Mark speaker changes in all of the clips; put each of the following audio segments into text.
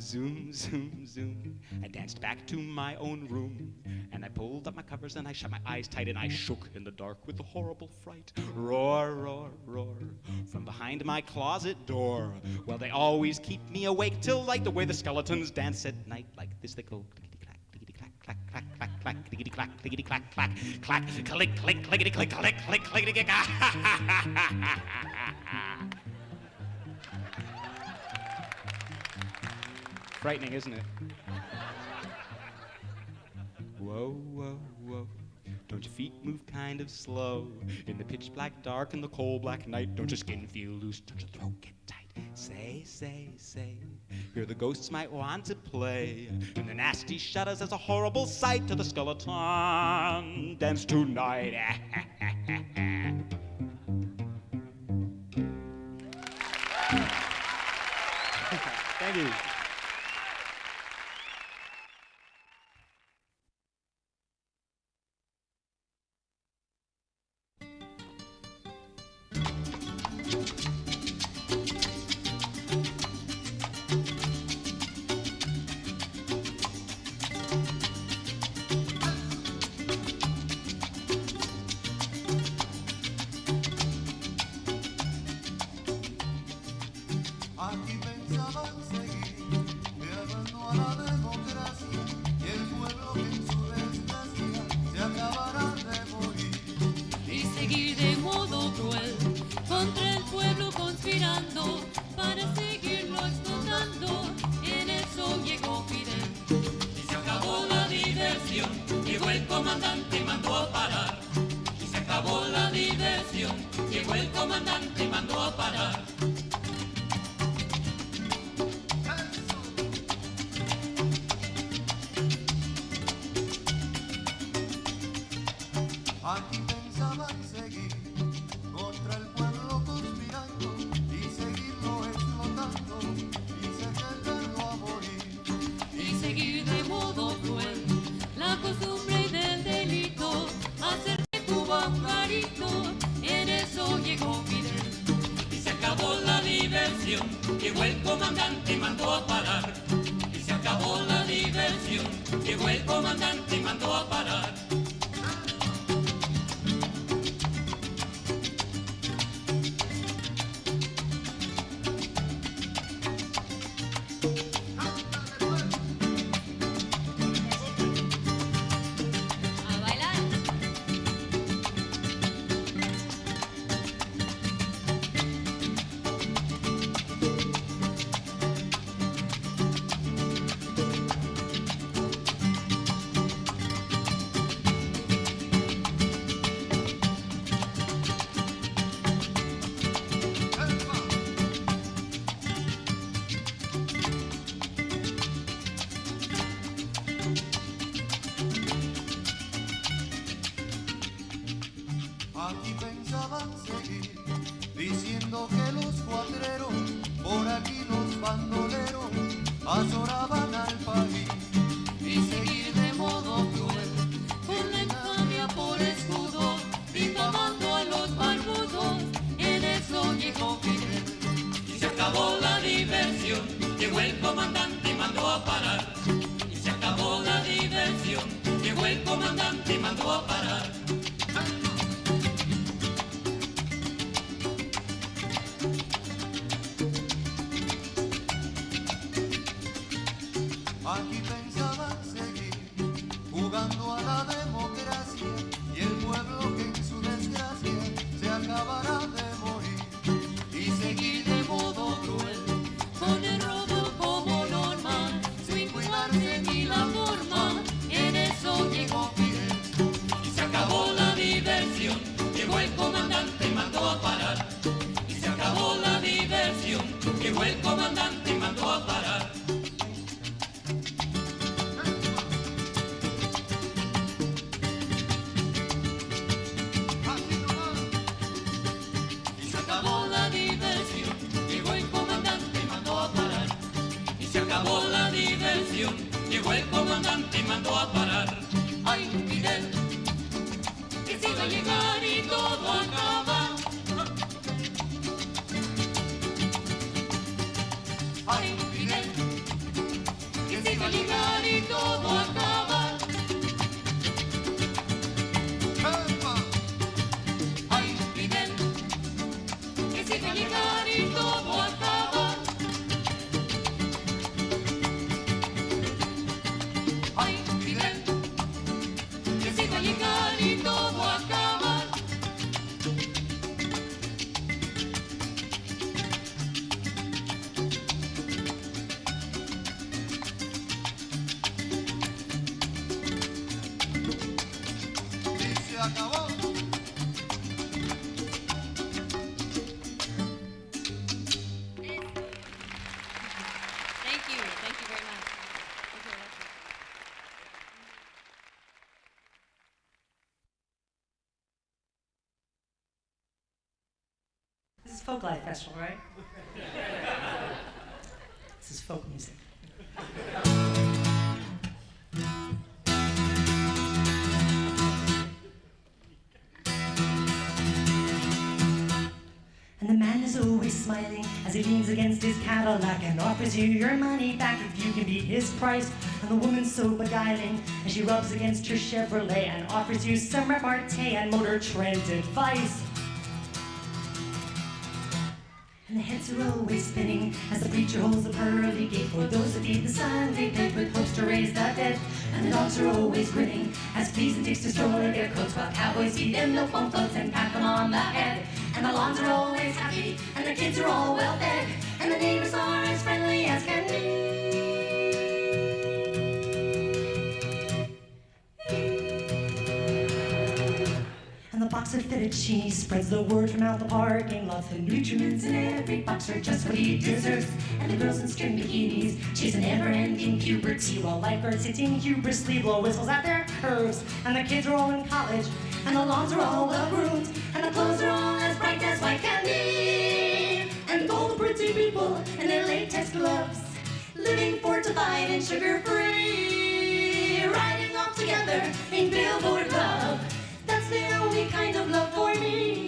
Speaker 1: Zoom, zoom, zoom. I danced back to my own room, and I pulled up my covers and I shut my eyes tight and I shook in the dark with a horrible fright. Roar, roar, roar, from behind my closet door. Well, they always keep me awake till light, the way the skeletons dance at night. Like this they go clickety-clack, clickety-clack, clack, clack, clack, clack, clickety-clack, clickety-clack, clack, clack, click, click, clickety-click, click, click, clickety-click. Frightening, isn't it? Whoa, whoa, whoa. Don't your feet move kind of slow? In the pitch black dark and the coal black night, don't your skin feel loose? Don't your throat get tight? Say, say, say, here the ghosts might want to play. And the nasty shudders as a horrible sight to the skeleton dance tonight. Thank you.
Speaker 2: Aquí pensaban seguir, llevando a la democracia y el pueblo que en su desgracia se acabará de morir.
Speaker 3: Y seguir de modo cruel contra el pueblo conspirando para seguirlo explotando. En eso llegó Fidel.
Speaker 4: Y se acabó la diversión, llegó el comandante y mandó a parar. Y se acabó la diversión, llegó el comandante y mandó a parar.
Speaker 2: Aquí pensaban seguir contra el pueblo conspirando y seguirlo explotando y sacarlo a morir.
Speaker 3: Y seguir de modo cruel la costumbre del delito, hacer de Cuba un garito. En eso llegó Fidel.
Speaker 4: Y se acabó la diversión, llegó el comandante y mandó a parar. Y se acabó la diversión, llegó el comandante y mandó a parar.
Speaker 3: A bailar.
Speaker 2: Aquí pensaban seguir diciendo que los cuadreros por aquí los bandoleros azoraban al país.
Speaker 3: Y seguir de modo cruel con la infamia por escudo, difamando a los barbudos. En eso llegó Fidel.
Speaker 4: Y se acabó la diversión, llegó el comandante y mandó a parar. Y se acabó la diversión, llegó el comandante y mandó a parar.
Speaker 2: Aquí pensaban seguir jugando a la democracia y el pueblo que en su desgracia se acabará de morir.
Speaker 3: Y seguir de modo cruel con el robo como norma, sin cuidarse ni la forma. En eso llegó Fidel.
Speaker 4: Y se acabó la diversión, llegó el comandante y mandó a parar. Y se acabó la diversión, llegó el comandante y mandó a parar. Y se acabó la diversión, llegó el comandante y mandó a parar. Y se acabó la diversión, llegó el comandante y mandó a parar.
Speaker 3: Ay, Fidel, que se iba a llegar y todo acaba.
Speaker 2: Ay, Fidel,
Speaker 5: special, right? This is folk music. And the man is always smiling as he leans against his Cadillac and offers you your money back if you can beat his price. And the woman's so beguiling as she rubs against her Chevrolet and offers you some repartee and motor trend advice. And the heads are always spinning as the preacher holds the pearly gate for those who feed the Sunday plate with hopes to raise the dead. And the dogs are always grinning as fleas and ticks destroy their coats while cowboys feed them milk bone floats and pat them on the head. And the lawns are always happy and the kids are all well fed and the neighbors are as friendly as can be. And the box of fitted cheese spreads the word from out the parking lot. The nutriments in every box are just what he deserves. And the girls in string bikinis chase a never-ending puberty while lifeguards sitting hubrisly blow whistles at their curves. And the kids are all in college, and the lawns are all well-groomed, and the clothes are all as bright as white candy. And all the pretty people in their latex gloves, living fortified and sugar-free, riding off together in billboard love. That's the only kind of love for me.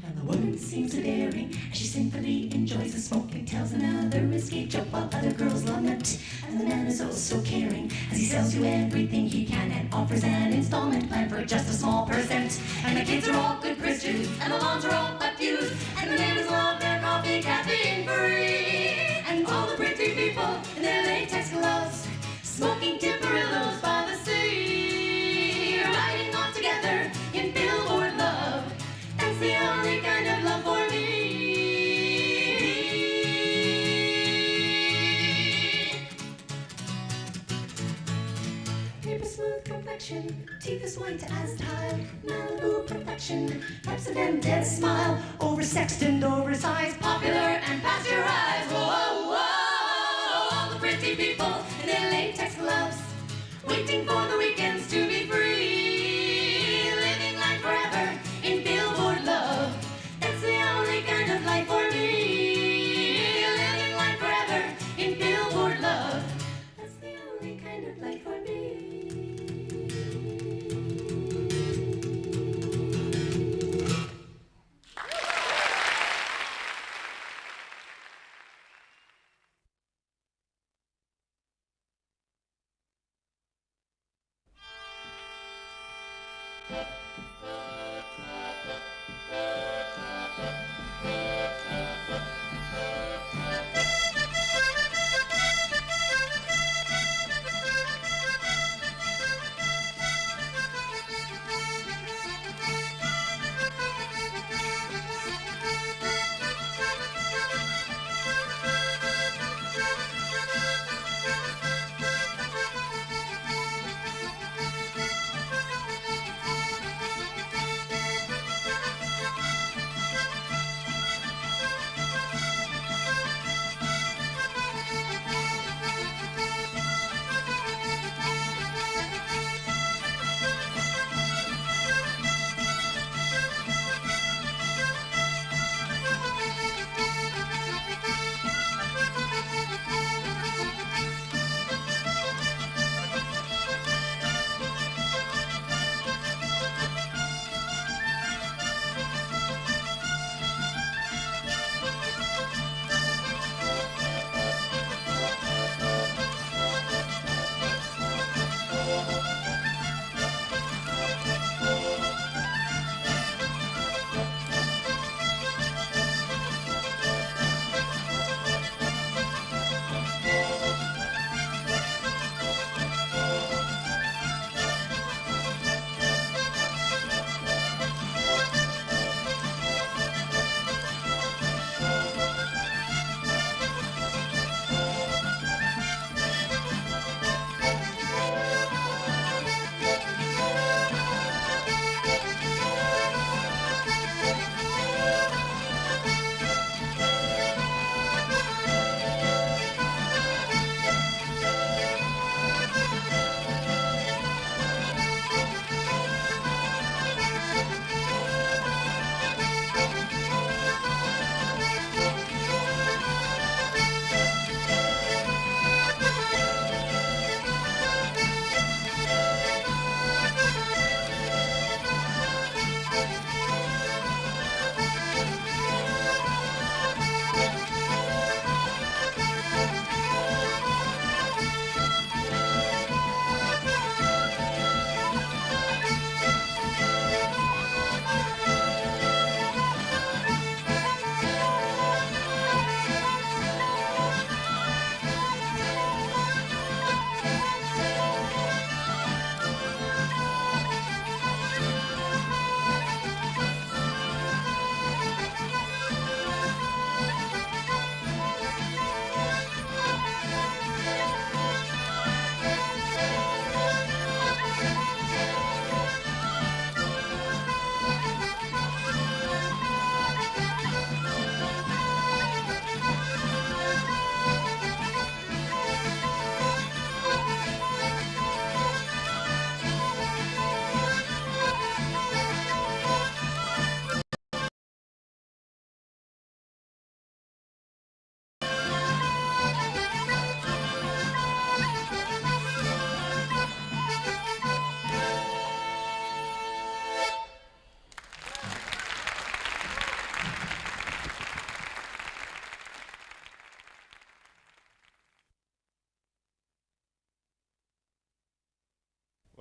Speaker 5: And the woman seems so daring as she sinfully enjoys the smoke and tells another risky joke while other girls lament. And the man is oh so caring as he sells you everything he can and offers an installment plan for just a small percent. And the kids are all good Christians and the lawns are all abused and the neighbors love their coffee caffeine free. And all the pretty people in their latex gloves, smoking Timparillos by the sea, riding off together in billboard love. That's the only kind of love for me. Paper smooth complexion, teeth as white as tile, Malibu perfection, Pepsodent dead smile, oversexed and oversized, popular and pasteurized. Whoa, whoa, all the pretty people in their latex gloves, waiting for the weekends to be free, living life forever in billboard love. That's the only kind of life for me. Living life forever in billboard love. That's the only kind of life for me.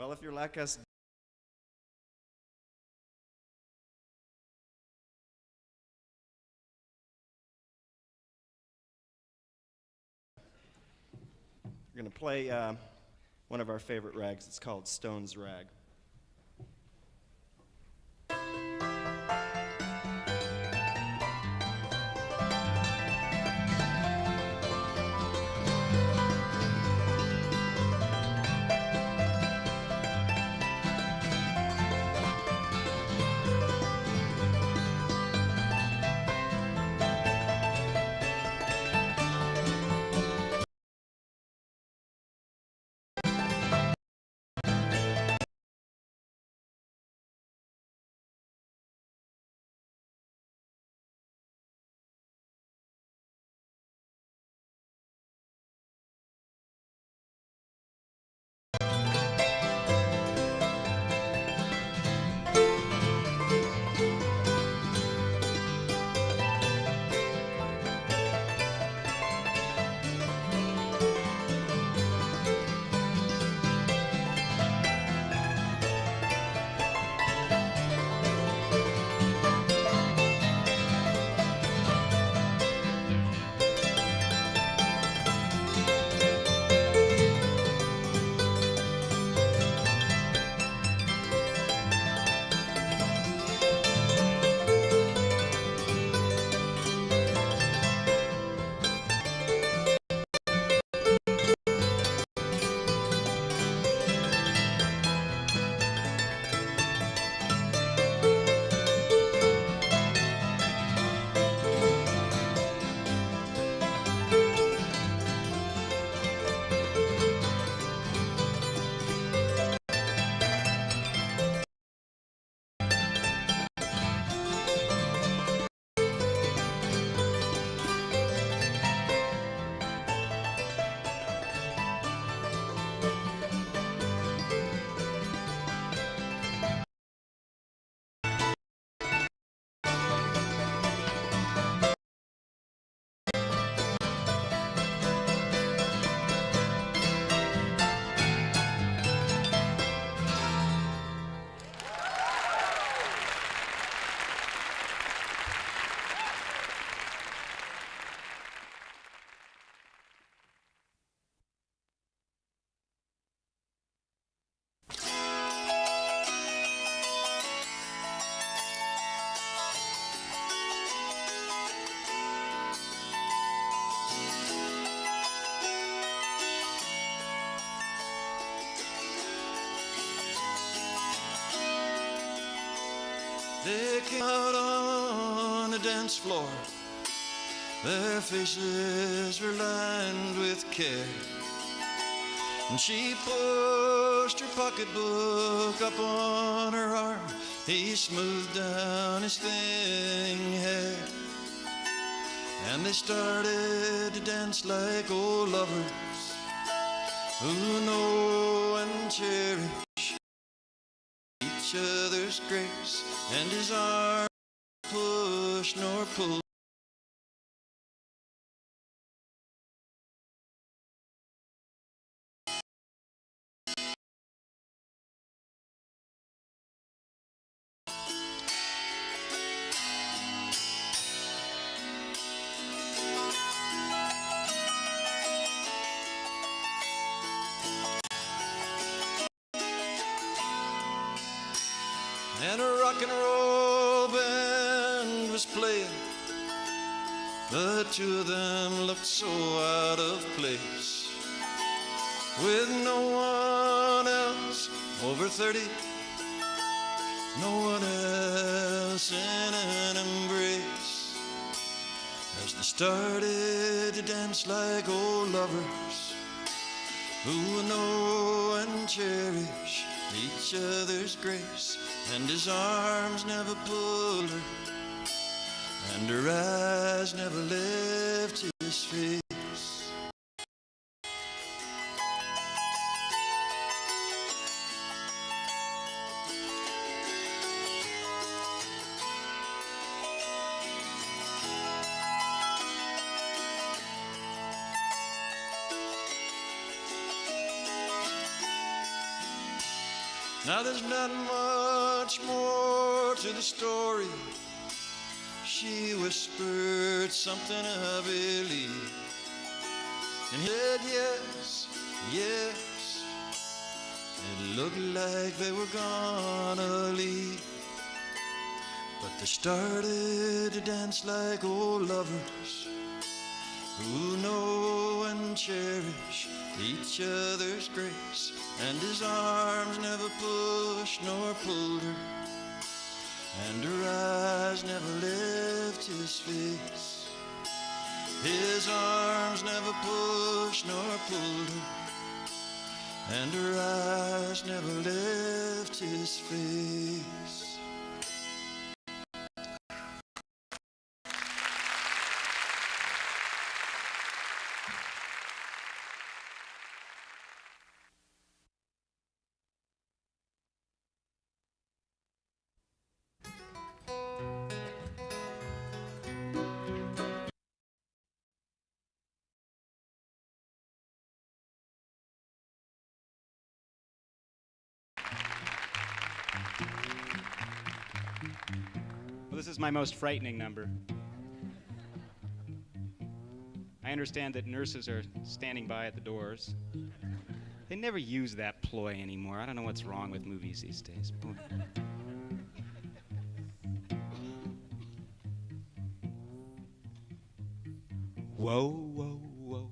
Speaker 6: Well, if you're like us, we're going to play one of our favorite rags. It's called Stone's Rag.
Speaker 7: They came out on the dance floor. Their faces were lined with care. And she pushed her pocketbook up on her arm. He smoothed down his thin hair. And they started to dance like old lovers who know and cherish each other's grace. And his arm push nor pull. And a rock and roll band was playing. The two of them looked so out of place, with no one else over 30, no one else in an embrace. As they started to dance like old lovers who know and cherish each other's grace. And his arms never pulled her, and her eyes never left his face. Now there's not much more to the story. She whispered something I believe, and he said yes, yes. It looked like they were gonna leave, but they started to dance like old lovers who know and cherish each other's grace. And his arms never pushed nor pulled her, and her eyes never left his face. His arms never pushed nor pulled her, and her eyes never left his face.
Speaker 1: Well, this is my most frightening number. I understand that nurses are standing by at the doors. They never use that ploy anymore. I don't know what's wrong with movies these days. Boy. Whoa, whoa, whoa,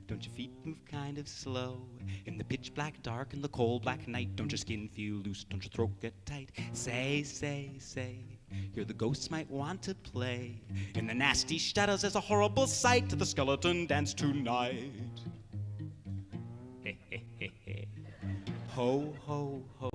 Speaker 1: don't your feet move kind of slow? In the pitch black dark and the cold black night, don't your skin feel loose, don't your throat get tight? Say, say, say, here the ghosts might want to play. In the nasty shadows there's a horrible sight, to the skeleton dance tonight. He, he, he, he. Ho, ho, ho,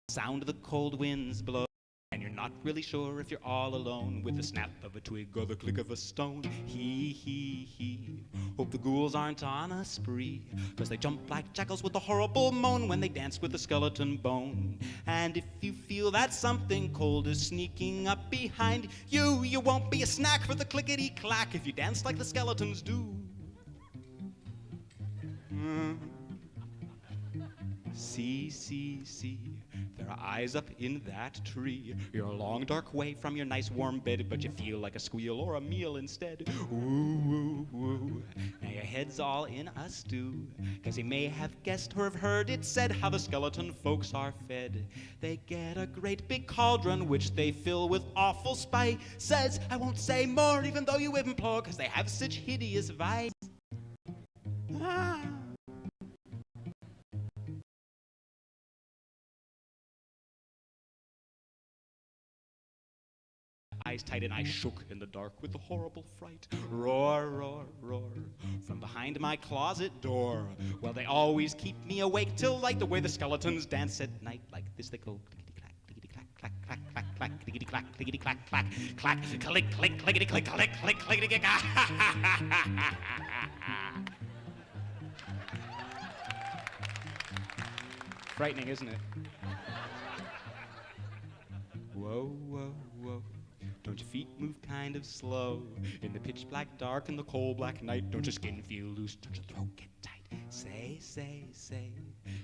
Speaker 1: sound of the cold winds blow, and you're not really sure if you're all alone, with the snap of a twig or the click of a stone. He, hope the ghouls aren't on a spree, 'cause they jump like jackals with a horrible moan when they dance with a skeleton bone. And if you feel that something cold is sneaking up behind you, you won't be a snack for the clickety-clack if you dance like the skeletons do. See, see, see, there are eyes up in that tree. You're a long, dark way from your nice warm bed, but you feel like a squeal or a meal instead. Ooh, ooh, ooh. Now your head's all in a stew, 'cause you may have guessed or have heard it said how the skeleton folks are fed. They get a great big cauldron, which they fill with awful spices. I won't say more, even though you implore, 'cause they have such hideous vice. Ah. Eyes tight and I shook in the dark with a horrible fright. Roar, roar, roar, from behind my closet door. Well, they always keep me awake till light, the way the skeletons dance at night. Like this they go clickety-clack, clickety-clack, clack, clack, clack, clack, clickety-clack, clickety-clack, clack, clack, click, click, clickety-click, click, click, clickety-click. Frightening, isn't it? Whoa, whoa, whoa. Don't your feet move kind of slow? In the pitch black dark and the cold black night, don't your skin feel loose, don't your throat get tight? Say, say, say,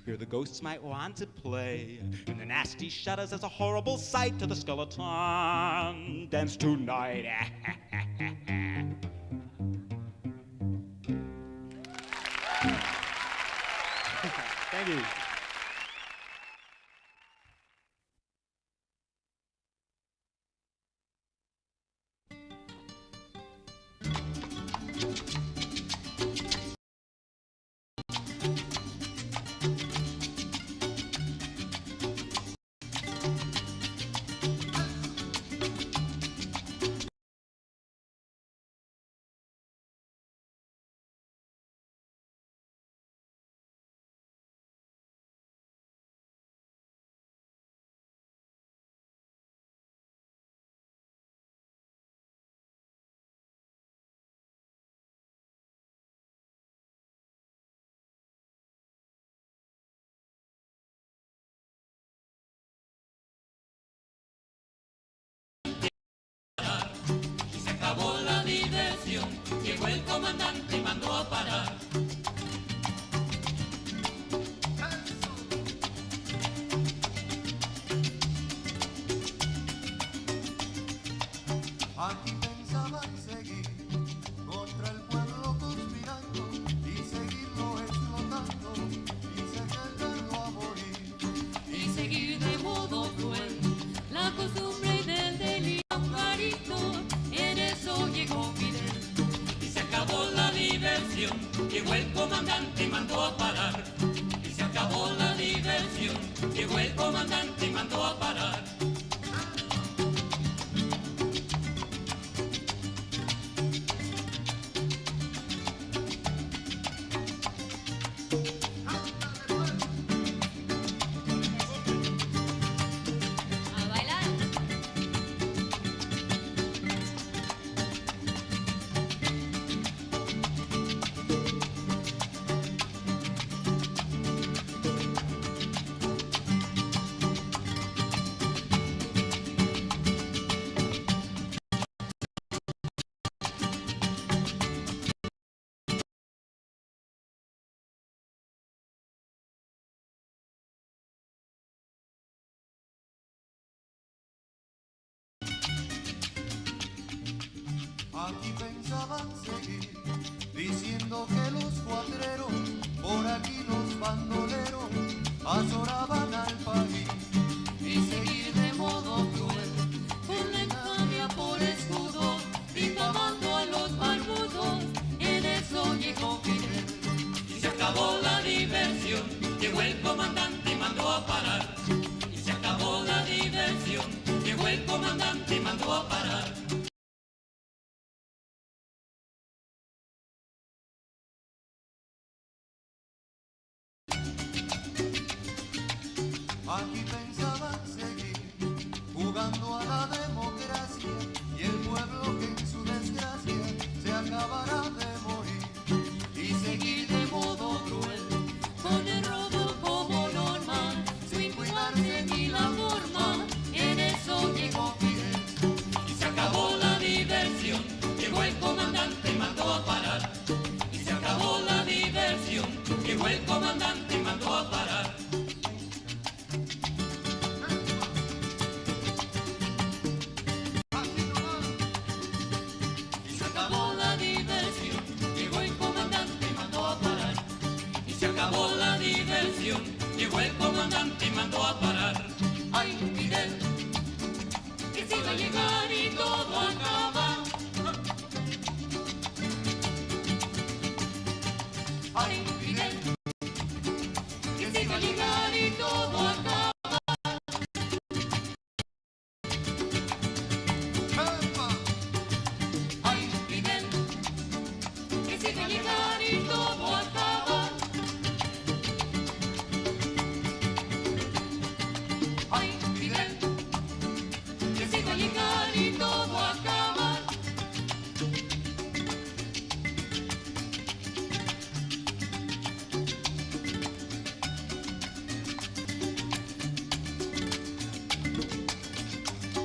Speaker 1: here the ghosts might want to play. In the nasty shadows there's a horrible sight, to the skeleton dance tonight. Thank you.
Speaker 4: Llegó el comandante y mandó a parar.
Speaker 2: Aquí pensaban seguir contra el pueblo conspirando y seguirlo explotando y seguirlo a morir.
Speaker 3: Y seguir de modo cruel la costumbre del delito. Carito, en eso llegó Fidel.
Speaker 4: Y se acabó la diversión, llegó el comandante y mandó a parar. Y se acabó la diversión, llegó el comandante y mandó a parar.
Speaker 3: A bailar.
Speaker 2: Aquí pensaban seguir diciendo que los cuadreros, por aquí los bandoleros, azoraban al país.
Speaker 3: Y seguir de modo cruel con la infamia por escudo, difamando a los barbudos. En eso llegó Fidel.
Speaker 4: Y se acabó la diversión, llegó el comandante y mandó a parar. Y se acabó la diversión, llegó el comandante y mandó a parar.
Speaker 2: Aquí pensaban seguir jugando a la democracia y el pueblo que en su desgracia se acabará de morir.
Speaker 3: Y seguir de modo cruel con el robo como norma, sin cuidarse ni la forma. En eso llegó Fidel.
Speaker 4: Y se acabó la diversión, llegó el comandante y mandó a parar. Y se acabó la diversión, llegó el comandante y mandó a parar. Y se acabó la diversión, llegó el comandante y mandó a parar. Y se acabó la diversión, llegó el comandante y mandó a parar. Ay, Fidel,
Speaker 3: Que se iba a llegar y todo acaba.
Speaker 2: Ay, Fidel,
Speaker 3: Que se iba a llegar y todo acaba.
Speaker 2: ¡epa!
Speaker 3: Ay, Fidel, que se iba a llegar y todo acaba.
Speaker 2: Ay, Fidel,
Speaker 3: Que se iba a llegar y todo acaba.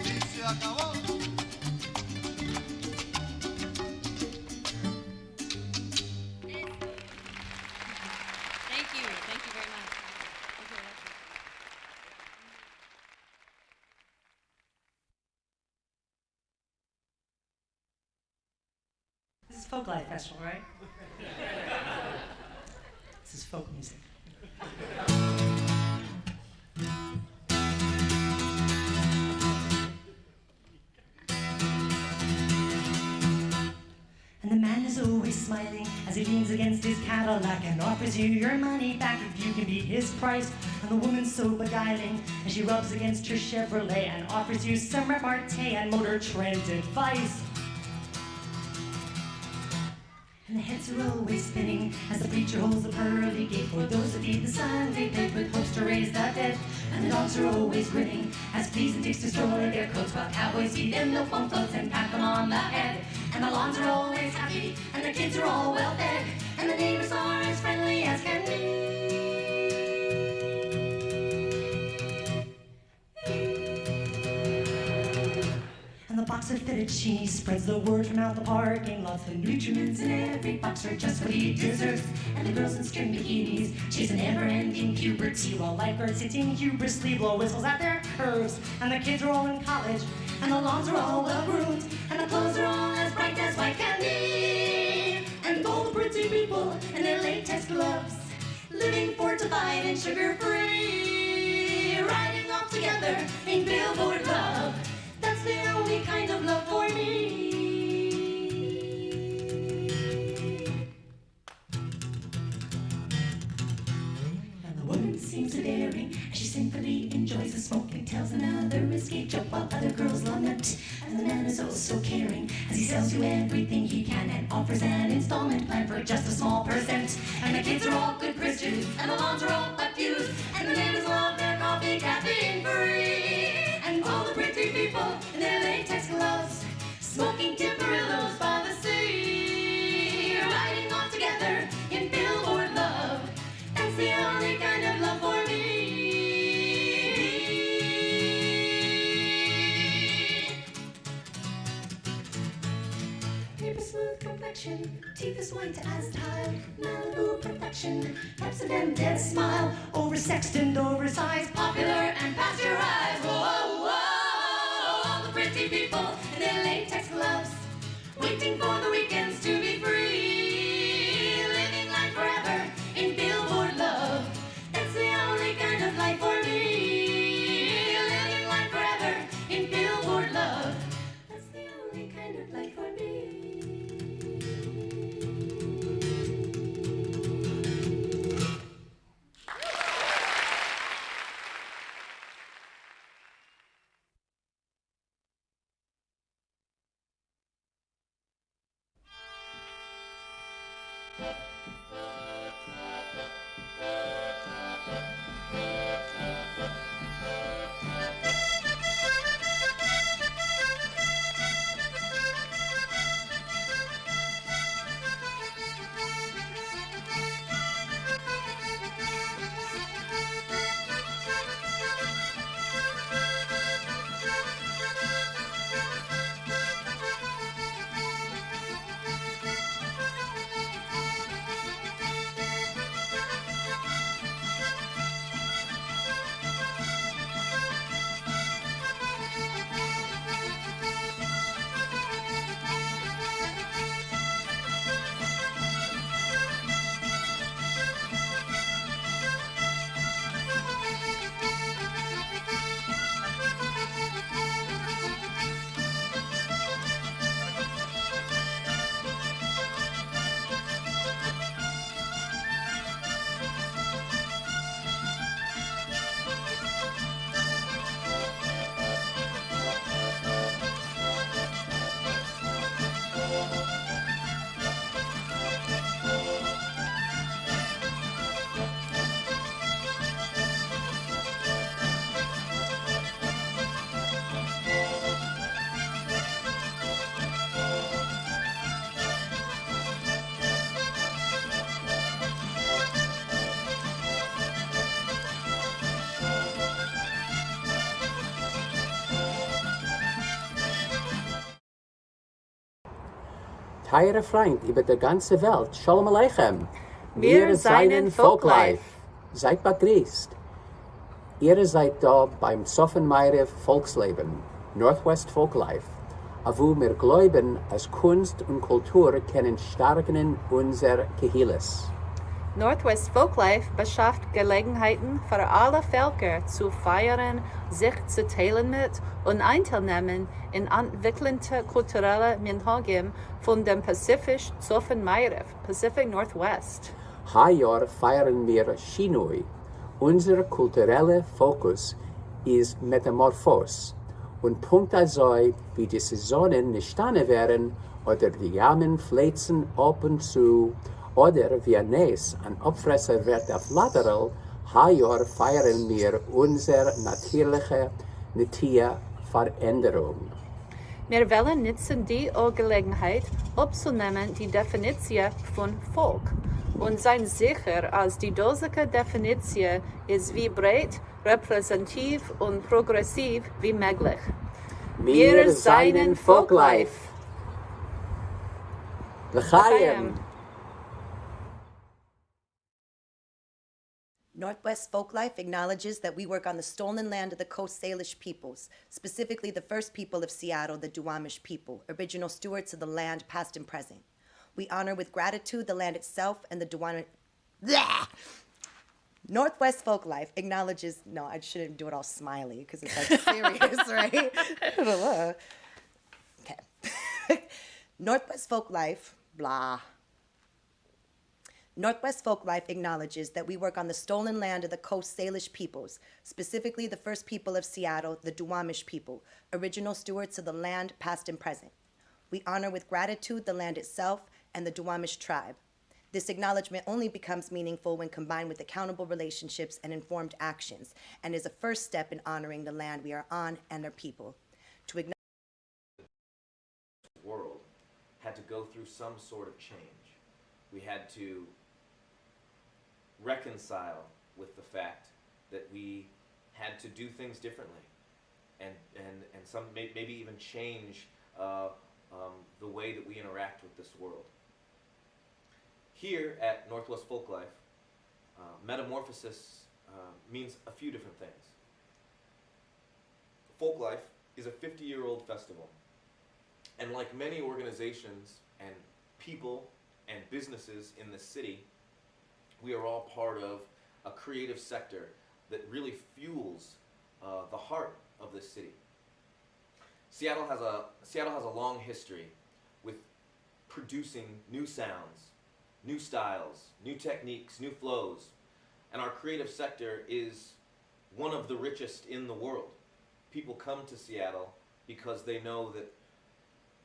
Speaker 2: y se acabó.
Speaker 3: Thank you very much.
Speaker 5: This is Folklife Festival, right? This is folk music. And the man is always smiling as he leans against his Cadillac and offers you your money back if you can beat his price. And the woman's so beguiling as she rubs against her Chevrolet and offers you some repartee and motor trend advice. And the heads are always spinning as the preacher holds the pearly gate for those who feed the Sunday plate with hopes to raise the dead. And the dogs are always grinning as fleas and ticks destroy their coats while cowboys eat in the foam floats and pat them on the head. And the lawns are always happy and the kids are all well fed and the neighbors are as friendly as can be. And the box box of fitted cheese spreads the word from out the parking lots. The nutrients in every box are just what he deserves. And the girls in string bikinis chase a never-ending puberty while lifeguards sitting hubrisly blow whistles at their curves. And the kids are all in college, and the lawns are all well-groomed, and the clothes are all as bright as white candy. And all the pretty people in their latex gloves, living fortified and sugar-free, riding off together in billboard love. That's the only kind of love for me. And the woman seems so daring as she sinfully enjoys the smoke and tells another risky joke while other girls lament. And the man is oh so caring as he sells you everything he can and offers an installment plan for just a small percent. And the kids are all good Christians, and the lawns are all abused, and the neighbors love their coffee caffeine free. And all the pretty people in their latex gloves, smoking Timparillos by the sea, riding off together in billboard love. That's the only kind of love for me. Paper smooth complexion, teeth as white as tile, Malibu perfection, Pepsodent dead smile, oversexed and oversized, popular and pasteurized. Whoa, whoa, all the pretty people in their latex gloves, waiting for the weekends to be free, living life forever in billboard love. That's the only kind of life for me. Living life forever in billboard love. That's the only kind of life for me.
Speaker 8: Teure Freund über der ganze Welt, Shalom Aleichem.
Speaker 9: Wir seien Folklife.
Speaker 8: Seid begrüßt. Ihr seid da beim Soffenmeier Volksleben, Northwest Folklife, wo wir glauben, als Kunst und Kultur können stärken unser Kehilas.
Speaker 9: Northwest Folklife beschafft Gelegenheiten für alle Völker zu feiern, sich zu teilen mit und einzunehmen in entwickelnde kulturelle Minhagim von dem Pacific Soffenmeier, Pacific Northwest.
Speaker 8: Heuer feiern wir Shinui. Unser kultureller Fokus ist Metamorphos und Punkt also, wie die Saisonen entstanden werden oder die Jammen fläzen ab und zu oder wie ein Näs ein Abfresser wird auf lateral, heuer feiern wir unsere natürliche Veränderung.
Speaker 9: Wir wollen nutzen die Gelegenheit, aufzunehmen die Definition von Volk und sein sicher, als die dosige Definition ist wie breit, repräsentativ und progressiv wie möglich.
Speaker 8: Wir seinen Folklife. L'chaim.
Speaker 10: Northwest Folklife acknowledges that we work on the stolen land of the Coast Salish peoples, specifically the first people of Seattle, the Duwamish people, original stewards of the land past and present. We honor with gratitude the land itself and the Duwamish... Northwest Folklife acknowledges... No, I shouldn't do it all smiley because it's like serious, right? Okay. Northwest Folklife, blah. Northwest Folklife acknowledges that we work on the stolen land of the Coast Salish peoples, specifically the first people of Seattle, the Duwamish people, original stewards of the land past and present. We honor with gratitude the land itself and the Duwamish tribe. This acknowledgement only becomes meaningful when combined with accountable relationships and informed actions, and is a first step in honoring the land we are on and our people. To acknowledge
Speaker 11: the world had to go through some sort of change. We had to reconcile with the fact that we had to do things differently, and some maybe even change the way that we interact with this world. Here at Northwest Folklife, metamorphosis means a few different things. Folklife is a 50-year-old festival, and like many organizations and people and businesses in this city, we are all part of a creative sector that really fuels the heart of this city. Seattle has a long history with producing new sounds, new styles, new techniques, new flows, and our creative sector is one of the richest in the world. People come to Seattle because they know that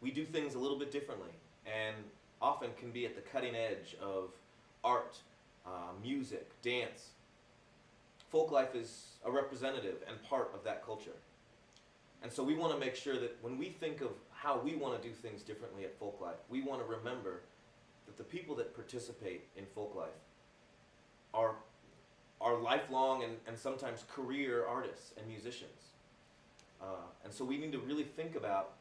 Speaker 11: we do things a little bit differently and often can be at the cutting edge of art, music, dance. Folklife is a representative and part of that culture. And so we want to make sure that when we think of how we want to do things differently at Folklife, we want to remember that the people that participate in Folklife are lifelong and sometimes career artists and musicians. And so we need to really think about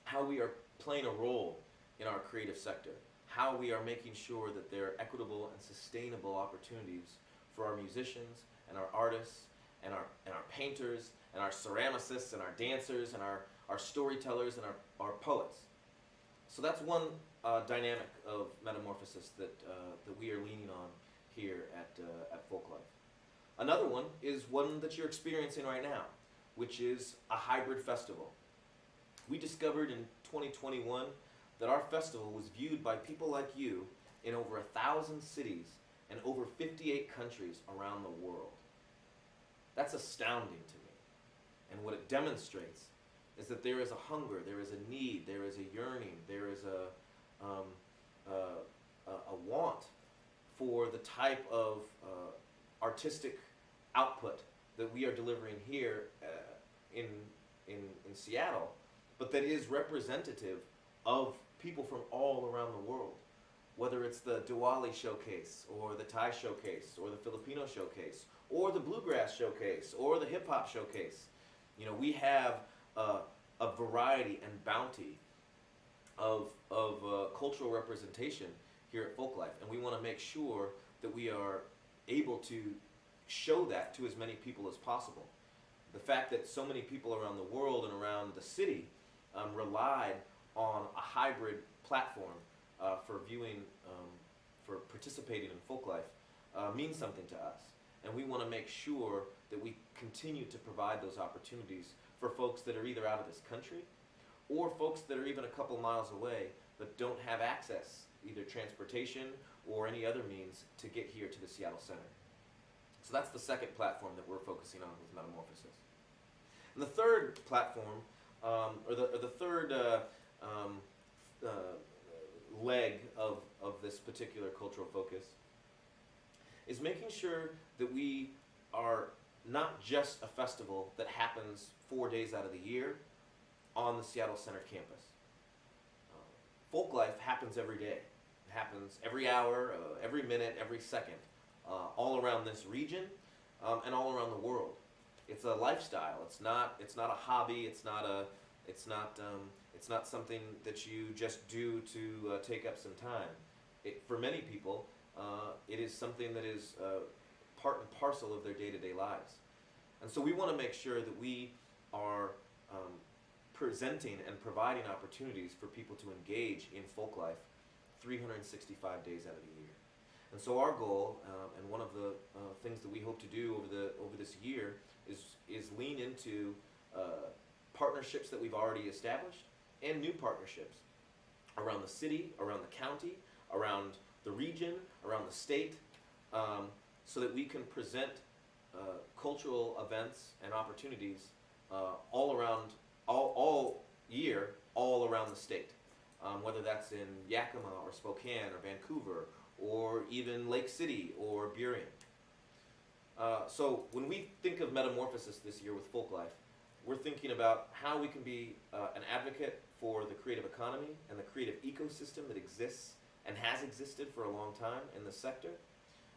Speaker 11: how we are playing a role in our creative sector, how we are making sure that there are equitable and sustainable opportunities for our musicians and our artists and our painters and our ceramicists and our dancers and our storytellers and our poets. So that's one dynamic of metamorphosis that we are leaning on here at Folklife. Another one is one that you're experiencing right now, which is a hybrid festival. We discovered in 2021 that our festival was viewed by people like you in over 1,000 cities and over 58 countries around the world. That's astounding to me. And what it demonstrates is that there is a hunger, there is a need, there is a yearning, there is a want for the type of artistic output that we are delivering here in Seattle, but that is representative of people from all around the world. Whether it's the Diwali showcase, or the Thai showcase, or the Filipino showcase, or the bluegrass showcase, or the hip hop showcase. You know, we have a variety and bounty of cultural representation here at Folklife, and we want to make sure that we are able to show that to as many people as possible. The fact that so many people around the world and around the city relied on a hybrid platform for viewing, for participating in Folklife means something to us. And we want to make sure that we continue to provide those opportunities for folks that are either out of this country or folks that are even a couple miles away but don't have access, either transportation or any other means, to get here to the Seattle Center. So that's the second platform that we're focusing on with Metamorphosis. And the third platform, or the third leg of this particular cultural focus, is making sure that we are not just a festival that happens 4 days out of the year on the Seattle Center campus. Folklife happens every day. It happens every hour, every minute, every second, all around this region and all around the world. It's a lifestyle. It's not a hobby. It's not It's not something that you just do to take up some time. For many people, it is something that is part and parcel of their day-to-day lives. And so we want to make sure that we are presenting and providing opportunities for people to engage in folk life 365 days out of the year. And so our goal, and one of the things that we hope to do over this year, is lean into partnerships that we've already established and new partnerships around the city, around the county, around the region, around the state, so that we can present cultural events and opportunities all around, all year, all around the state. Whether that's in Yakima or Spokane or Vancouver or even Lake City or Burien. So when we think of metamorphosis this year with Folklife, we're thinking about how we can be an advocate for the creative economy and the creative ecosystem that exists and has existed for a long time in this sector.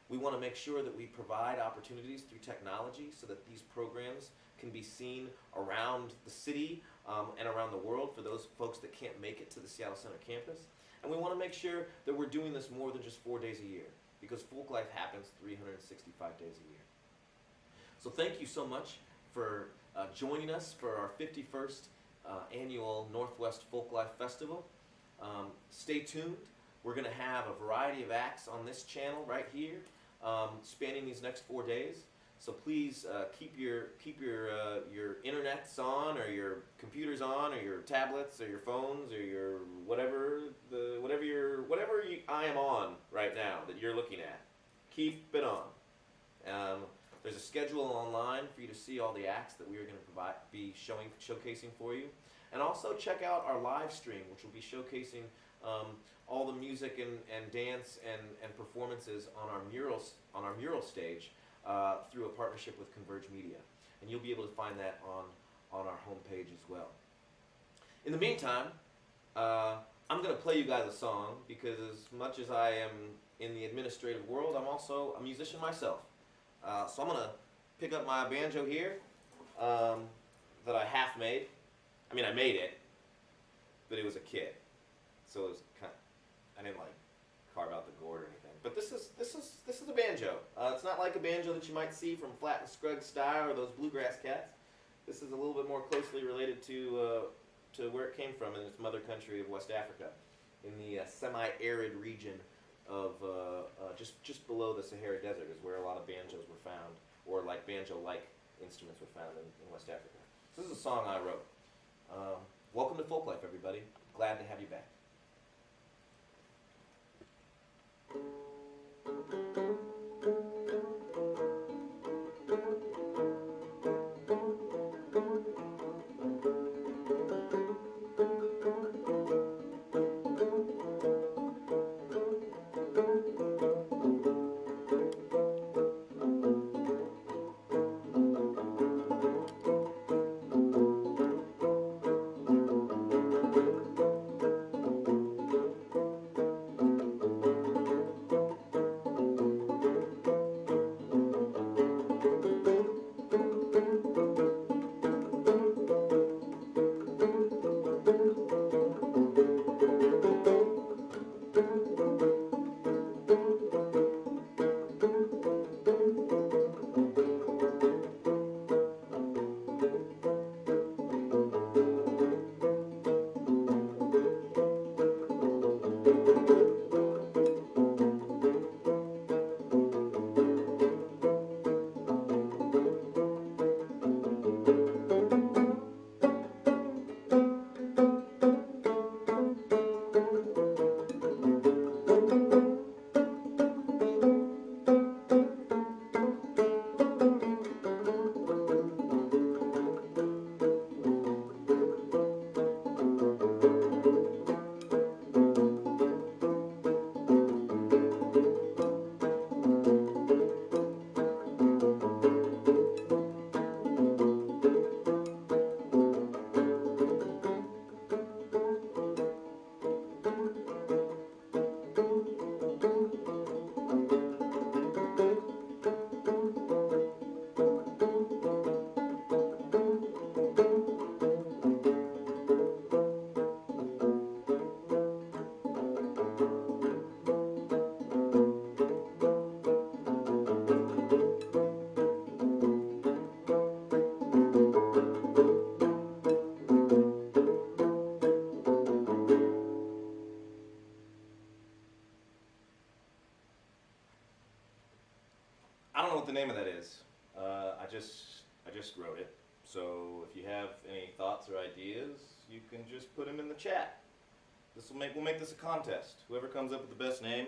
Speaker 11: We want to make sure that we provide opportunities through technology so that these programs can be seen around the city and around the world for those folks that can't make it to the Seattle Center campus. And we want to make sure that we're doing this more than just 4 days a year, because Folklife happens 365 days a year. So thank you so much for joining us for our 51st annual Northwest Folklife Festival. Stay tuned. We're going to have a variety of acts on this channel right here, spanning these next 4 days. So please keep your internets on, or your computers on, or your tablets, or your phones, or your whatever I am on right now that you're looking at. Keep it on. There's a schedule online for you to see all the acts that we are going to be showcasing for you, and also check out our live stream, which will be showcasing all the music and dance and performances on our mural stage through a partnership with Converge Media, and you'll be able to find that on our homepage as well. In the meantime, I'm going to play you guys a song, because as much as I am in the administrative world, I'm also a musician myself. So I'm going to pick up my banjo here that I half made. I mean, I made it, but it was a kit, so it was I didn't like carve out the gourd or anything. But this is a banjo. It's not like a banjo that you might see from Flat and Scruggs style or those bluegrass cats. This is a little bit more closely related to where it came from in its mother country of West Africa, in the semi-arid region of just below the Sahara Desert is where a lot of banjos were found, or like banjo-like instruments were found in West Africa. So this is a song I wrote. Welcome to Folklife, everybody. Glad to have you back. name of that is. I just wrote it. So if you have any thoughts or ideas, you can just put them in the chat. We'll make this a contest. Whoever comes up with the best name,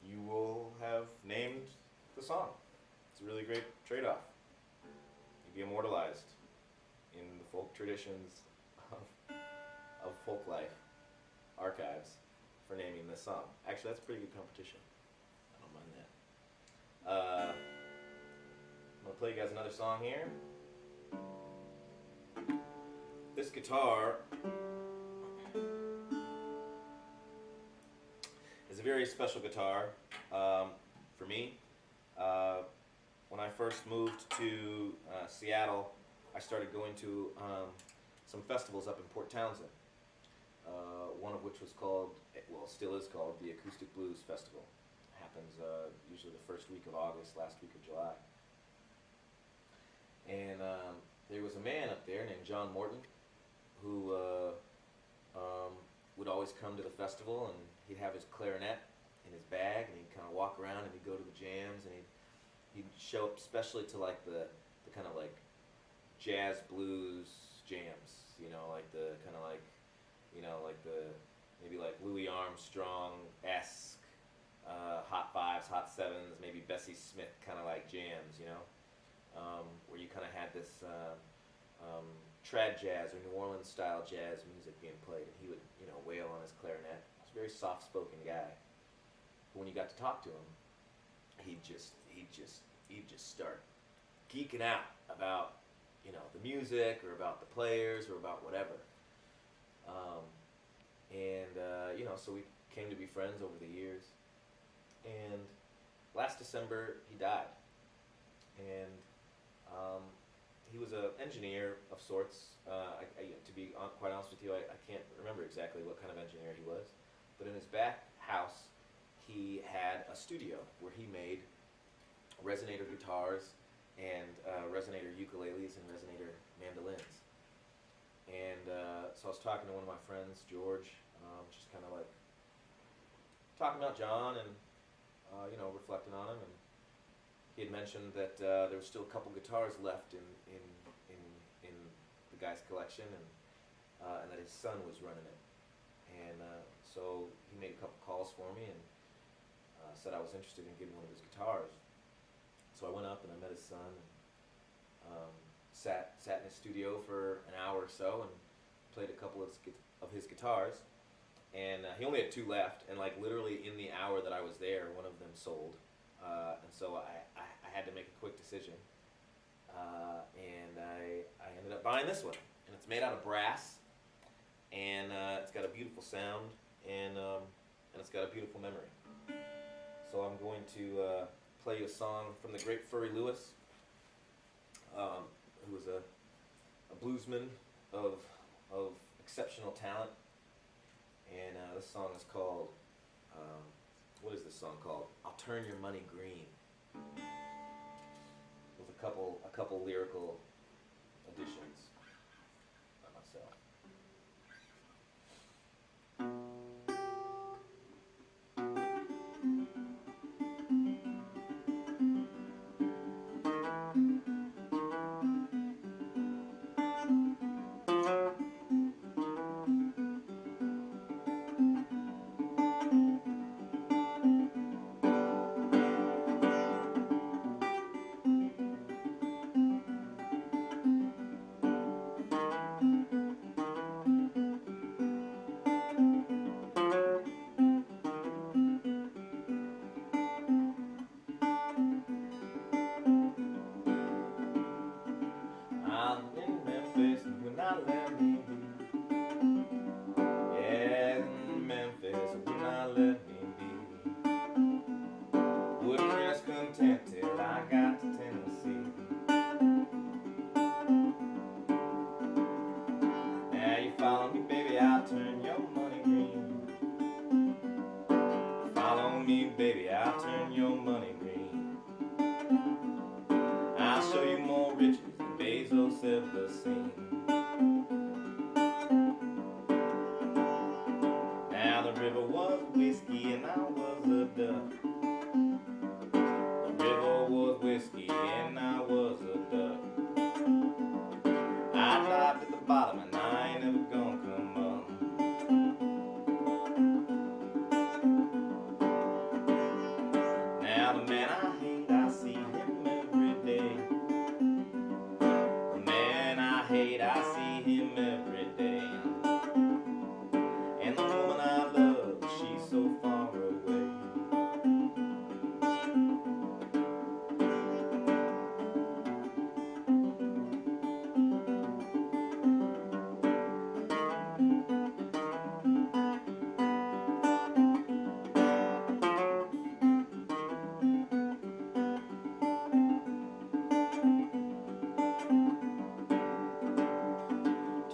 Speaker 11: you will have named the song. It's a really great trade-off. You'll be immortalized in the folk traditions of Folklife archives for naming this song. Actually, that's a pretty good competition. I don't mind that. I'm going to play you guys another song here. This guitar is a very special guitar for me. When I first moved to Seattle, I started going to some festivals up in Port Townsend. One of which was called, well, still is called, the Acoustic Blues Festival. It happens usually the first week of August, last week of July. And there was a man up there named John Morton who would always come to the festival, and he'd have his clarinet in his bag, and he'd kind of walk around and he'd go to the jams, and he'd show up especially to like the kind of like jazz blues jams, you know, like the kind of like, you know, like the maybe like Louis Armstrong-esque hot fives, hot sevens, maybe Bessie Smith kind of like jams, you know, where you kind of had this trad jazz or New Orleans style jazz music being played, and he would, you know, wail on his clarinet. He was a very soft-spoken guy. But when you got to talk to him, he'd just start geeking out about, you know, the music or about the players or about whatever. You know, so we came to be friends over the years. And last December, he died. And he was an engineer of sorts. To be quite honest with you, I can't remember exactly what kind of engineer he was. But in his back house, he had a studio where he made resonator guitars and resonator ukuleles and resonator mandolins. And so I was talking to one of my friends, George, just kind of like talking about John and you know, reflecting on him. And he had mentioned that there was still a couple guitars left in the guy's collection, and that his son was running it. And so he made a couple calls for me and said I was interested in getting one of his guitars. So I went up and I met his son, and sat in his studio for an hour or so and played a couple of his guitars. And he only had two left, and like literally in the hour that I was there, one of them sold. And so I had to make a quick decision. And I ended up buying this one. And it's made out of brass, and it's got a beautiful sound, and it's got a beautiful memory. So I'm going to play you a song from the great Furry Lewis, who was a bluesman of exceptional talent. And this song is called, what is this song called? I'll Turn Your Money Green. With a couple lyrical additions by myself. Now the river was whiskey and I was a duck. right to the bottom, and I ain't never gonna come up. Now the man I hate, I see him every day. The man I hate, I see him every day. And the woman I love, she's so far away.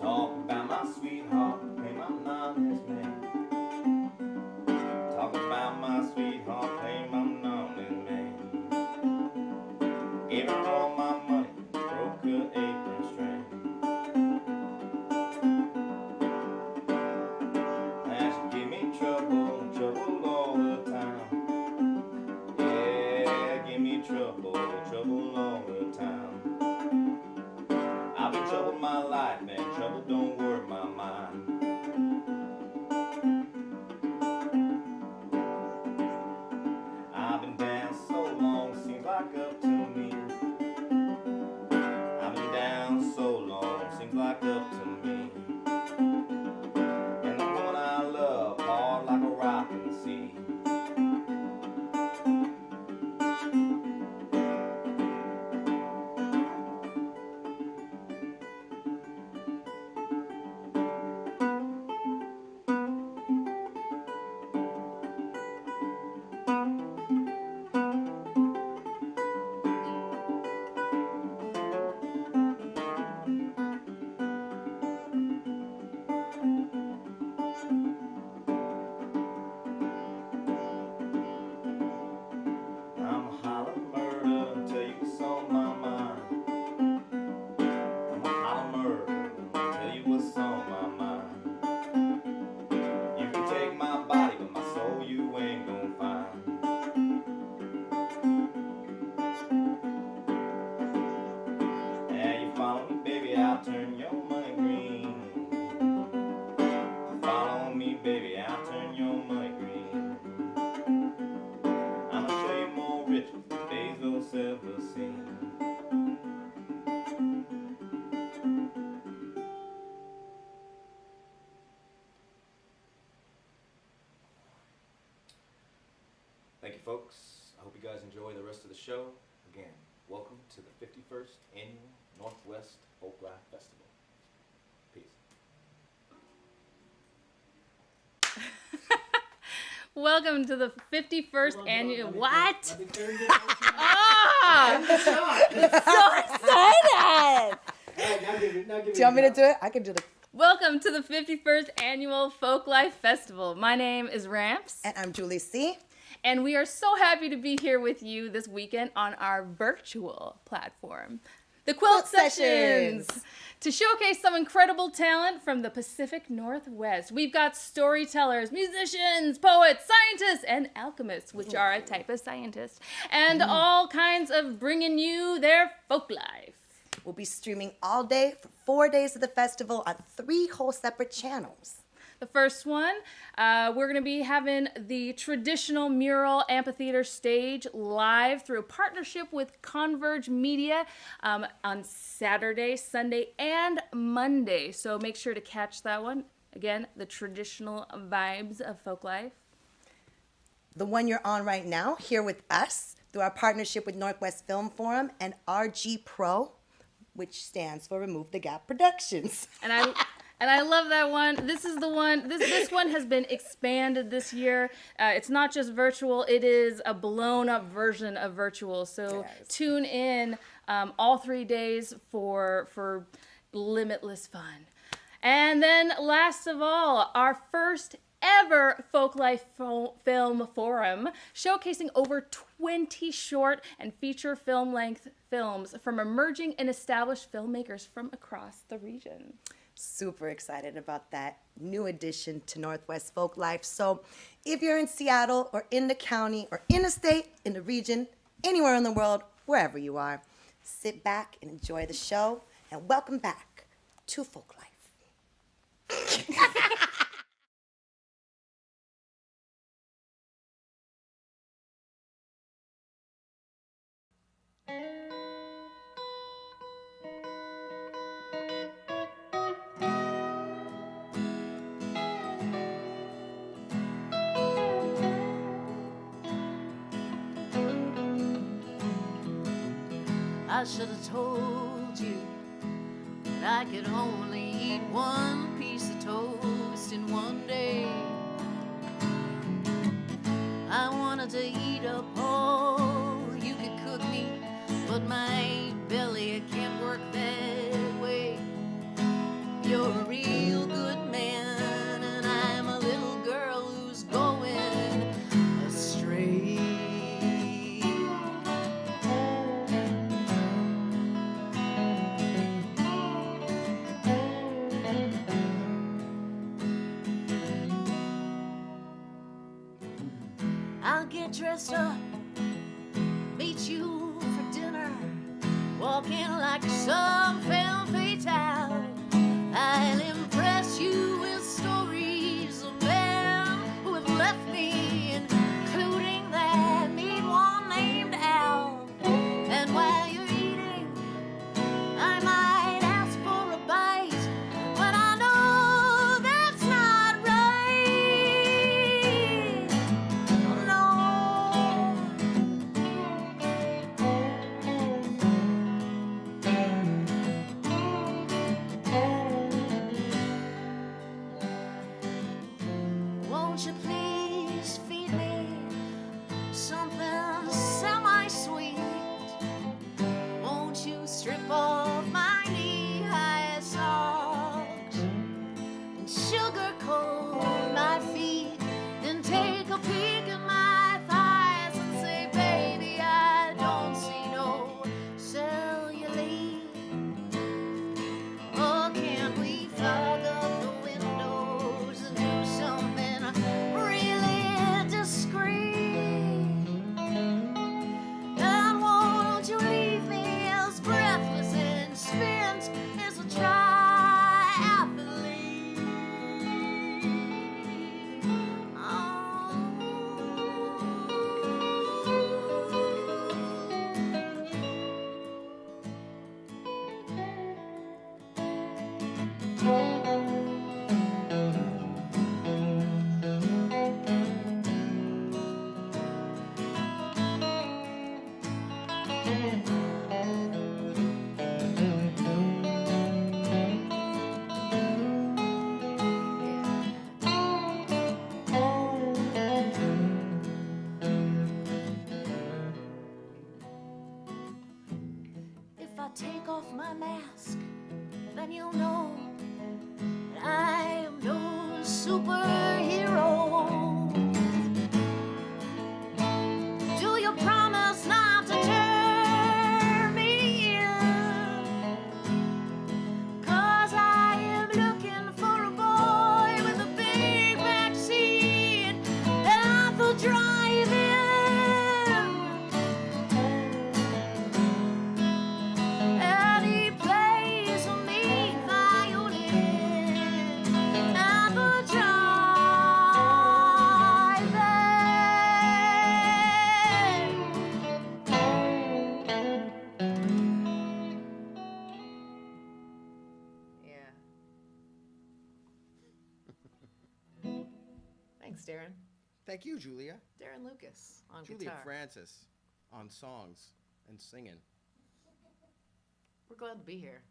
Speaker 11: Talk about my sweetheart, claim I'm not his man. Talk about my sweetheart, claim I'm not his man. Gave her all my money, broke her apron string. Now she give me trouble, trouble all the time. Yeah, give me trouble, trouble all the time. I've been troubled my life, man, trouble don't work my mind. I've been down so long, seems like up to me. I've been down so long, seems like up to me. And the woman I love, hard like a rock in the sea. I'm a holler murder, tell you what's on my mind. I'm a holler murder, tell you what's on my mind. You can take my body, but my soul you ain't gonna find. Yeah, you follow me, baby, I'll turn your money green. Follow me, baby, I'll turn your money green. I'ma show you more riches than Bezos ever seen. Thank you, folks. I hope you guys enjoy the rest of the show. Again, welcome to the 51st Annual Northwest Folklife Festival. Peace.
Speaker 3: Welcome to the 51st annual. What?
Speaker 10: I'm so excited! Do you want me to do it? I can do the.
Speaker 3: Welcome to the 51st annual Folklife Festival. My name is Ramps.
Speaker 10: And I'm Julie C.
Speaker 3: And we are so happy to be here with you this weekend on our virtual platform, the Quilt Sessions, to showcase some incredible talent from the Pacific Northwest. We've got storytellers, musicians, poets, scientists, and alchemists, which are a type of scientist, and all kinds of bringing you their folk life.
Speaker 10: We'll be streaming all day for 4 days of the festival on 3 whole separate channels.
Speaker 3: The first one, we're going to be having the traditional mural amphitheater stage live through a partnership with Converge Media on Saturday, Sunday, and Monday. So make sure to catch that one. Again, the traditional vibes of Folklife.
Speaker 10: The one you're on right now, here with us, through our partnership with Northwest Film Forum and RG Pro, which stands for Remove the Gap Productions.
Speaker 3: And I love that one. This is the one. This one has been expanded this year. It's not just virtual. It is a blown-up version of virtual. So tune in all 3 days for limitless fun. And then last of all, our first ever Folklife Film Forum, showcasing over 20 short and feature film-length films from emerging and established filmmakers from across the region.
Speaker 10: Super excited about that new addition to Northwest Folklife. So if you're in Seattle or in the county or in the state, in the region, anywhere in the world, wherever you are, sit back and enjoy the show. And welcome back to Folklife.
Speaker 12: I should have told you that I could only eat one piece of toast in one day. I wanted to eat up all you could cook me, but my belly can't work that way. You're a real good man, and I'm a little girl who's going astray. I'll get dressed up, meet you for dinner, walking like some femme fatale. I'll impress you with stories of men who have left me, including that mean one named Al. And while you're eating, I might ask for a bite, but I know that's not right. No. Won't you please feed me something semi-sweet? Won't you strip off my knee-high socks and sugarcoat my feet, then take a peek at my thighs and say, baby, I don't see no cellulite. Oh, can't we fog up the windows and do something really discreet? And won't you leave me as breathless and spent as a triathlete? If I take off my mask, then you'll know that I am no superhero. Do you promise not to turn me in? 'Cause I am looking for a boy with a big back seat at the drive-in. And he plays a mean violin at the drive-in. Yeah. Thanks, Darren.
Speaker 6: Thank you, Julia.
Speaker 12: Darren Lucas on
Speaker 6: Julia
Speaker 12: guitar.
Speaker 6: Francis on songs and singing.
Speaker 12: We're glad to be here.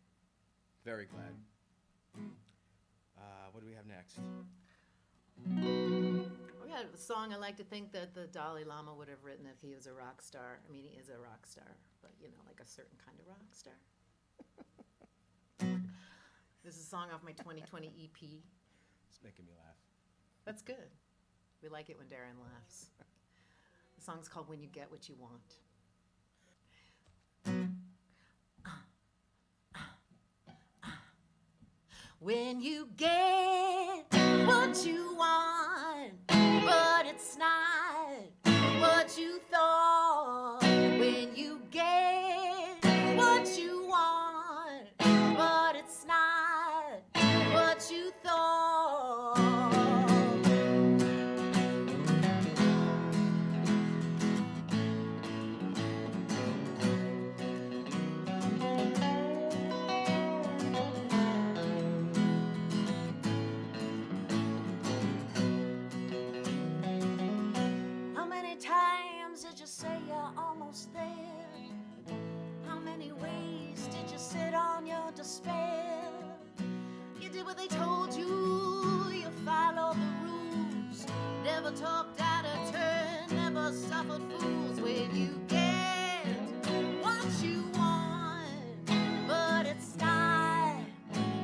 Speaker 6: Very glad. What do we have next?
Speaker 12: We got a song I like to think that the Dalai Lama would have written if he was a rock star. I mean, he is a rock star, but you know, like a certain kind of rock star. This is a song off my 2020 EP.
Speaker 6: It's making me laugh.
Speaker 12: That's good. We like it when Darren laughs. The song's called When You Get What You Want. When you get what you want, but it's not what you thought. When you get what you want, but it's not what you thought. How many times did you say you're almost there? How many ways did you sit on your despair? You did what they told you, you followed the rules, never talked out of turn, never suffered fools. When you get what you want, but it's not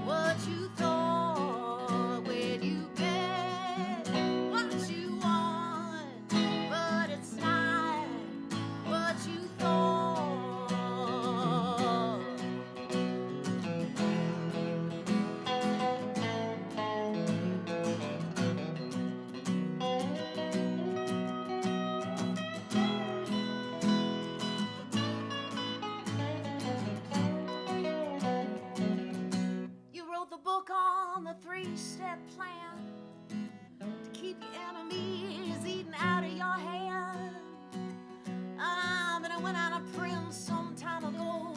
Speaker 12: what you thought. When you get what you want, but it's not what you thought. You wrote the book on the 3-step plan to keep your enemies eating out of your hand. But I went out of print some time ago,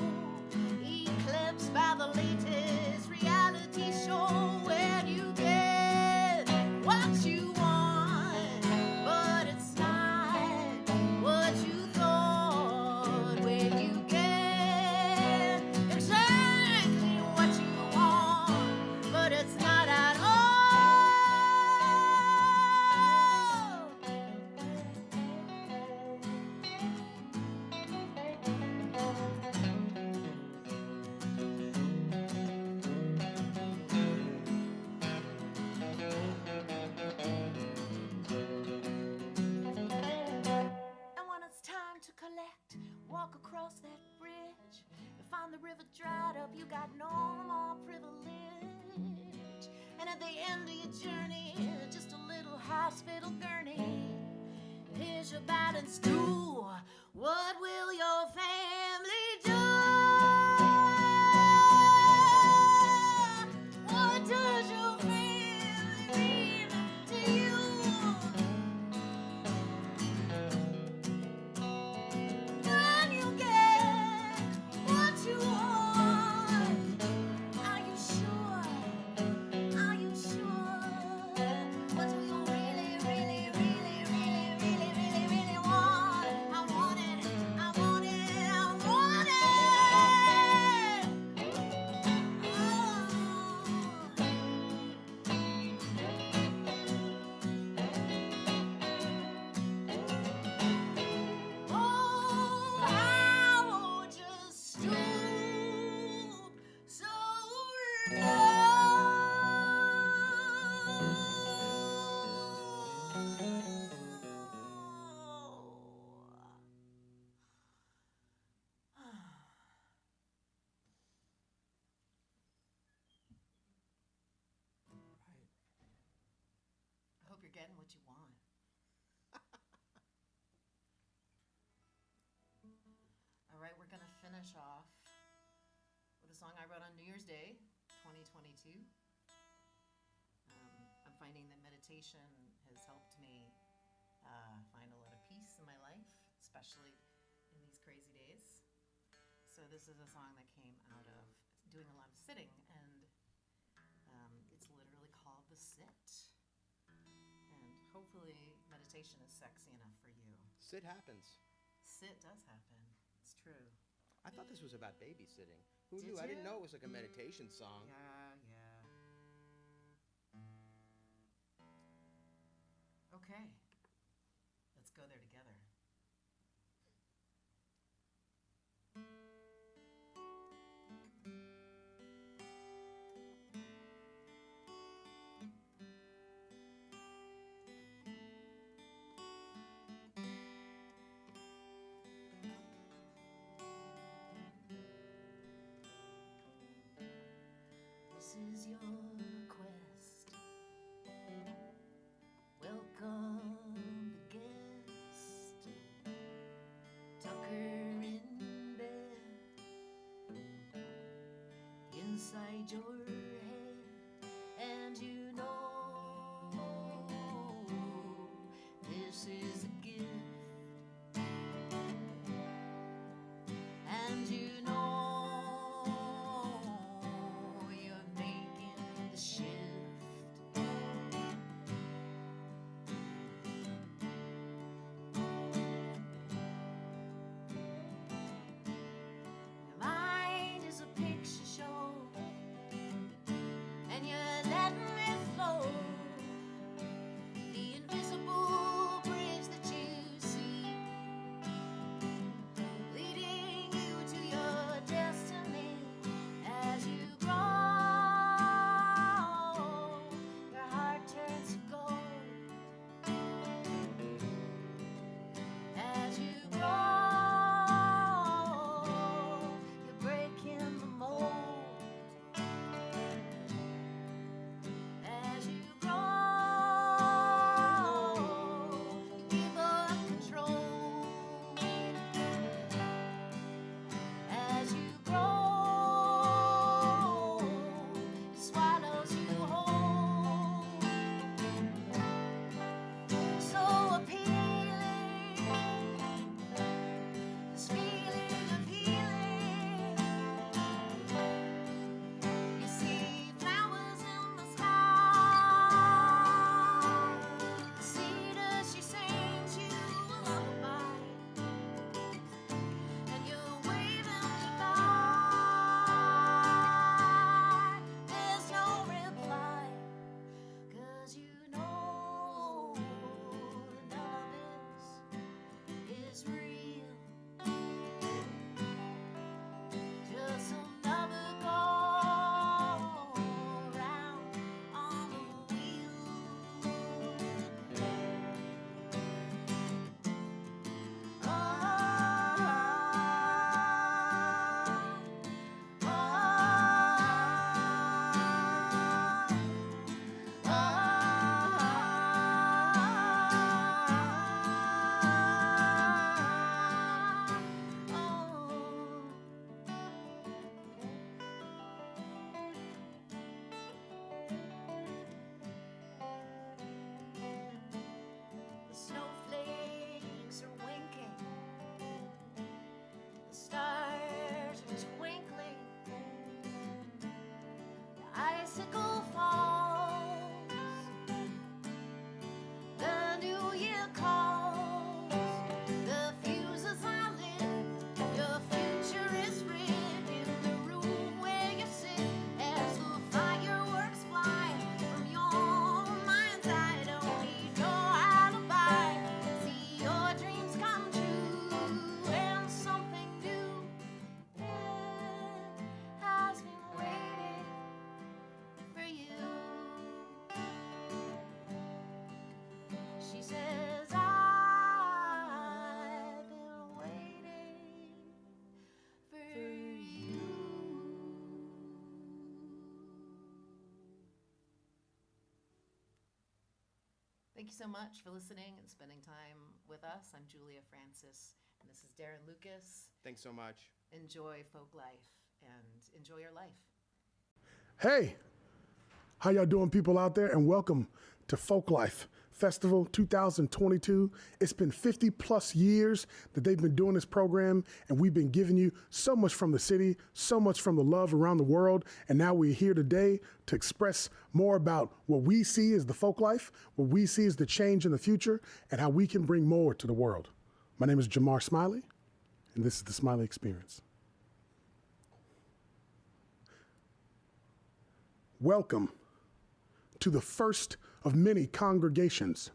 Speaker 12: eclipsed by the latest reality show. When you get what you want, but it's not what you thought. When you get exactly what you want, but it's not at all. And when it's time to collect, walk across that bridge. You find the river dried up, you got no more privilege. And at the end of your journey, just a little hospital gurney. Here's your balance due. What will your family do? What does your family mean to you? When you get what you want, are you sure? Are you sure? What do you really, really, really, really, really, really, really want? I want it, I want it, I want it. Oh, how would you stoop so I hope you're getting what you want. All right, we're gonna finish off with a song I wrote on New Year's Day, 2022. I'm finding that meditation has helped me find a lot of peace in my life, especially in these crazy days. So this is a song that came out of doing a lot of sitting, and it's literally called The Sit. And hopefully meditation is sexy enough for you.
Speaker 6: Sit happens.
Speaker 9: Sit does happen. It's true.
Speaker 6: I thought this was about babysitting. Who
Speaker 9: Did
Speaker 6: knew? I didn't
Speaker 9: you?
Speaker 6: know it was like a meditation song.
Speaker 9: Yeah. Okay. Let's go there together. This is your quest. Welcome the guest. Tucker in bed. Inside your head. And
Speaker 13: Thank you so much for listening and spending time with us. I'm Julia Francis, and this is Darren Lucas.
Speaker 6: Thanks so much.
Speaker 13: Enjoy folk life and enjoy your life.
Speaker 14: Hey, how y'all doing, people out there? And welcome to Folklife Festival 2022. It's been 50 plus years that they've been doing this program, and we've been giving you so much from the city, so much from the love around the world. And now we're here today to express more about what we see as the folk life, what we see as the change in the future, and how we can bring more to the world. My name is Jamar Smiley, and this is the Smiley Experience. Welcome to the first of many congregations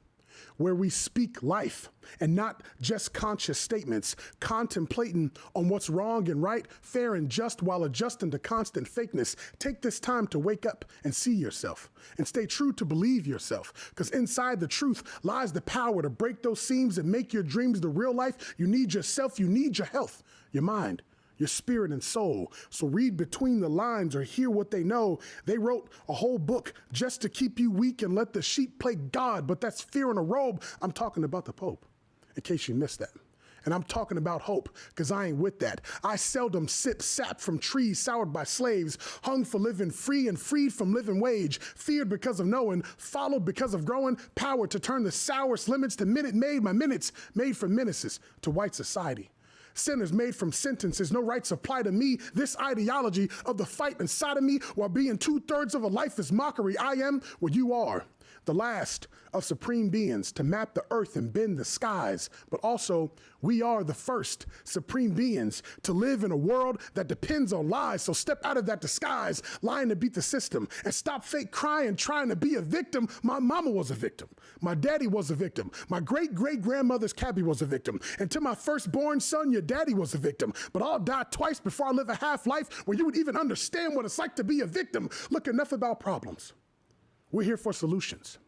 Speaker 14: where we speak life and not just conscious statements, contemplating on what's wrong and right, fair and just while adjusting to constant fakeness. Take this time to wake up and see yourself and stay true to believe yourself, because inside the truth lies the power to break those seams and make your dreams the real life. You need yourself, you need your health, your mind, your spirit and soul. So read between the lines or hear what they know. They wrote a whole book just to keep you weak and let the sheep play God, but that's fear in a robe. I'm talking about the Pope, in case you missed that. And I'm talking about hope, because I ain't with that. I seldom sip sap from trees soured by slaves, hung for living free and freed from living wage, feared because of knowing, followed because of growing, power to turn the sourest limits to minute made, my minutes made from menaces to white society. Sinners made from sentences, no rights apply to me. This ideology of the fight inside of me, while being 2/3 of a life is mockery. I am what you are, the last of supreme beings to map the earth and bend the skies. But also, we are the first supreme beings to live in a world that depends on lies. So step out of that disguise, lying to beat the system, and stop fake crying, trying to be a victim. My mama was a victim. My daddy was a victim. My great-great-grandmother's cabbie was a victim. And to my firstborn son, your daddy was a victim. But I'll die twice before I live a half-life where you would even understand what it's like to be a victim. Look, enough about problems. We're here for solutions.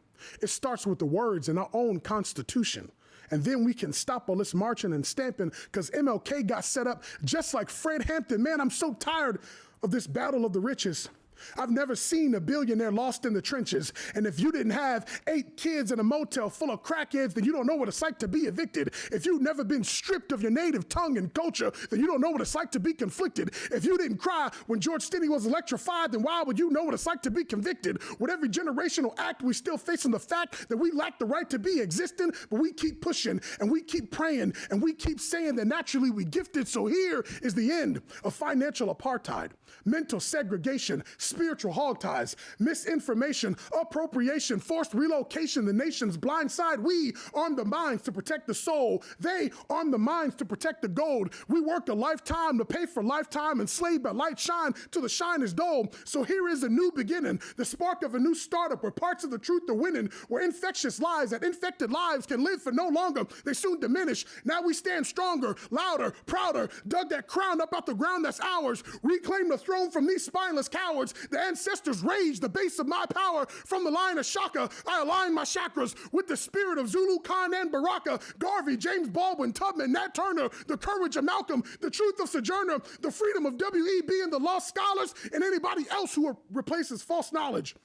Speaker 14: It starts with the words in our own Constitution. And then we can stop all this marching and stamping, because MLK got set up just like Fred Hampton. Man, I'm so tired of this battle of the riches. I've never seen a billionaire lost in the trenches. And if you didn't have 8 kids in a motel full of crackheads, then you don't know what it's like to be evicted. If you've never been stripped of your native tongue and culture, then you don't know what it's like to be conflicted. If you didn't cry when George Stinney was electrified, then why would you know what it's like to be convicted? With every generational act, we still facing the fact that we lack the right to be existing, but we keep pushing and we keep praying and we keep saying that naturally we gifted. So here is the end of financial apartheid, mental segregation, spiritual hog ties, misinformation, appropriation, forced relocation, the nation's blind side. We arm the minds to protect the soul. They arm the minds to protect the gold. We worked a lifetime to pay for lifetime, enslaved by light shine till the shine is dull. So here is a new beginning, the spark of a new startup where parts of the truth are winning, where infectious lies that infected lives can live for no longer. They soon diminish. Now we stand stronger, louder, prouder, dug that crown up out the ground that's ours, reclaim the throne from these spineless cowards. The ancestors raised the base of my power from the line of Shaka. I align my chakras with the spirit of Zulu, Khan, and Baraka, Garvey, James Baldwin, Tubman, Nat Turner, the courage of Malcolm, the truth of Sojourner, the freedom of W.E.B. and the lost scholars, and anybody else who replaces false knowledge.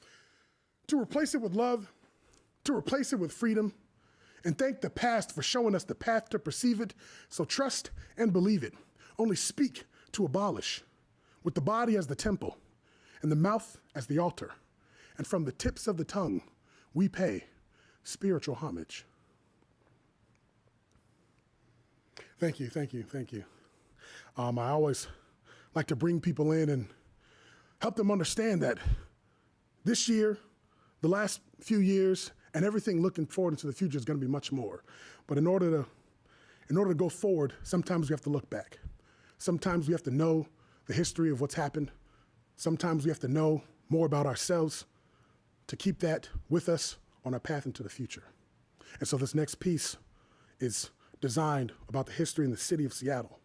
Speaker 14: To replace it with love, to replace it with freedom, and thank the past for showing us the path to perceive it. So trust and believe it. Only speak to abolish, with the body as the temple, and the mouth as the altar. And from the tips of the tongue, we pay spiritual homage. Thank you, thank you, thank you. I always like to bring people in and help them understand that this year, the last few years, and everything looking forward into the future is going to be much more. But in order to go forward, sometimes we have to look back. Sometimes we have to know the history of what's happened. Sometimes we have to know more about ourselves to keep that with us on our path into the future. And so this next piece is designed about the history in the city of Seattle,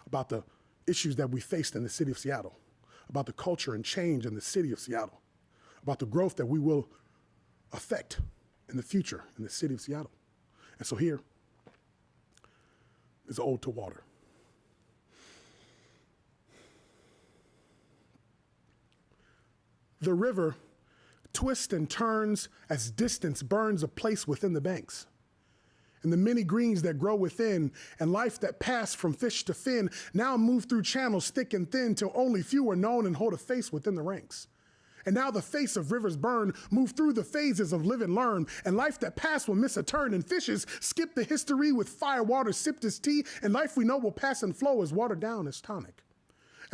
Speaker 14: about the issues that we faced in the city of Seattle, about the culture and change in the city of Seattle, about the growth that we will affect in the future in the city of Seattle. And so here is an ode to water. The river twists and turns as distance burns a place within the banks. And the many greens that grow within, and life that passed from fish to fin, now move through channels thick and thin till only few are known and hold a face within the ranks. And now the face of rivers burn, move through the phases of live and learn, and life that passed will miss a turn, and fishes skip the history with fire water sipped as tea, and life we know will pass and flow as watered down as tonic.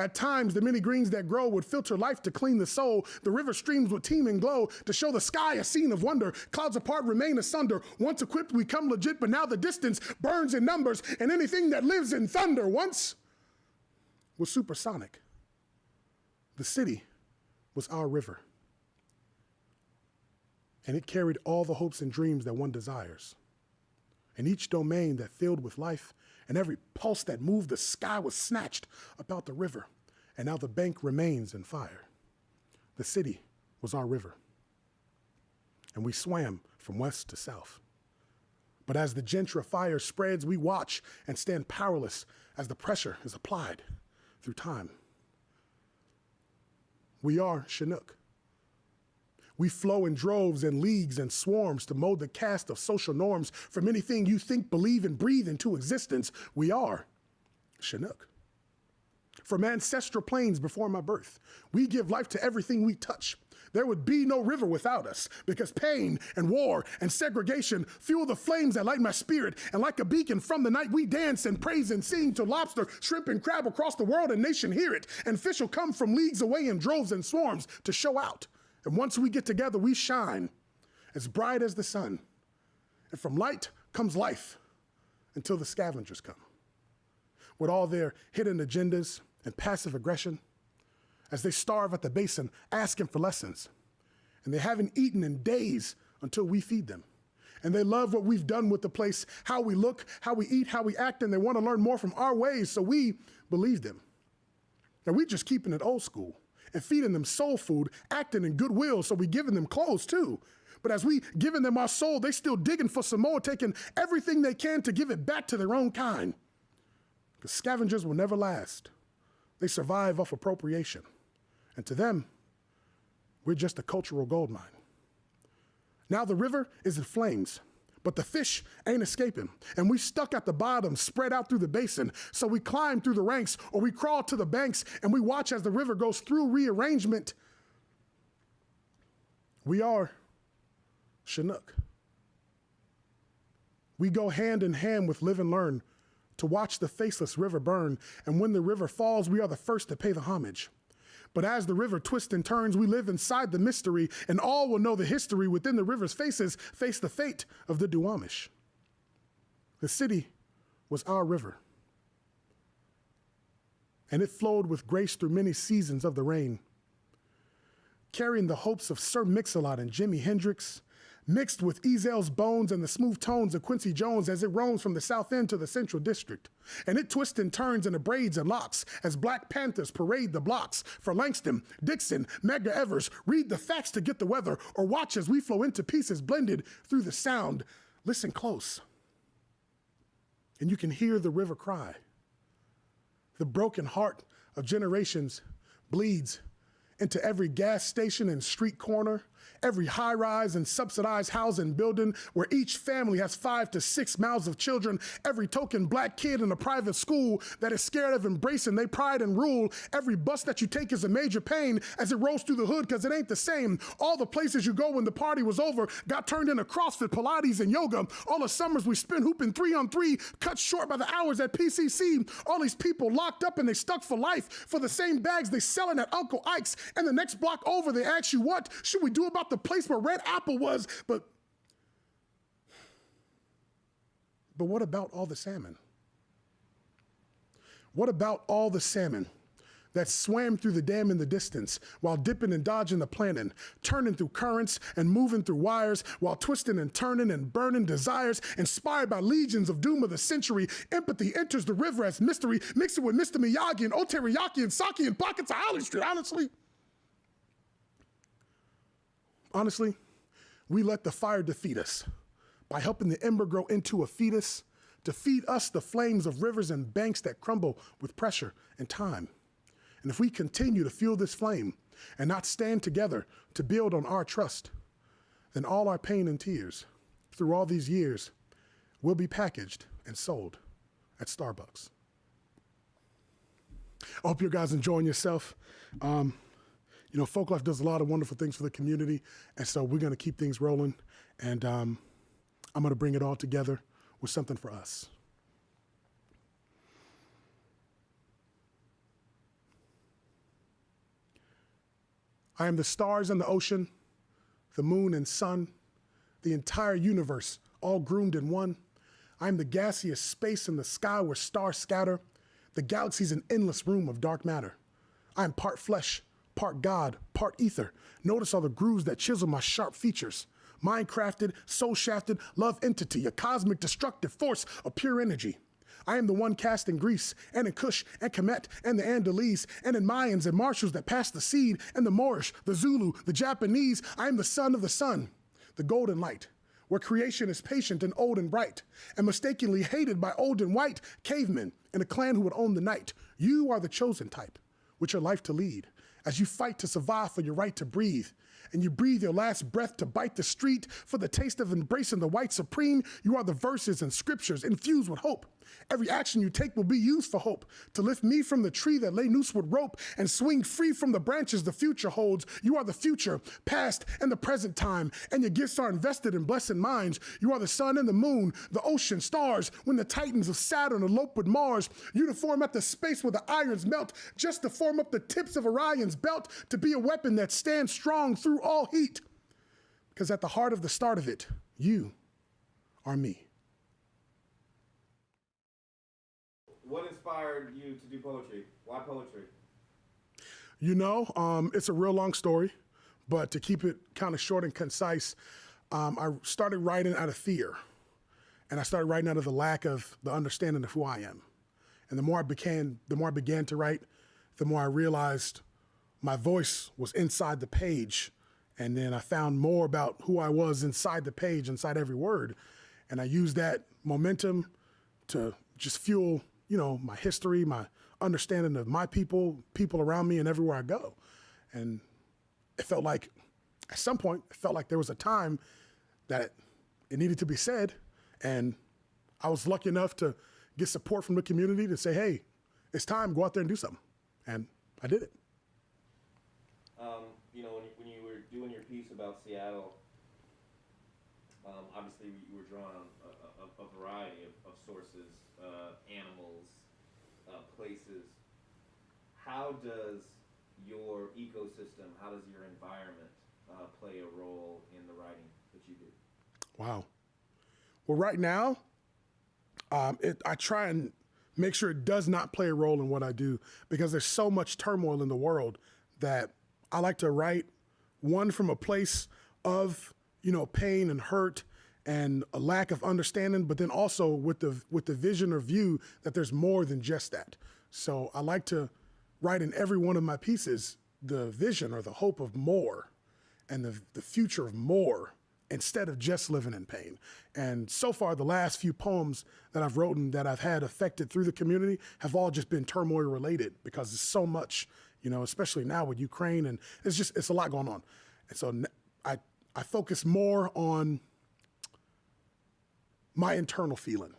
Speaker 14: At times, the many greens that grow would filter life to clean the soul. The river streams would teem and glow to show the sky a scene of wonder. Clouds apart remain asunder. Once equipped, we come legit, but now the distance burns in numbers, and anything that lives in thunder once was supersonic. The city was our river, and it carried all the hopes and dreams that one desires. And each domain that filled with life, and every pulse that moved the sky was snatched about the river, and now the bank remains in fire. The city was our river, and we swam from west to south. But as the gentrifier spreads, we watch and stand powerless as the pressure is applied through time. We are Chinook. We flow in droves and leagues and swarms to mold the cast of social norms. From anything you think, believe, and breathe into existence, we are Chinook. From ancestral plains before my birth, we give life to everything we touch. There would be no river without us, because pain and war and segregation fuel the flames that light my spirit. And like a beacon from the night, we dance and praise and sing to lobster, shrimp, and crab across the world and nation hear it. And fish will come from leagues away in droves and swarms to show out. And once we get together, we shine as bright as the sun. And from light comes life until the scavengers come, with all their hidden agendas and passive aggression, as they starve at the basin asking for lessons. And they haven't eaten in days until we feed them. And they love what we've done with the place, how we look, how we eat, how we act, and they want to learn more from our ways, so we believe them. Now we just keeping it old school and feeding them soul food, acting in goodwill, so we giving them clothes too. But as we giving them our soul, they still digging for some more, taking everything they can to give it back to their own kind. Because scavengers will never last. They survive off appropriation. And to them, we're just a cultural gold mine. Now the river is in flames, but the fish ain't escaping. And we stuck at the bottom, spread out through the basin. So we climb through the ranks, or we crawl to the banks, and we watch as the river goes through rearrangement. We are Chinook. We go hand in hand with live and learn to watch the faceless river burn. And when the river falls, we are the first to pay the homage. But as the river twists and turns, we live inside the mystery, and all will know the history within the river's faces face the fate of the Duwamish. The city was our river, and it flowed with grace through many seasons of the rain, carrying the hopes of Sir Mix-a-Lot and Jimi Hendrix, mixed with Ezel's bones and the smooth tones of Quincy Jones as it roams from the South End to the Central District. And it twists and turns and it braids and locks as Black Panthers parade the blocks. For Langston, Dixon, Medgar Evers, read the facts to get the weather, or watch as we flow into pieces blended through the sound. Listen close, and you can hear the river cry. The broken heart of generations bleeds into every gas station and street corner, every high-rise and subsidized housing building where each family has 5 to 6 mouths of children, every token Black kid in a private school that is scared of embracing their pride and rule. Every bus that you take is a major pain as it rolls through the hood, because it ain't the same. All the places you go when the party was over got turned into CrossFit, Pilates, and yoga. All the summers we spent hooping 3-on-3, cut short by the hours at PCC. All these people locked up and they stuck for life for the same bags they selling at Uncle Ike's. And the next block over, they ask you, what should we do about the place where Red Apple was? But what about all the salmon? What about all the salmon that swam through the dam in the distance while dipping and dodging the planting, turning through currents and moving through wires, while twisting and turning and burning desires, inspired by legions of doom of the century? Empathy enters the river as mystery, mixing with Mr. Miyagi and Oteriyaki and sake and pockets of Holly Street. Honestly, we let the fire defeat us by helping the ember grow into a fetus to feed us the flames of rivers and banks that crumble with pressure and time. And if we continue to fuel this flame, and not stand together to build on our trust, then all our pain and tears through all these years will be packaged and sold at Starbucks. I hope you guys enjoying yourself. Folklife does a lot of wonderful things for the community, and so we're going to keep things rolling, and I'm going to bring it all together with something for us. I am the stars and the ocean, the moon and sun, the entire universe, all groomed in one. I am the gaseous space in the sky where stars scatter. The galaxy's an endless room of dark matter. I am part flesh, part God, part ether. Notice all the grooves that chisel my sharp features. Mind-crafted, soul-shafted, love entity, a cosmic destructive force of pure energy. I am the one cast in Greece, and in Kush, and Kemet, and the Andalese, and in Mayans and Marshals that passed the seed, and the Moorish, the Zulu, the Japanese. I am the son of the sun, the golden light, where creation is patient and old and bright, and mistakenly hated by old and white cavemen in a clan who would own the night. You are the chosen type, with your life to lead, as you fight to survive for your right to breathe. And you breathe your last breath to bite the street for the taste of embracing the white supreme. You are the verses and scriptures infused with hope. Every action you take will be used for hope, to lift me from the tree that lay noose with rope and swing free from the branches the future holds. You are the future, past, and the present time, and your gifts are invested in blessed minds. You are the sun and the moon, the ocean, stars, when the titans of Saturn elope with Mars. Uniform at the space where the irons melt, just to form up the tips of Orion's belt, to be a weapon that stands strong through all heat. Because at the heart of the start of it, you are me.
Speaker 11: What inspired you to do poetry? Why poetry?
Speaker 14: It's a real long story, but to keep it kind of short and concise, I started writing out of fear, and I started writing out of the lack of the understanding of who I am. And the more I began to write, the more I realized my voice was inside the page, and then I found more about who I was inside the page, inside every word, and I used that momentum to just fuel my history, my understanding of my people around me and everywhere I go. And it felt like, at some point, there was a time that it needed to be said. And I was lucky enough to get support from the community to say, hey, it's time, go out there and do something. And I did it.
Speaker 11: When you were doing your piece about Seattle, obviously you were drawing on a variety of sources, animals, places. How does your ecosystem, how does your environment play a role in the writing that you do?
Speaker 14: Wow. Well, right now, I try and make sure it does not play a role in what I do, because there's so much turmoil in the world that I like to write, one, from a place of, pain and hurt and a lack of understanding, but then also with the vision or view that there's more than just that. So I like to write in every one of my pieces the vision or the hope of more and the future of more, instead of just living in pain. And so far, the last few poems that I've written that I've had affected through the community have all just been turmoil related, because there's so much, especially now with Ukraine, and it's a lot going on. And so I focus more on my internal feeling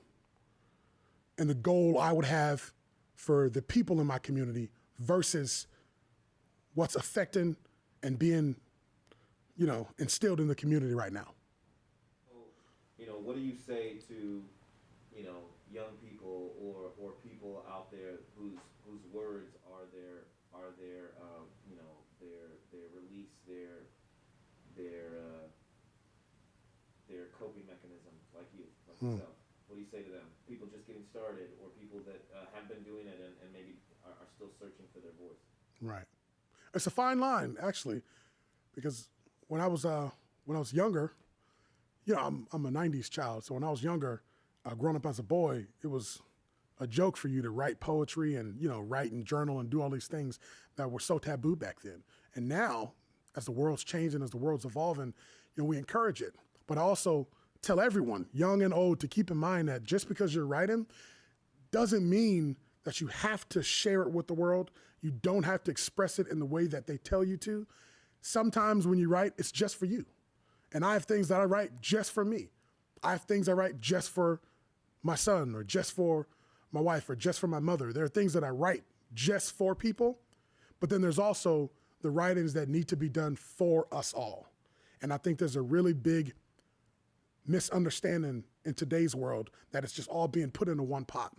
Speaker 14: and the goal I would have for the people in my community versus what's affecting and being, instilled in the community right now.
Speaker 11: What do you say to, young people or people out there whose words are their release, their coping mechanism, like yourself? What do you say to them? People just getting started, or people that have been doing it and maybe are still searching for their voice?
Speaker 14: Right. It's a fine line, actually, because when I was younger, I'm a 90s child. So when I was younger, growing up as a boy, it was a joke for you to write poetry and, write and journal and do all these things that were so taboo back then. And now, as the world's changing, as the world's evolving, we encourage it. But I also tell everyone, young and old, to keep in mind that just because you're writing doesn't mean that you have to share it with the world. You don't have to express it in the way that they tell you to. Sometimes when you write, it's just for you. And I have things that I write just for me. I have things I write just for my son or just for my wife or just for my mother. There are things that I write just for people, but then there's also the writings that need to be done for us all. And I think there's a really big misunderstanding in today's world that it's just all being put into one pot.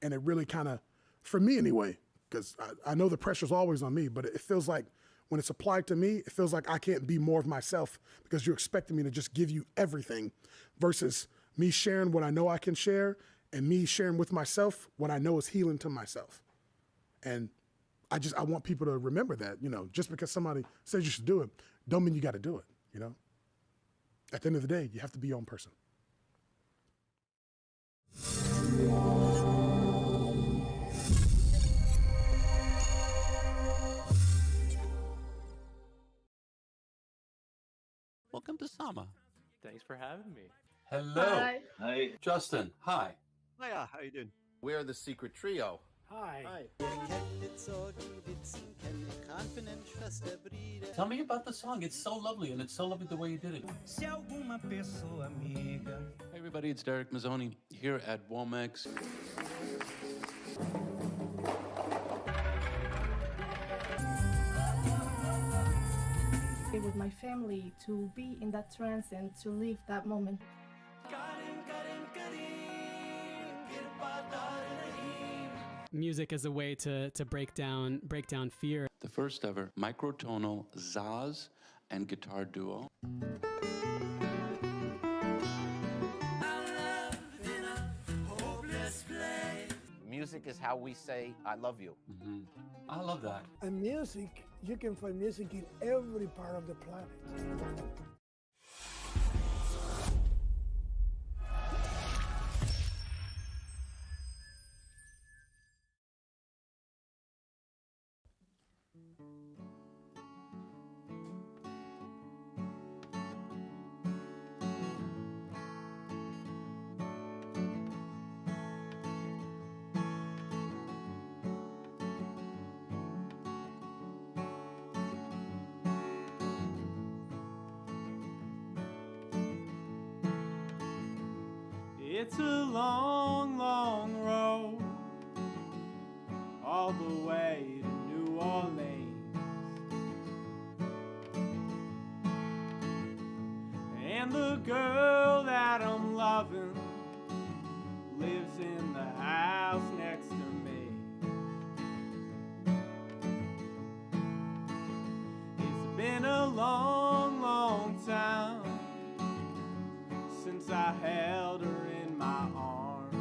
Speaker 14: And it really kind of, for me anyway, because I know the pressure's always on me, but it feels like when it's applied to me, it feels like I can't be more of myself because you're expecting me to just give you everything versus me sharing what I know I can share and me sharing with myself what I know is healing to myself. And I want people to remember that, just because somebody says you should do it, don't mean you got to do it, At the end of the day, you have to be your own person.
Speaker 15: Welcome to Sama.
Speaker 16: Thanks for having me.
Speaker 15: Hello.
Speaker 16: Hi.
Speaker 15: Justin, hi.
Speaker 16: Hiya, how you doing?
Speaker 15: We're the secret trio.
Speaker 16: Hi.
Speaker 15: Tell me about the song. It's so lovely, and it's so lovely the way you did it. Hey everybody, it's Derek Mazzoni here at Womex.
Speaker 17: With my family, to be in that trance and to live that moment.
Speaker 18: Music as a way to break down fear.
Speaker 15: The first ever microtonal Zaz and guitar duo.
Speaker 19: Music is how we say, I love you.
Speaker 15: Mm-hmm. I love that.
Speaker 20: And music, you can find music in every part of the planet.
Speaker 21: It's a long, long road all the way to New Orleans, and the girl that I'm loving lives in the house next to me. It's been a long, long time since I held her in my arms,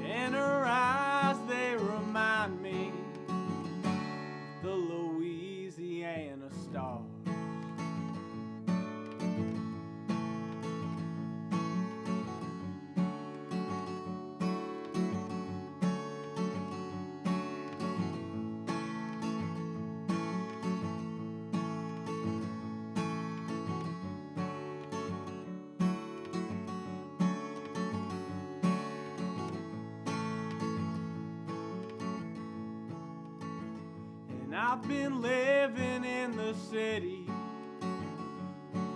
Speaker 21: and her eyes, they remind me the Louisiana stars. And I've been living in the city,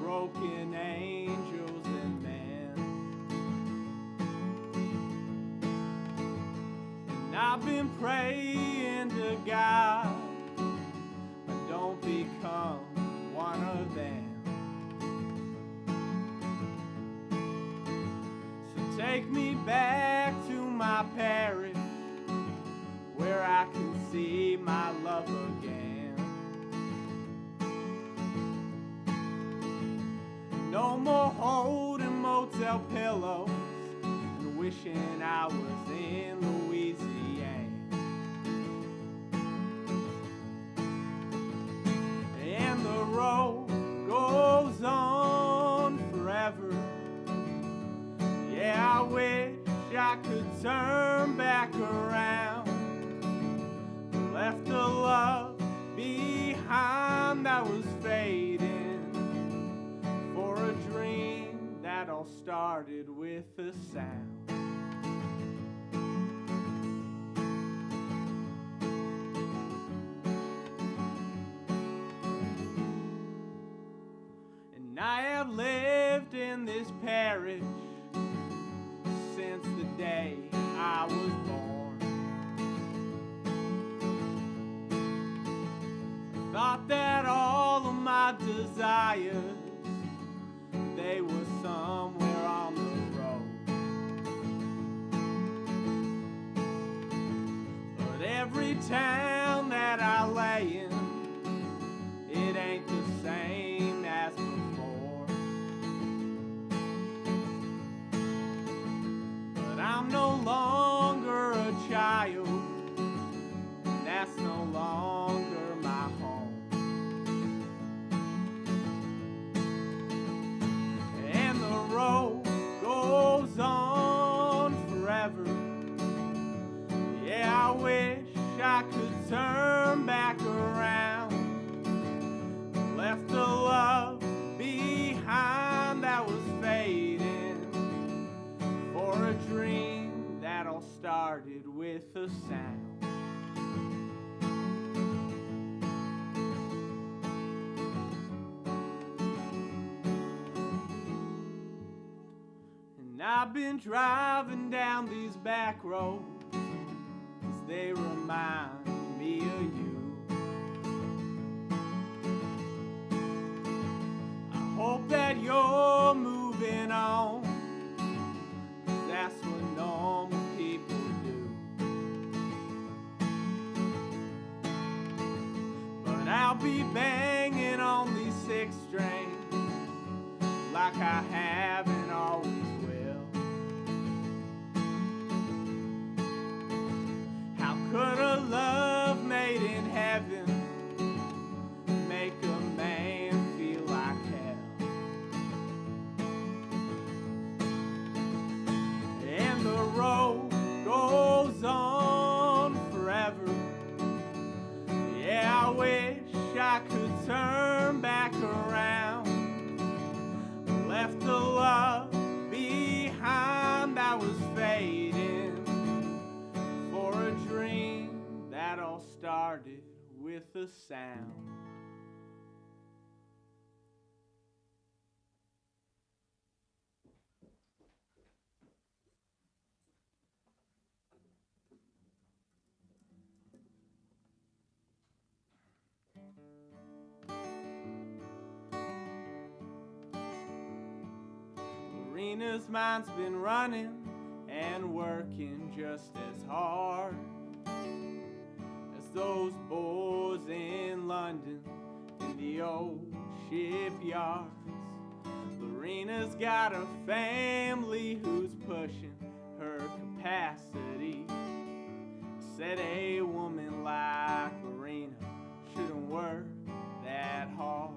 Speaker 21: broken angels and men. And I've been praying to God, I don't become one of them. So take me back to my parish, where I can see my love again. No more holding motel pillows and wishing I was in Louisiana. And the road goes on forever. Yeah, I wish I could turn back around, left the love behind that was fading for a dream that'll start started with a sound. And I have lived in this parish since the day I was born. I thought that all of my desires, they were somewhere on the road. But every town that I lay in, it ain't the same as before. But I'm no longer a child, and that's no longer my home. And the road goes on forever. Yeah, I wish I could turn back around. Left a love behind that was fading for a dream that all started with a sound. And I've been driving down these back roads, 'cause they remind me of you. I hope that you're moving on, 'cause that's what normal people do. But I'll be banging on these 6 strings like I have and always will. How could a love made in heaven make a man feel like hell? And the road goes on forever. Yeah, I wish I could turn back around. Left the love behind that was fading for a dream that all started with a sound. Lorena's mind's been running and working just as hard as those boys in London in the old shipyards. Lorena's got a family who's pushing her capacity. Said a woman like Lorena shouldn't work that hard.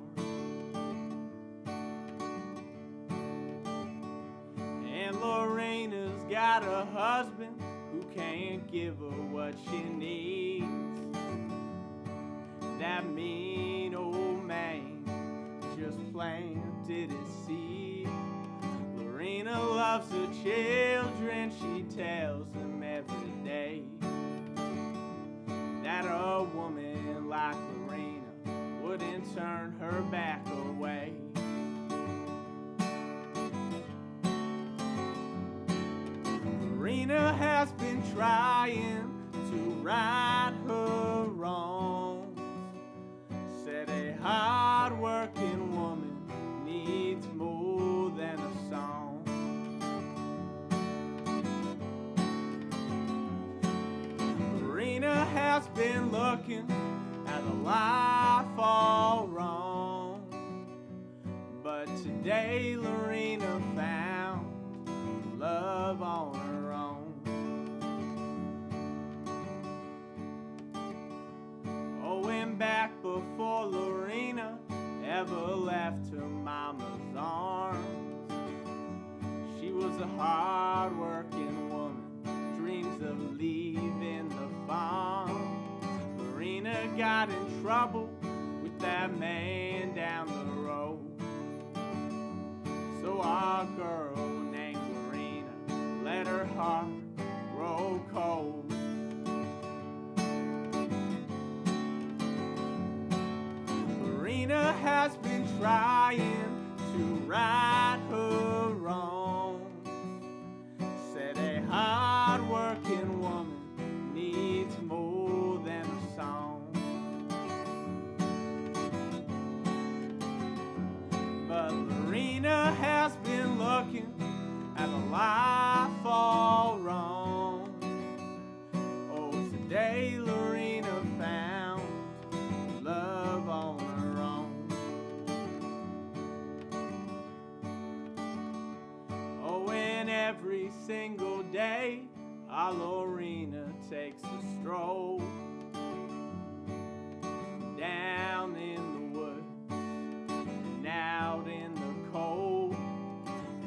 Speaker 21: And Lorena's got a husband who can't give her what she needs. That mean old man just planted his seed. Lorena loves her children, she tells them every day that a woman like Lorena wouldn't turn her back away. Lorena has been trying to right her wrongs. Said a hard-working woman needs more than a song. Lorena has been looking at a life all wrong, but today Lorena found love on her own. Oh, and back before Lorena ever left her mama's arms, she was a hard-working woman, dreams of leaving the farm. Lorena got in trouble with that man down the road, so our girl let her heart grow cold. Lorena has been trying to right her wrongs. Said a hard-working woman needs more than a song. But Lorena has been looking at a life all wrong. Oh, today Lorena found love on her own. Oh, and every single day our Lorena takes a stroll down in the woods and out in the cold.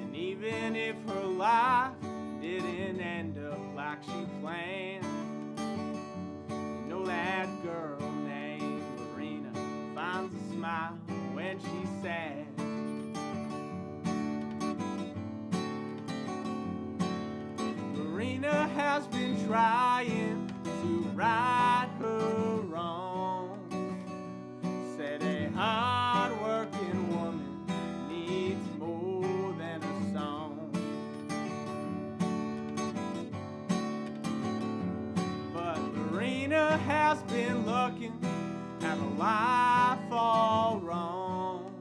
Speaker 21: And even if her life didn't end up like she planned, you know that girl named Lorena finds a smile when she's sad. Lorena has been trying to right her wrongs. Said a hard-working woman needs more than a song. But Lorena has been looking at a life all wrong.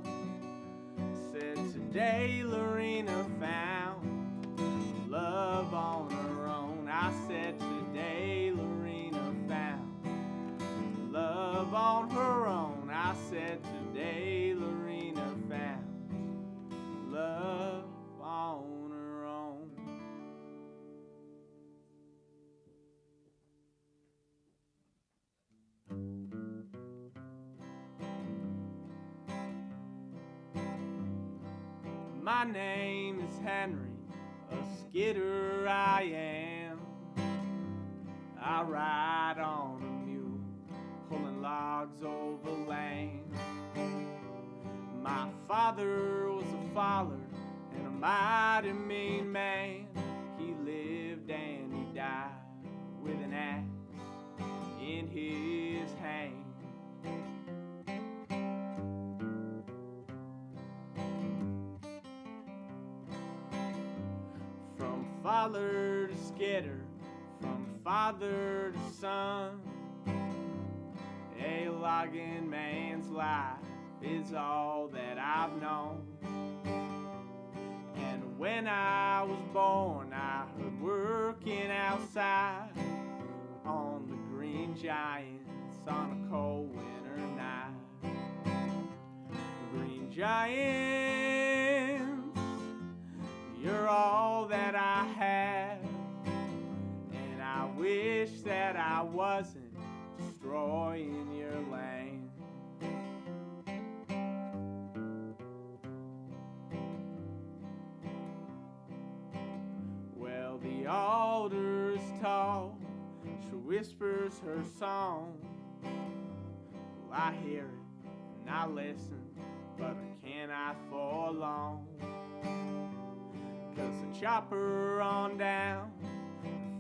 Speaker 21: Said today Lorena found love on her own. I said today Lorena found love on her own. I said today Lorena found love on her own. My name is Henry, a skidder I am. I ride on a mule, pulling logs over land. My father was a faller and a mighty mean man. He lived and he died with an axe in his hand. From father to skidder, from father to son, a logging man's life is all that I've known. And when I was born, I heard working outside on the Green Giants on a cold winter night. Green Giants, you're all that I have, and I wish that I wasn't destroying your land. Well, the alder is tall, she whispers her song. Well, I hear it and I listen, but I cannot for long. 'Cause the chopper on down,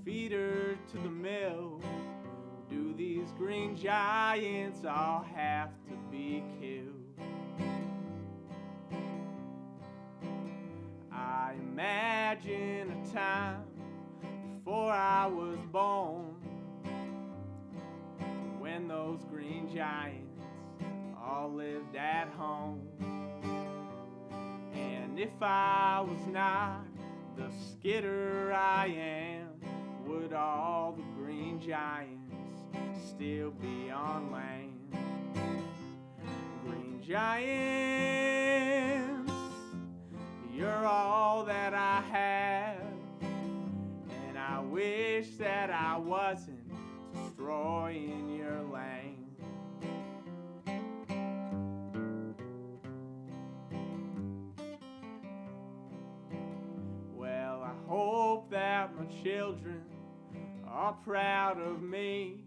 Speaker 21: feed her to the mill. Do these Green Giants all have to be killed? I imagine a time before I was born, when those Green Giants all lived at home. And if I was not the skidder I am, would all the Green Giants still be on land? Green Giants, you're all that I have, and I wish that I wasn't destroying your land. Well, I hope that my children are proud of me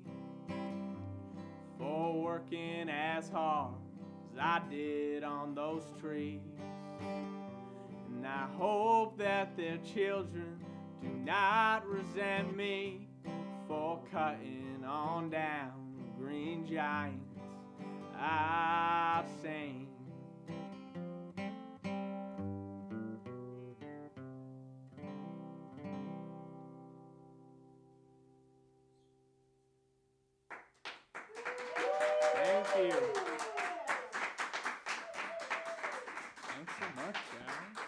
Speaker 21: for working as hard as I did on those trees. And I hope that their children Do not resent me for cutting on down green giants I've seen. Thank you. Thanks so much, guys.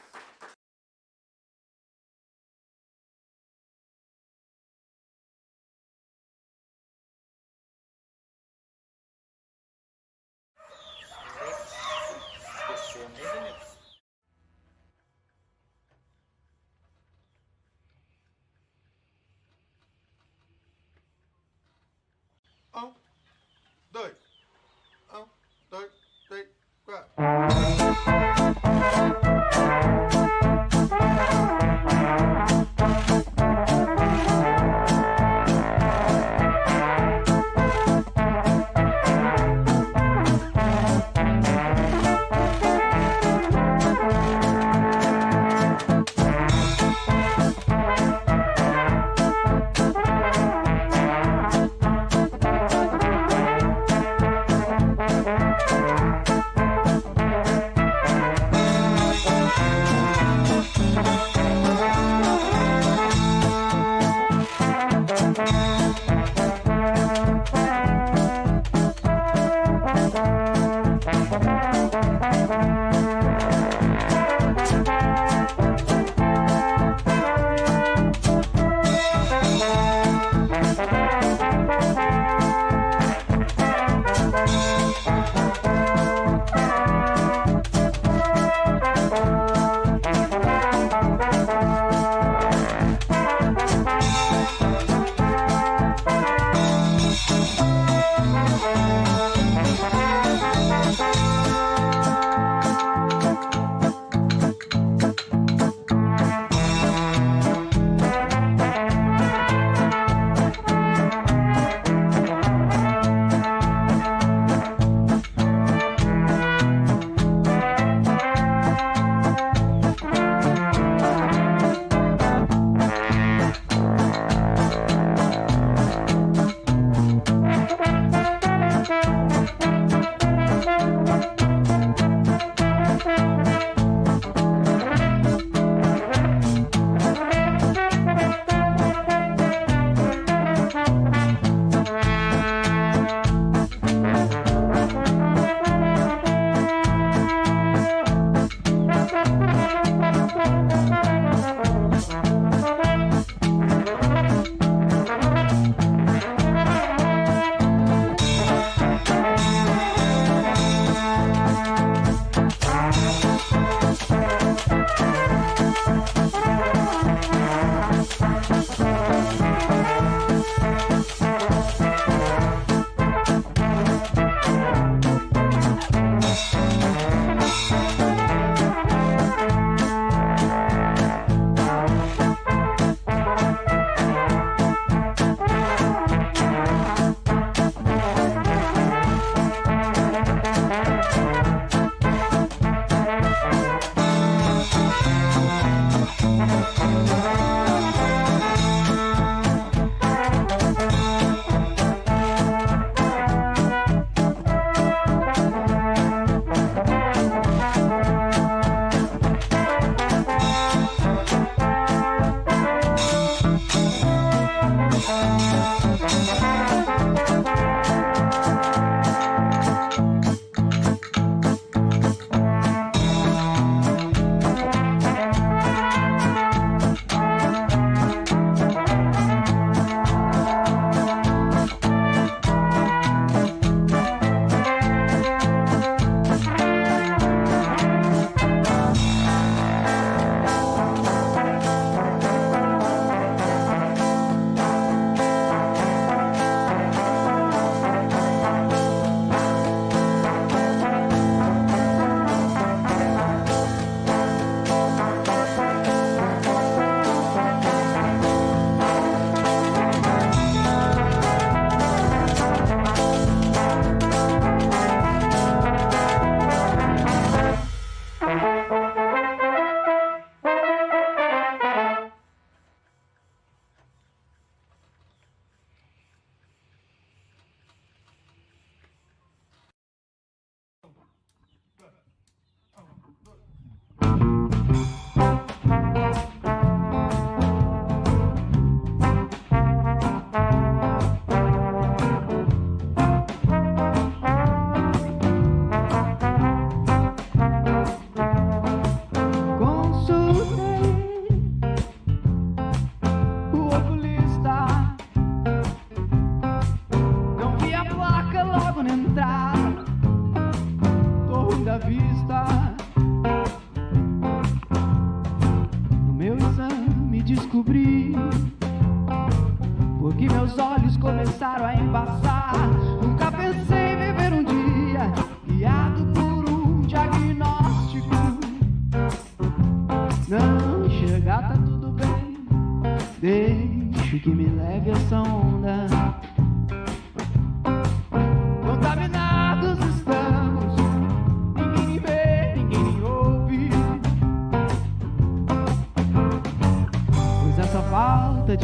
Speaker 2: Un, deux. Un, deux, three, quatre.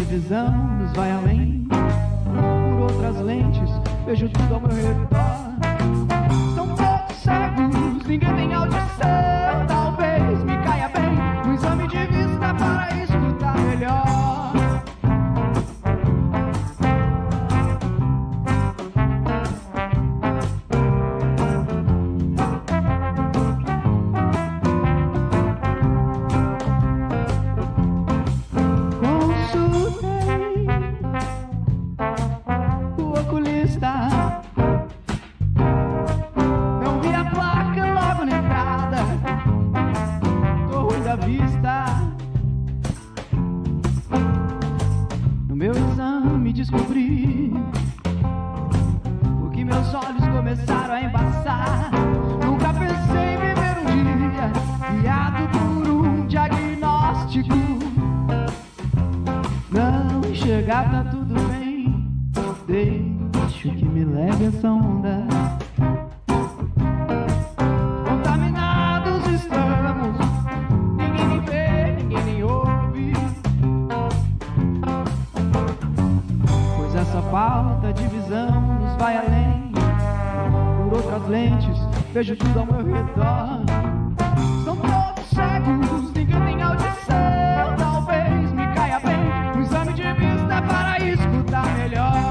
Speaker 7: divisão nos vai além. Por outras lentes, vejo tudo ao meu redor. São todos cegos, ninguém tem audição. Talvez me caia bem um exame de vista para escutar melhor. Consultei o oculista. Não vi a placa logo na entrada. Tô ruim da vista. No meu exame descobri o que meus olhos começaram a embaçar. Nunca pensei em viver um dia guiado por um diagnóstico. Não enxergar, tá tudo bem. Deixo que me leve essa onda. Contaminados estamos. Ninguém me vê, ninguém me ouve. Pois essa falta de visão nos vai além. Por outras lentes, vejo tudo ao meu redor. São todos cegos, ninguém tem audição. Talvez me caia bem um exame de vista para escutar melhor.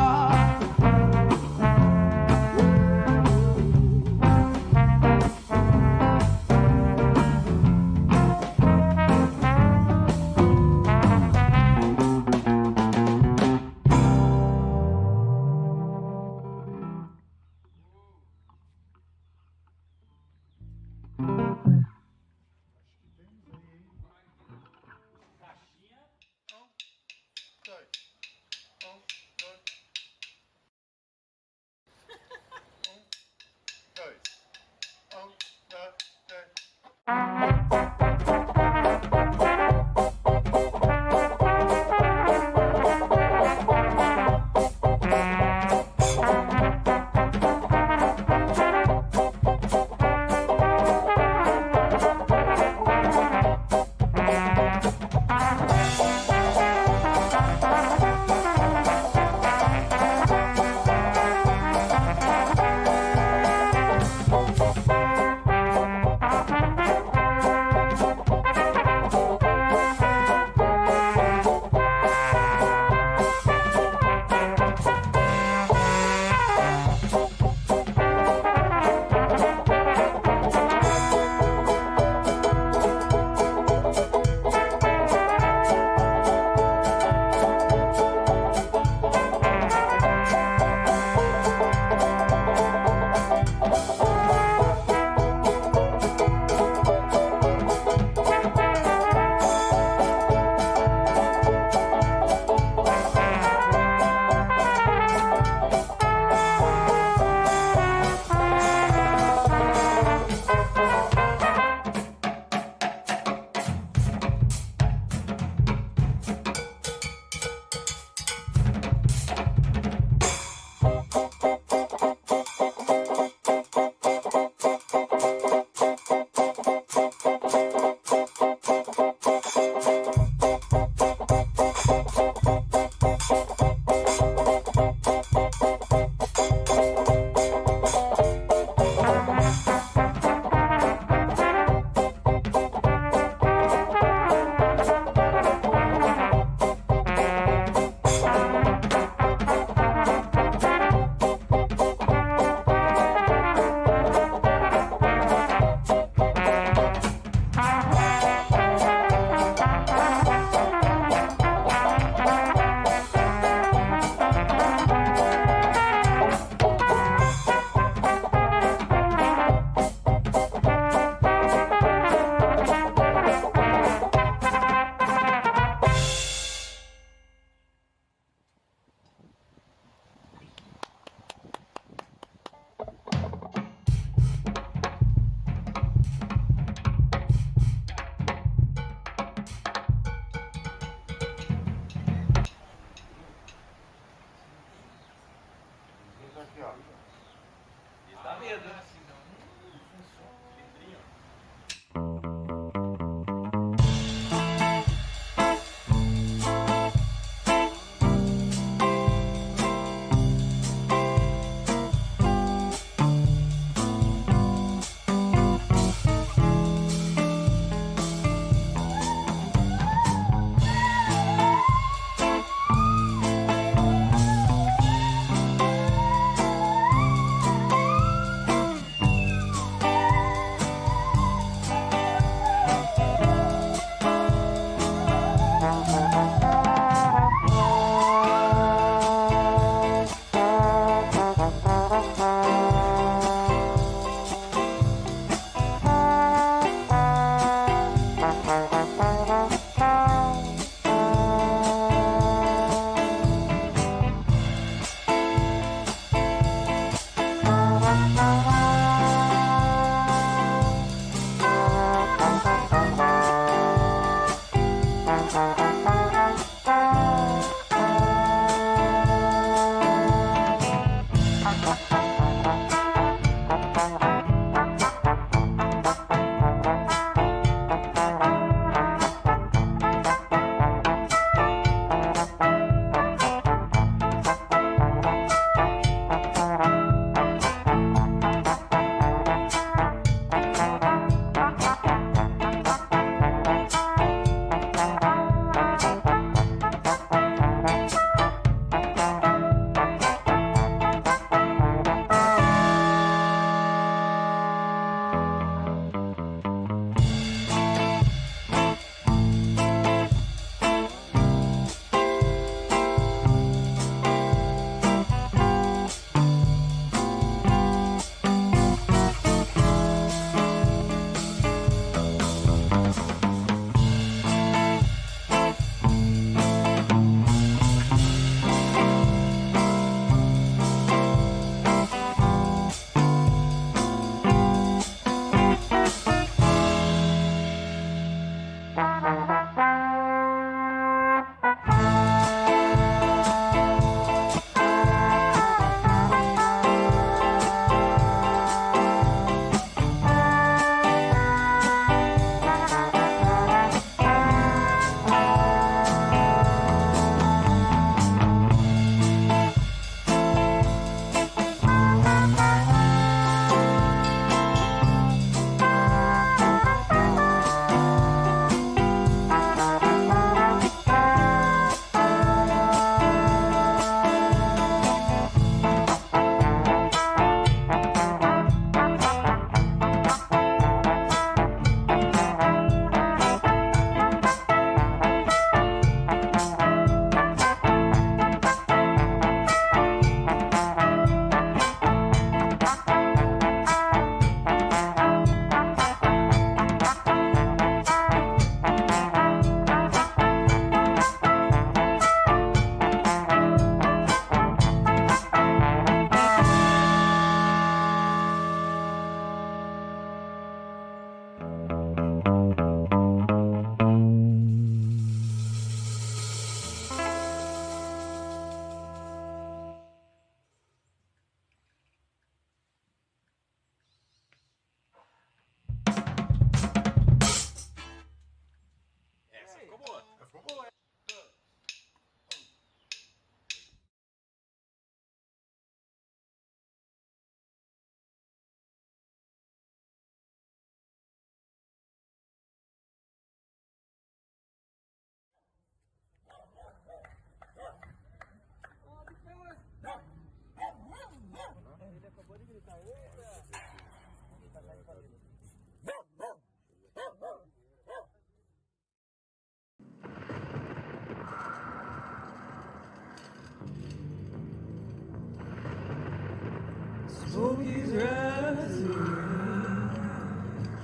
Speaker 1: Smoke is rising,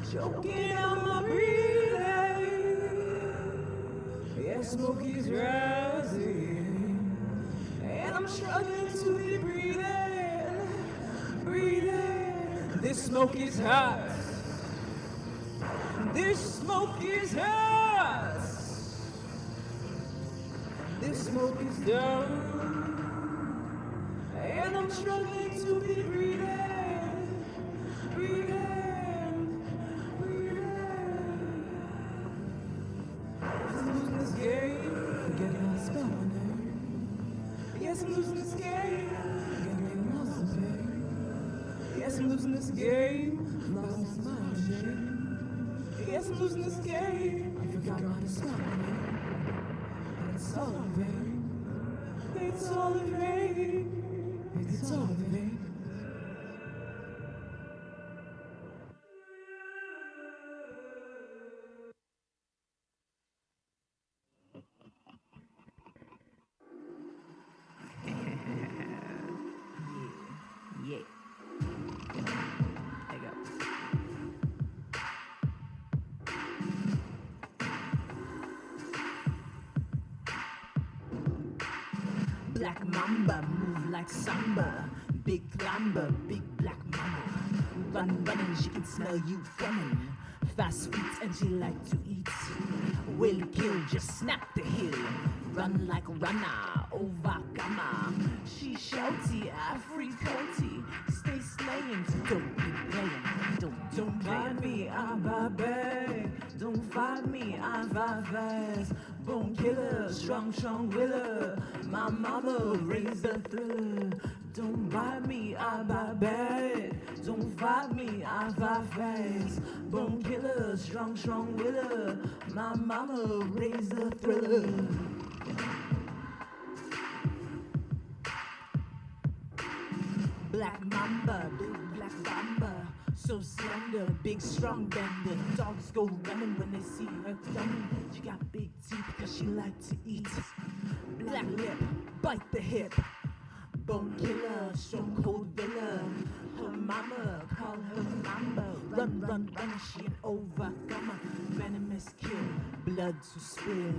Speaker 1: choking on my breathing. Yeah, smoke is rising, and I'm struggling to be breathing. This smoke is hot. This smoke is hot. This smoke is dumb. And I'm struggling to be breathing, breathing, breathing. Yes, I'm losing this game, forgetting how to spell my name. Yes, I'm losing this game, forgetting my pain. Yes, I'm losing this game, lost my shame. Yes, I'm losing this game, I forgot how to spell my name. And it's all in vain, it's all in vain. It's all in vain. Yeah. There you go. Black mamba, move like samba. Big climber, big black mama. Running, she can smell you coming. Fast feet and she like to eat. Will kill, just snap the hill. Run like runner, overcomer. She shouty, Africoty. Stay slaying, so don't be playing. Don't find me, I'm babe. Don't find me, I'm fast. Bone killer, strong willer. My mama raised a thriller. Don't buy me, I buy bad. Don't fight me, I fight fast. Bone killer, strong willer. My mama raised a thriller. Black mamba, big black mamba. So slender, big strong bender. Dogs go running when they see her coming. She got big teeth cause she like to eat. Black lip, bite the hip. Bone killer, strong cold villa. Her mama, call her mama. Run, she an overcomer. Venomous kill, blood to spill.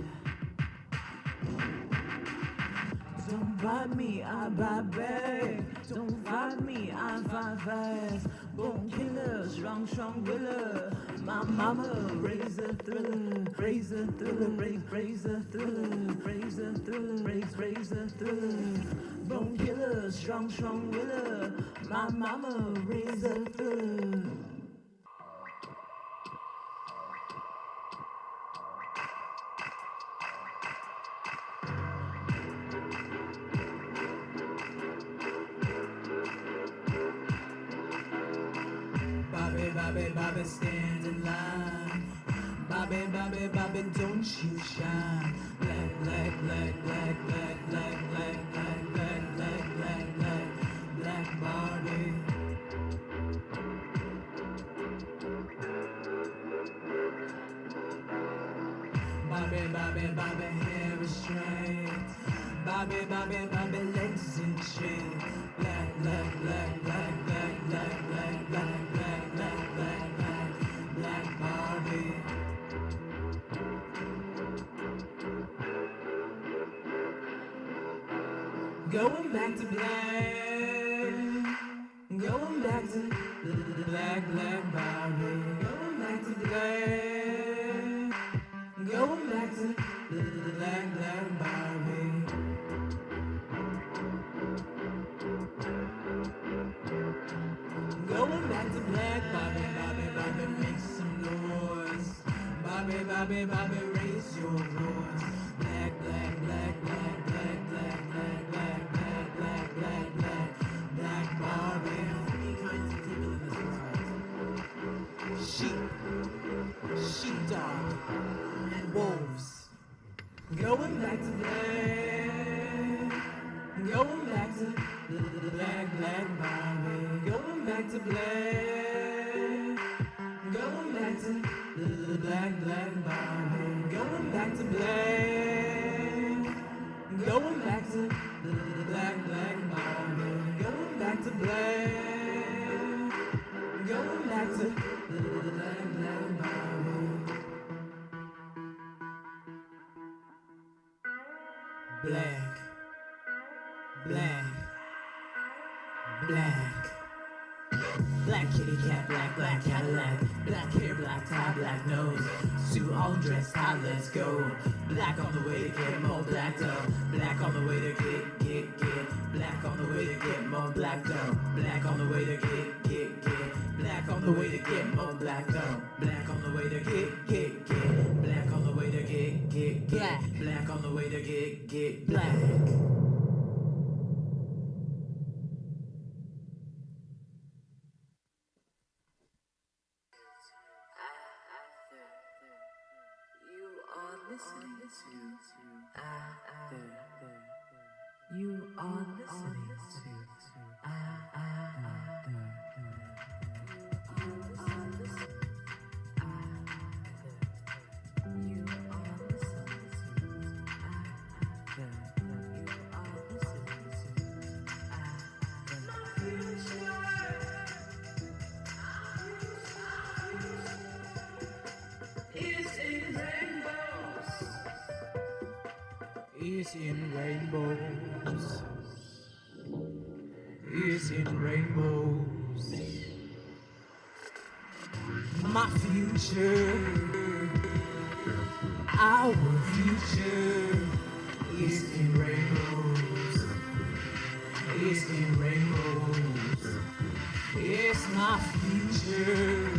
Speaker 1: Don't fight me, I buy bad. Don't fight me, I fight fast. Bone killer, strong willer. My mama raise a thriller, raise a thriller, raise a thriller, raise a thriller, raise a thriller. Bone killer, strong willer. My mama raise a thriller. Bobby, stand in line. Bobby, don't you shine. Black Barbie. Bobby, hair is straight. Bobby, legs in chain. Black Barbie. Going back to black. Going back to black Barbie. Going back to black. black. Going back to black, black Barbie. Going back to black Bobby, Bobby, Bobby, make some noise. Bobby, Bobby, Bobby, raise your voice. Black, black, black, black, black, black, black, black, black, black, black, black, black Barbie. Three kinds of people in this world: sheep, sheepdog, and wolves. Going back to black. Going back to black, black Barbie. Going back to black. Going back to black, black Barbie. Going back to black. Going back to black, black Barbie. Going back to black. Going back to black, black Barbie. Black. Black, black, black kitty cat, black, black Cadillac, black hair, black tie, black nose, Sue all dressed hot, let's go. Black on the way to get more blacked up, black on the way to get, black on the way to get more blacked up, black on the way to get, black on the way to get more blacked up, black on the way to get, black on the way to get, black, black on the way to get, black.
Speaker 4: You are listening to
Speaker 1: Is in rainbows. Is in rainbows. My future, our future is in rainbows. Is in rainbows. It's my future.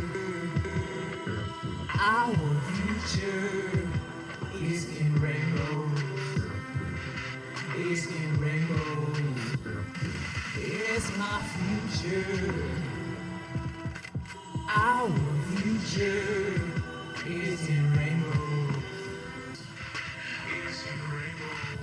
Speaker 1: Our future is in rainbows. Is in rainbows. It's my future. Our future is in rainbows. Is in rainbows.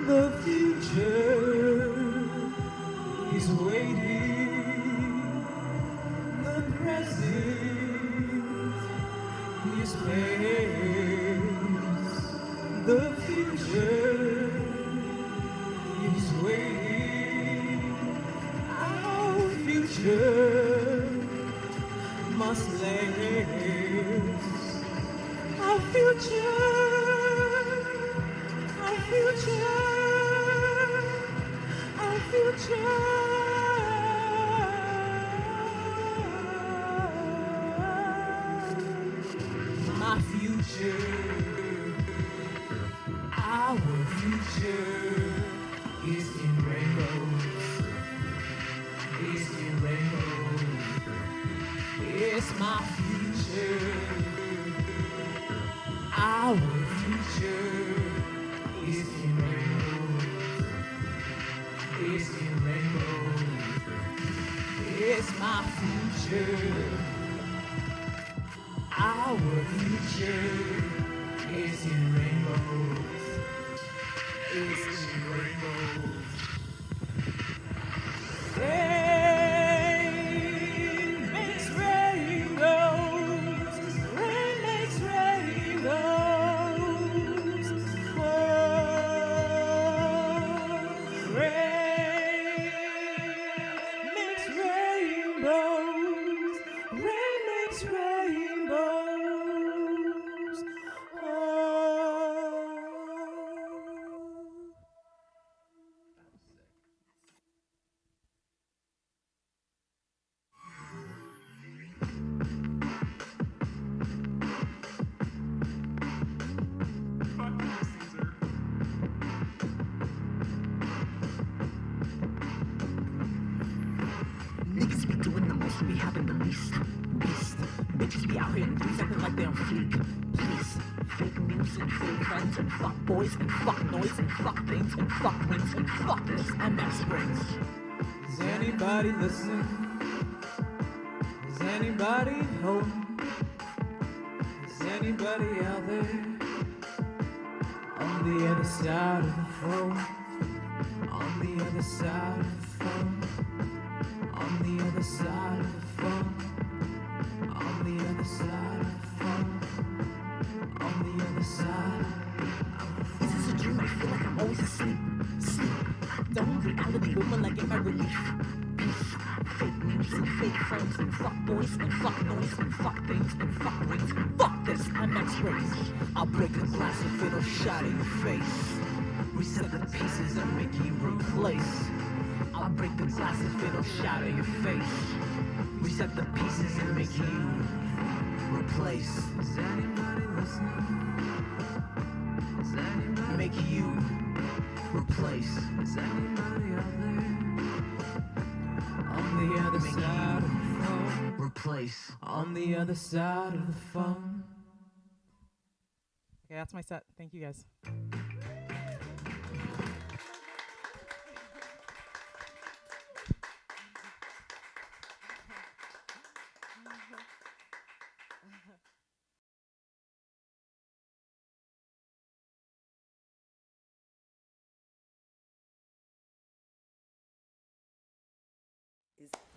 Speaker 1: The future is waiting. The present is space. The future is waiting. Our future must last. Our future. Our future. Our future. My future. Our future is in rainbows. Is in rainbows. It's my future. Our future is in rainbows. Is in rainbows. It's my future. Our future is in rainbows. Is in rainbows. Rain makes rainbows. Rain makes rainbows. Oh, rain makes rainbows. Rain makes rainbows. out here in threes acting like they on fleek. Please, fake news and fake friends and fuck boys and fuck noise and fuck things and fuck rings and fuck this MX brings.
Speaker 5: Is anybody listening? Is anybody home? Is anybody out there on the other side of the phone? On the other side of the phone? On the other side of the phone? On the other side of the phone? On the other side.
Speaker 1: Is this a dream? I feel like I'm always asleep. Sleep. Don't reality, but when I get my relief. Peace. Fake news and fake friends and fuck boys and fuck noise and fuck things and fuck rings. Fuck this, MX race. I'll break a glass if it'll shatter your face. Reset the pieces and make you replace. I'll break a glass if it'll shatter your face. Reset the pieces and make you replace.
Speaker 5: Is anybody listening? Is anybody?
Speaker 1: Make you replace.
Speaker 5: Is anybody out there on the other side of the phone?
Speaker 1: Replace.
Speaker 5: On the other side of the phone.
Speaker 22: Okay, that's my set. Thank you guys.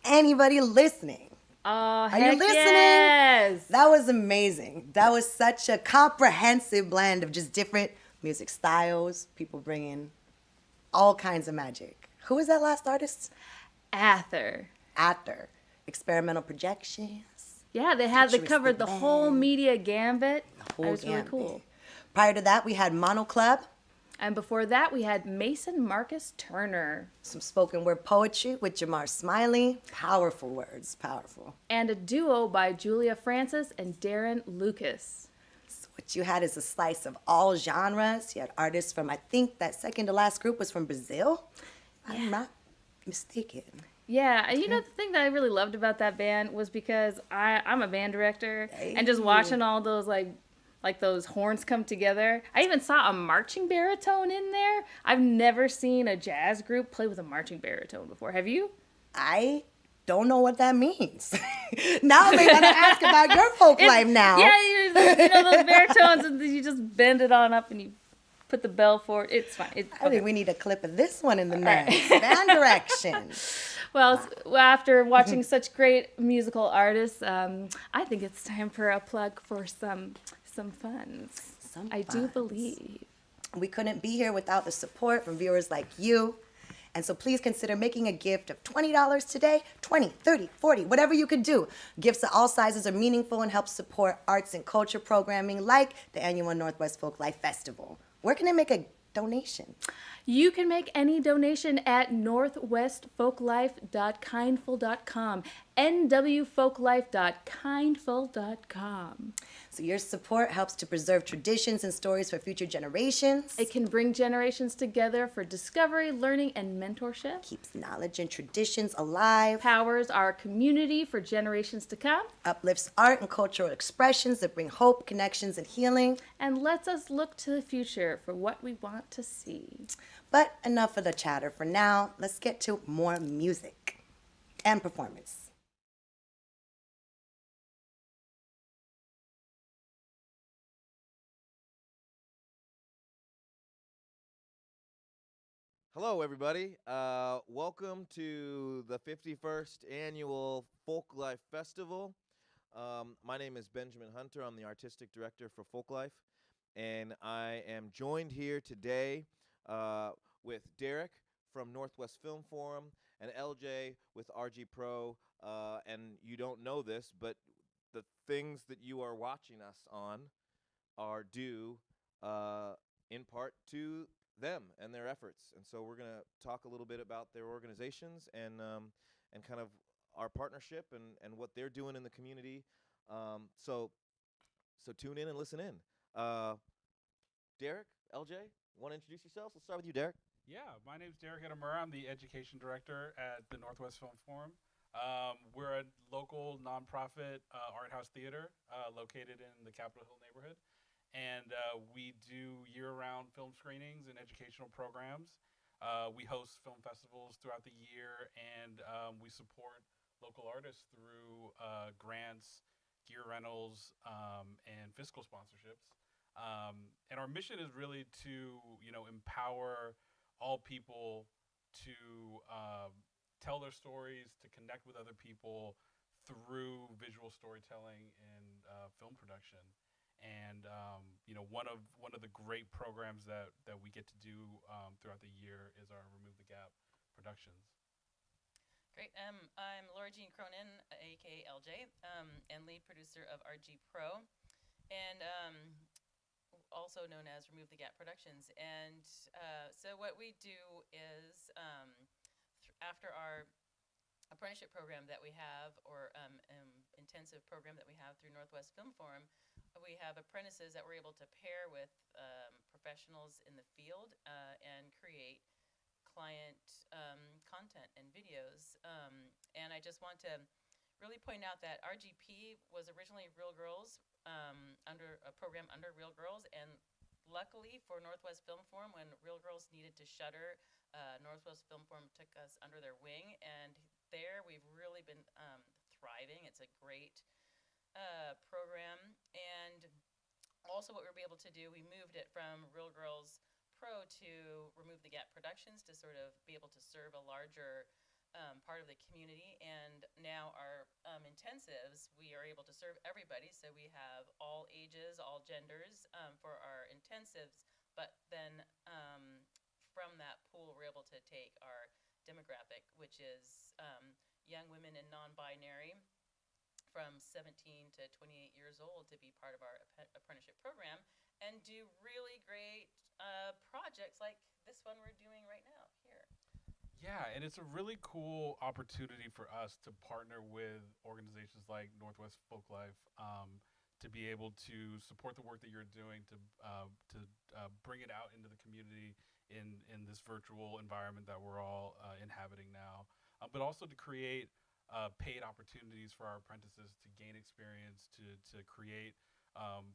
Speaker 10: Anybody listening?
Speaker 3: Oh,
Speaker 10: Are
Speaker 3: heck
Speaker 10: you listening?
Speaker 3: yes.
Speaker 10: That was amazing. That was such a comprehensive blend of just different music styles, people bringing all kinds of magic. Who was that last artist?
Speaker 3: Ather.
Speaker 10: Experimental projections.
Speaker 3: Yeah, they covered the whole media gambit. That was really cool.
Speaker 10: Prior to that, we had Mono Club.
Speaker 3: And before that, we had Mason Marcus Turner.
Speaker 10: Some spoken word poetry with Jamar Smiley. Powerful words, powerful.
Speaker 3: And a duo by Julia Francis and Darren Lucas.
Speaker 10: So what you had is a slice of all genres. You had artists from, I think that second to last group was from Brazil. I'm not mistaken.
Speaker 3: Yeah, and you know the thing that I really loved about that band was because I'm a band director, and just watching all those like those horns come together. I even saw a marching baritone in there. I've never seen a jazz group play with a marching baritone before. Have you?
Speaker 10: I don't know what that means. Now they're gonna ask about your folk life now.
Speaker 3: Yeah, you know those baritones, and you just bend it on up and you put the bell forward. It's fine.
Speaker 10: I think we need a clip of this one in the next. Band direction.
Speaker 3: Well, after watching such great musical artists, I think it's time for a plug for some funds. I do believe.
Speaker 10: We couldn't be here without the support from viewers like you. And so please consider making a gift of $20 today, 20, 30, 40, whatever you could do. Gifts of all sizes are meaningful and help support arts and culture programming like the annual Northwest Folklife Festival. Where can I make a donation?
Speaker 3: You can make any donation at northwestfolklife.kindful.com, nwfolklife.kindful.com.
Speaker 10: So your support helps to preserve traditions and stories for future generations.
Speaker 3: It can bring generations together for discovery, learning, and mentorship.
Speaker 10: Keeps knowledge and traditions alive.
Speaker 3: Powers our community for generations to come.
Speaker 10: Uplifts art and cultural expressions that bring hope, connections, and healing.
Speaker 3: And lets us look to the future for what we want to see.
Speaker 10: But enough of the chatter for now. Let's get to more music and performance.
Speaker 11: Hello, everybody. Welcome to the 51st Annual Folklife Festival. My name is Benjamin Hunter. I'm the Artistic Director for Folklife. And I am joined here today with Derek from Northwest Film Forum and LJ with RG Pro. And you don't know this, but the things that you are watching us on are due in part to them and their efforts. And so we're going to talk a little bit about their organizations and kind of our partnership and what they're doing in the community. So tune in and listen in. Derek, LJ, want to introduce yourselves? Let's start with you, Derek.
Speaker 23: Yeah, my name's Derek Edamura. I'm the Education Director at the Northwest Film Forum.
Speaker 8: We're a local nonprofit art house theater located in the Capitol Hill neighborhood. And we do year-round film screenings and educational programs. We host film festivals throughout the year, and we support local artists through grants, gear rentals, and fiscal sponsorships. And our mission is really to, empower all people to tell their stories, to connect with other people through visual storytelling and film production. And one of the great programs that we get to do throughout the year is our Remove the Gap productions.
Speaker 22: Great. I'm Laura Jean Cronin, aka LJ, and lead producer of RG Pro, and also known as Remove the Gap Productions. And so what we do is after our apprenticeship program that we have, or intensive program that we have through Northwest Film Forum, we have apprentices that we're able to pair with professionals in the field and create client content and videos. And I just want to really point out that RGP was originally Real Girls, under a program under Real Girls, and luckily for Northwest Film Forum, when Real Girls needed to shutter, Northwest Film Forum took us under their wing, and there we've really been thriving. It's a great program. And also what we were able to do, we moved it from Real Girls Pro to Remove the Gap Productions to sort of be able to serve a larger part of the community. And now our intensives, we are able to serve everybody. So we have all ages, all genders for our intensives. But then from that pool, we're able to take our demographic, which is young women and non-binary from 17 to 28 years old, to be part of our apprenticeship program and do really great projects like this one we're doing right now here.
Speaker 8: Yeah, and it's a really cool opportunity for us to partner with organizations like Northwest Folklife to be able to support the work that you're doing, to bring it out into the community in this virtual environment that we're all inhabiting now, but also to create paid opportunities for our apprentices to gain experience, to create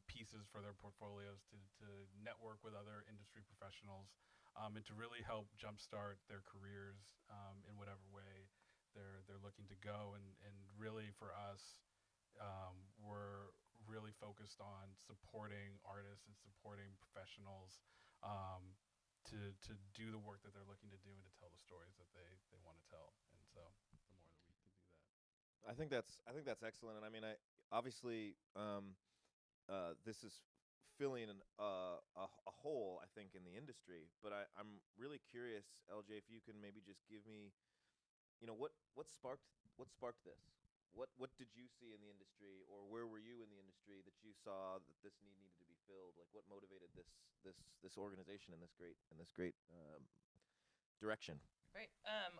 Speaker 8: pieces for their portfolios, to network with other industry professionals, and to really help jumpstart their careers in whatever way they're looking to go. And really for us, we're really focused on supporting artists and supporting professionals to do the work that they're looking to do and to tell the stories that they want to tell. And so the more that we can do that.
Speaker 11: I think that's excellent. And I mean, obviously this is filling a hole, I think, in the industry. But I'm really curious, LJ, if you can maybe just give me, what sparked this? What did you see in the industry, or where were you in the industry that you saw that this need needed to be filled? Like, what motivated this organization in this great direction?
Speaker 22: Great.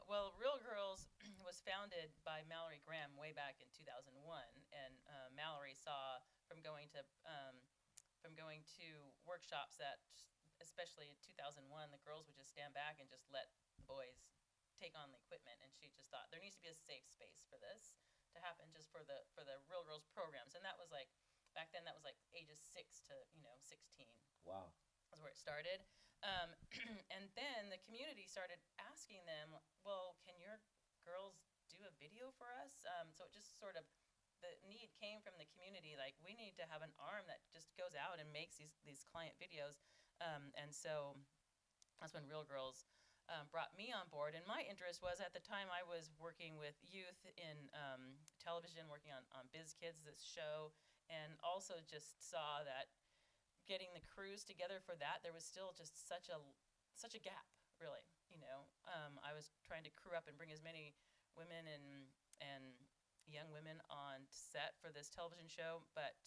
Speaker 22: Well, Real Girls was founded by Mallory Graham way back in 2001, and Mallory saw from going to workshops that, especially in 2001, the girls would just stand back and just let the boys take on the equipment, and she just thought there needs to be a safe space for this to happen, just for the Real Girls programs. And that was like, back then that was like ages 6 to 16.
Speaker 11: Wow.
Speaker 22: That's where it started. And then the community started asking them, well, can your girls do a video for us? So it just sort of, the need came from the community, like, we need to have an arm that just goes out and makes these client videos. And so that's when Real Girls brought me on board. And my interest was, at the time, I was working with youth in television, working on Biz Kids, this show, and also just saw that getting the crews together for that, there was still just such a gap, really. I was trying to crew up and bring as many women and young women on set for this television show, but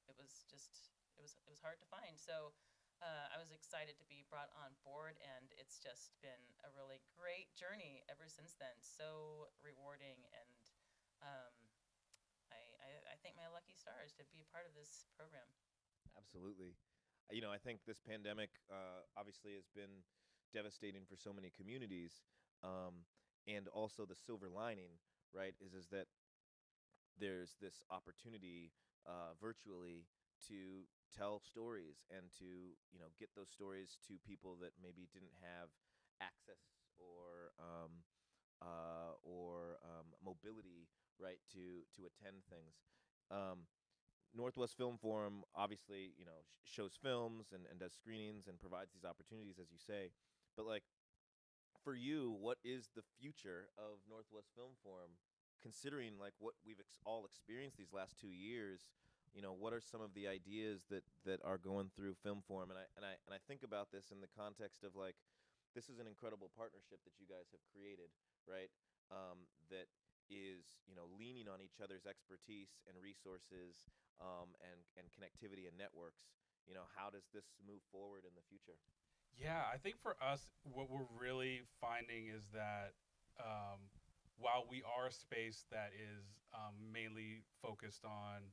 Speaker 22: it was hard to find. So I was excited to be brought on board, and it's just been a really great journey ever since then. So rewarding, and I thank my lucky stars to be a part of this program.
Speaker 11: Absolutely. I think this pandemic obviously has been devastating for so many communities, and also the silver lining, right, is that there's this opportunity virtually to tell stories and to get those stories to people that maybe didn't have access or mobility, right, to attend things. Northwest Film Forum obviously shows films and does screenings and provides these opportunities, as you say, but like, for you, what is the future of Northwest Film Forum, considering like what we've all experienced these last 2 years? What are some of the ideas that are going through Film Forum? And I think about this in the context of like, this is an incredible partnership that you guys have created, right? That is leaning on each other's expertise and resources, and connectivity and networks. How does this move forward in the future?
Speaker 8: Yeah, I think for us, what we're really finding is that while we are a space that is mainly focused on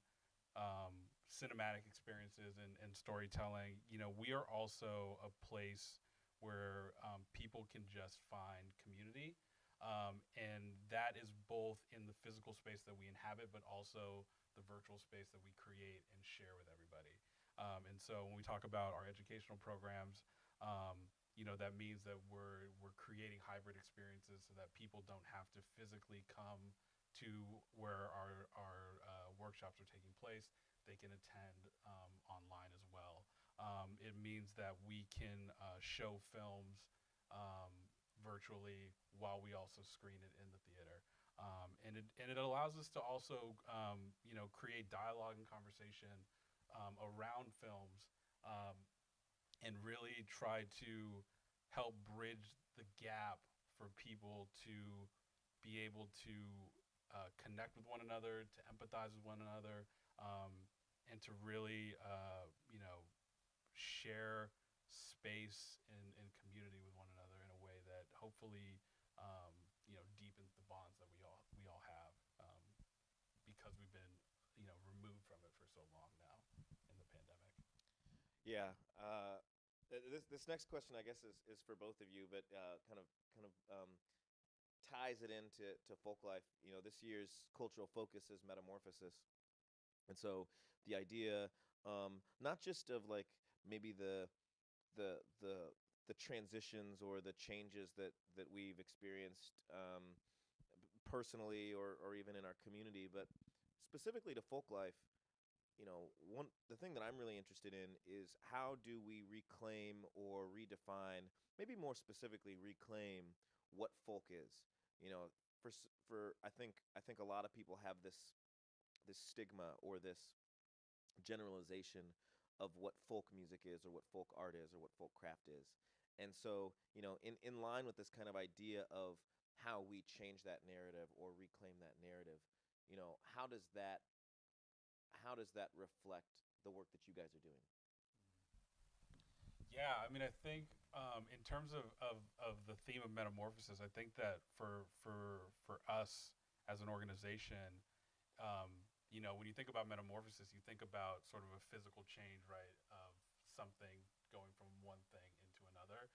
Speaker 8: cinematic experiences and storytelling, we are also a place where people can just find community. And that is both in the physical space that we inhabit, but also the virtual space that we create and share with everybody. And so when we talk about our educational programs, that means that we're creating hybrid experiences so that people don't have to physically come to where our workshops are taking place. They can attend online as well. It means that we can show films virtually while we also screen it in the theater. And it allows us to also create dialogue and conversation around films, and really try to help bridge the gap for people to be able to connect with one another, to empathize with one another, and to really share space and community with one another in a way that hopefully deepens the bonds that we all have, because we've been removed from it for so long now in the pandemic.
Speaker 11: Yeah. This next question, I guess, is for both of you, but kind of ties it into Folklife. This year's cultural focus is metamorphosis, and so the idea, not just of like maybe the transitions or the changes that we've experienced personally or even in our community, but specifically to Folklife. The thing that I'm really interested in is how do we reclaim or redefine, maybe more specifically reclaim, what folk is. I think a lot of people have this stigma or this generalization of what folk music is or what folk art is or what folk craft is. And so, in line with this kind of idea of how we change that narrative or reclaim that narrative, how does that reflect the work that you guys are doing?
Speaker 8: Yeah, I mean, I think in terms of the theme of metamorphosis, I think that for us as an organization, when you think about metamorphosis, you think about sort of a physical change, right, of something going from one thing into another.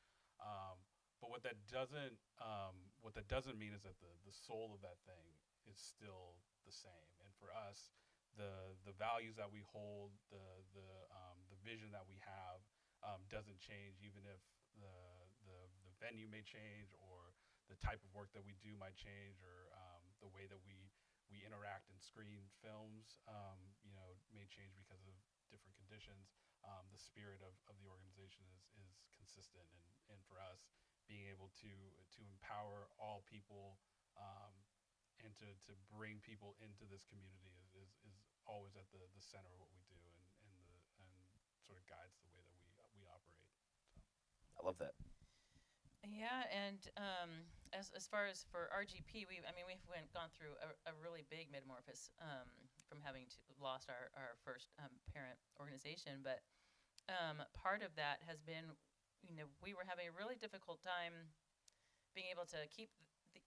Speaker 8: But what that doesn't mean is that the soul of that thing is still the same. And for us, the values that we hold, the vision that we have, doesn't change, even if the venue may change or the type of work that we do might change, or the way that we interact and screen films may change because of different conditions. The spirit of the organization is consistent, and for us, being able to empower all people, and to bring people into this community is always at the center of what we do, and sort of guides the way that we operate.
Speaker 11: I love that.
Speaker 22: Yeah, and as far as for RGP, we've gone through a really big metamorphosis, from having lost our first parent organization, but part of that has been, we were having a really difficult time being able to keep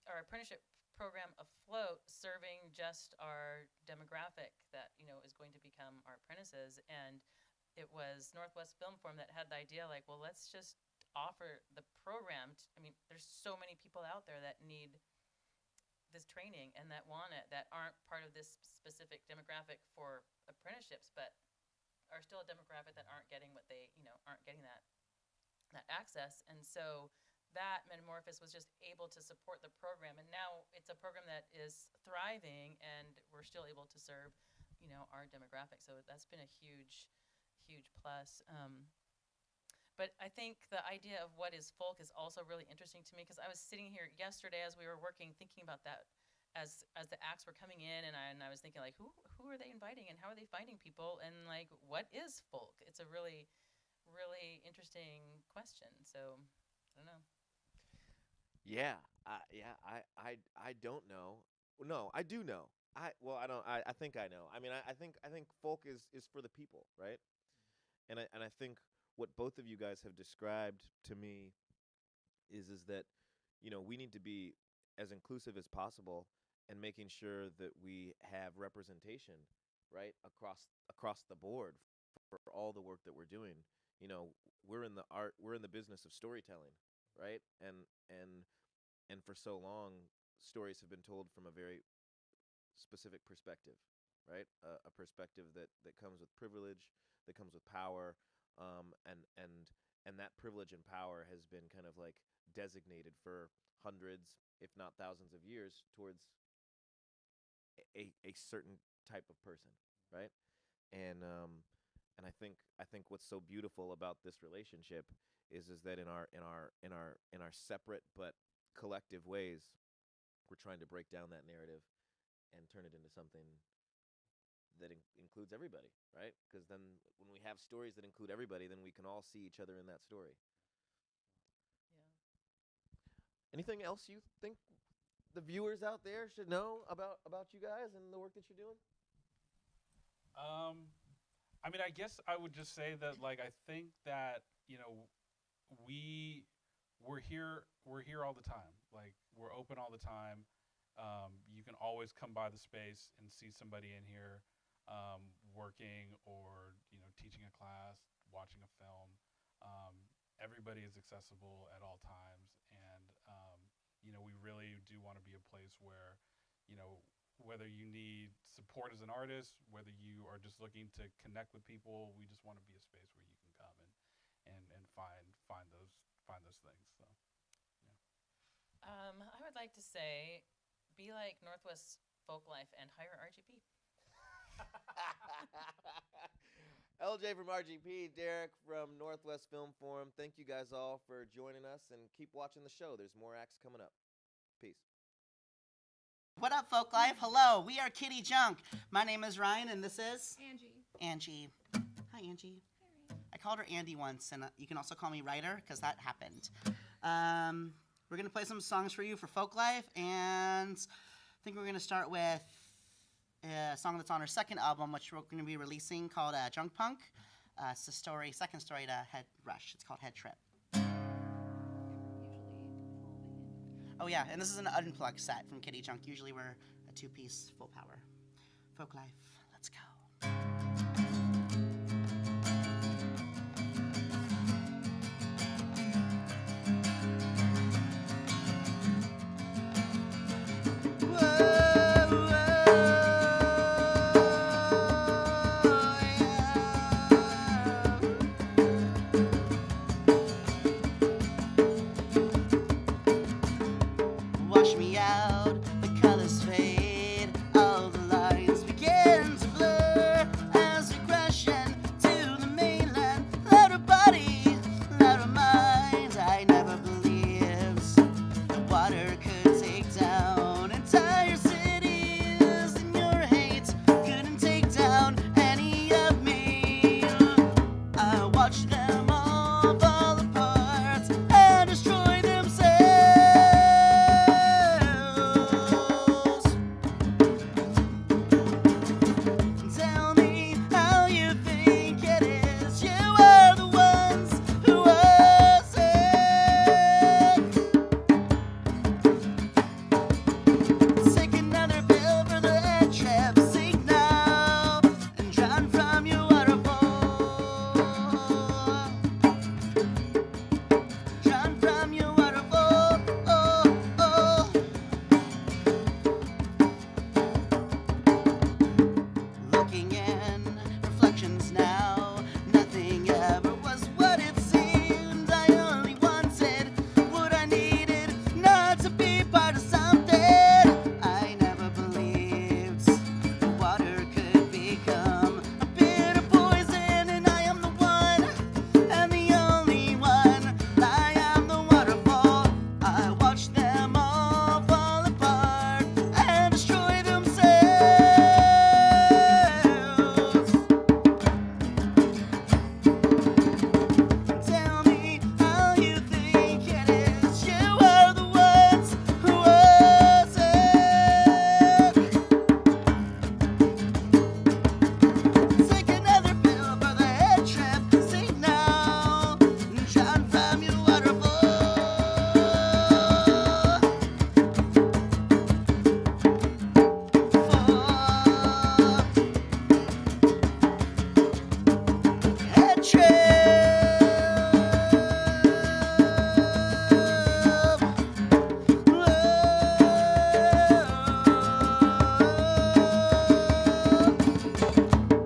Speaker 22: our apprenticeship program afloat, serving just our demographic that is going to become our apprentices. And it was Northwest Film Forum that had the idea, like, well, let's just offer the program. There's so many people out there that need this training and that want it, that aren't part of this specific demographic for apprenticeships, but are still a demographic that aren't getting what they, aren't getting that access. And so that Metamorphosis was just able to support the program. And now it's a program that is thriving, and we're still able to serve, our demographic. So that's been a huge, huge plus. But I think the idea of what is folk is also really interesting to me, because I was sitting here yesterday as we were working, thinking about that as the acts were coming in, and I was thinking, like, who are they inviting, and how are they finding people, and like, what is folk? It's a really, really interesting question. So I don't know.
Speaker 11: Yeah, I don't know. No, I do know. I don't. I think I know. I mean, I think folk is for the people, right? And I think what both of you guys have described to me is that, we need to be as inclusive as possible, and making sure that we have representation, right, across the board for all the work that we're doing. We're in the business of storytelling, right? And for so long, stories have been told from a very specific perspective, right? A perspective that comes with privilege, that comes with power, and that privilege and power has been kind of like designated for hundreds, if not thousands of years, towards a certain type of person, right? And I think what's so beautiful about this relationship is that in our separate but collective ways, we're trying to break down that narrative and turn it into something that includes everybody, right? Because then when we have stories that include everybody, then we can all see each other in that story. Yeah. Anything else you think the viewers out there should know about you guys and the work that you're doing?
Speaker 8: I mean, I guess I would just say that, like, I think that, we're here all the time. Like, we're open all the time. You can always come by the space and see somebody in here working, or teaching a class, watching a film. Everybody is accessible at all times, and we really do want to be a place where, whether you need support as an artist, whether you are just looking to connect with people, we just want to be a space where you can come and find those things. So, yeah.
Speaker 22: I would like to say, be like Northwest Folklife and hire RGP.
Speaker 11: LJ from RGP, Derek from Northwest Film Forum. Thank you guys all for joining us, and keep watching the show. There's more acts coming up. Peace.
Speaker 9: What up, Folklife? Hello, we are Kitty Junk. My name is Ryan, and this is Angie. Hi, Angie. I called her Andy once, and you can also call me Ryder, because that happened. We're going to play some songs for you for Folklife, and I think we're going to start with a song that's on our second album, which we're going to be releasing, called Junk Punk. It's the second story to Head Rush. It's called Head Trip. Oh yeah, and this is an unplugged set from Kitty Junk. Usually we're a two-piece full power. Folklife, let's go. Wash me out, the colors fade, all the lines begin to blur, directions now. Nothing ever was what it seemed. I only wanted what I needed, not to be part of something. I never believed water could become a bitter poison, and I am the one and the only one. I am the waterfall. I watch them all fall apart and destroy themselves. Tell me how you think it is. You are the ones who are sick. Take another pill for the head trip. See now, shine from your waterfall. Head trip.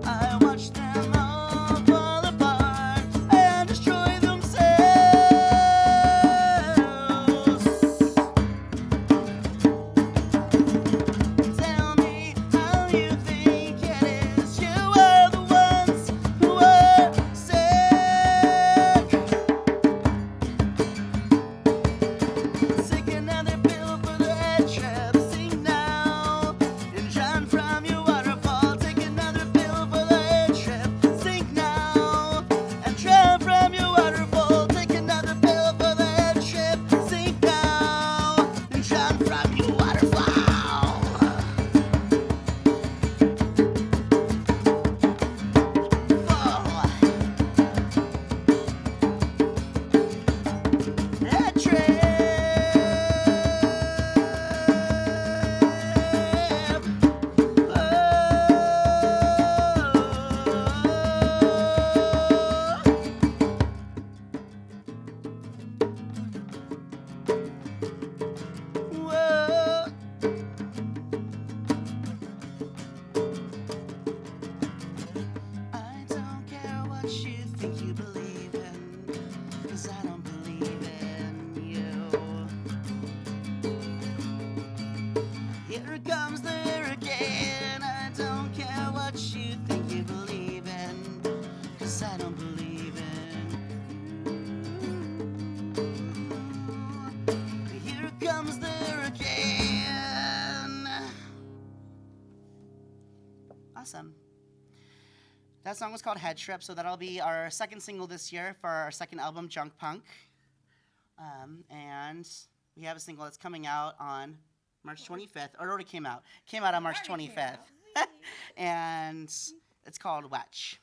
Speaker 9: I watch them all fall apart and destroy themselves. Tell me how you think it is. You are the ones who are sick. Take another pill for the head trip. Sing now and drown from your waterfall. Take another pill for the head trip. Sing now and drown from your waterfall. Take another pill for the head trip. Sing now and drown from your waterfall. Head trip. Whoa. I don't care what you think you believe in, 'cause I don't believe in you. Here comes the hurricane. I don't care what you think you believe in, 'cause I don't believe in you. Here comes the hurricane. Awesome. That song was called Head Trip, so that'll be our second single this year for our second album, Junk Punk. And we have a single that's coming out on March 25th, or it already came out. Came out on March 25th. And it's called Wetch.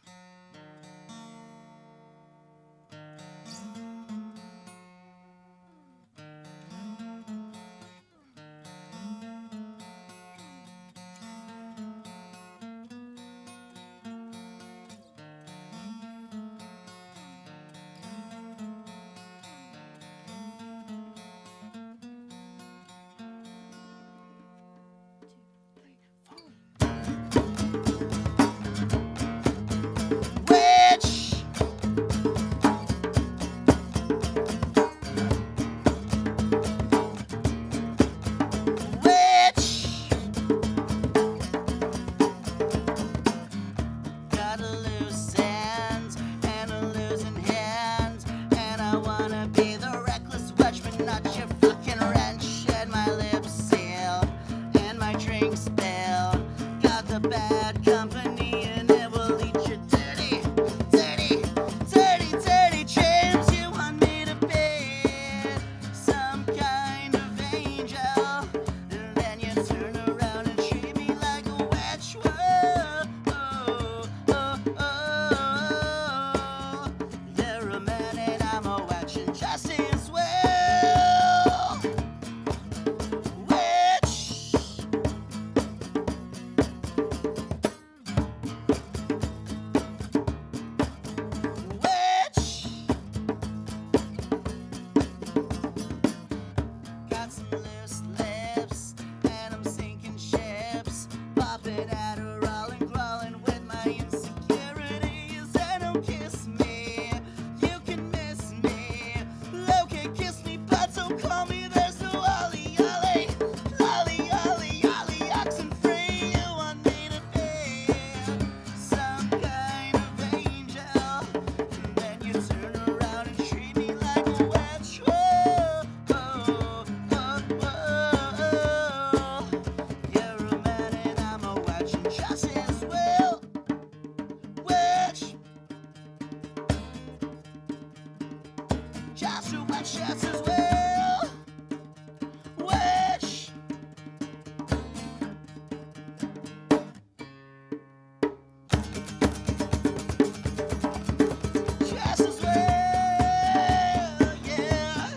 Speaker 9: Joshua just as well. Wish. Just as well, yeah.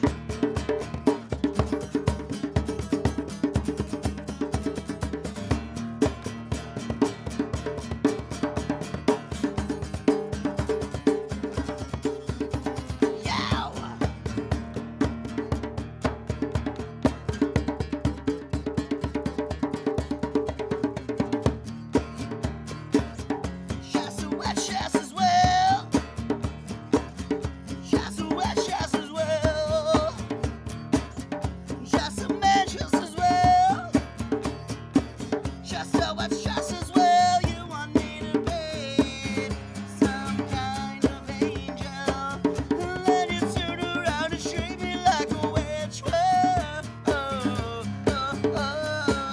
Speaker 9: Just as well. Just as well. Just a man just as well. Just as well. You want me to be some kind of angel, and then you turn around and treat me like a witch. Whoa, oh, oh,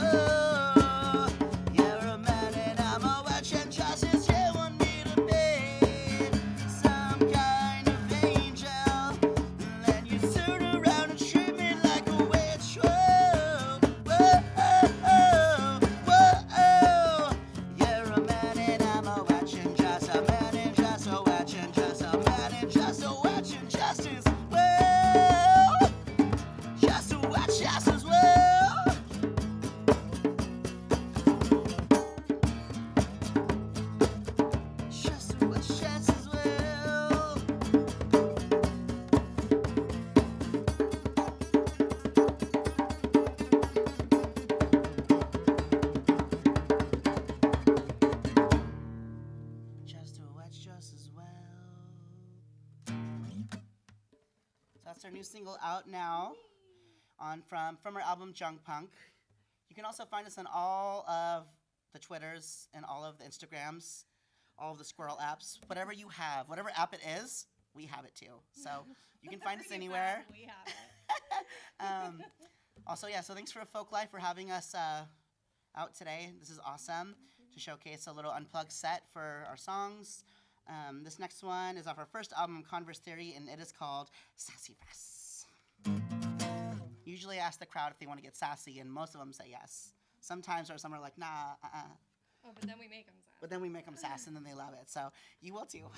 Speaker 9: oh. You're a man and I'm a witch, and just as you want me to be some kind of angel, and then you turn around and treat me like a witch. Whoa, whoa, whoa, whoa. You're a man and I'm a witch, and just a man and just a witch, and just a man and just a witch, and just as well. Just a witch, just as well. Just a witch, just as well. Just a witch, just as well. So that's our new single out now from our album Junk Punk. You can also find us on all of the Twitters and all of the Instagrams, all of the squirrel apps, whatever you have, whatever app it is, we have it too. So you can find us anywhere.
Speaker 6: We have it.
Speaker 9: Also, yeah, so thanks for Folklife for having us out today. This is awesome to showcase a little unplugged set for our songs. This next one is off our first album, Converse Theory, and it is called Sassy Fresh. Usually I ask the crowd if they want to get sassy, and most of them say yes. Sometimes or some are like, nah,
Speaker 6: Oh, but then we make them sad.
Speaker 9: But then we make them sass, and then they love it. So you will too.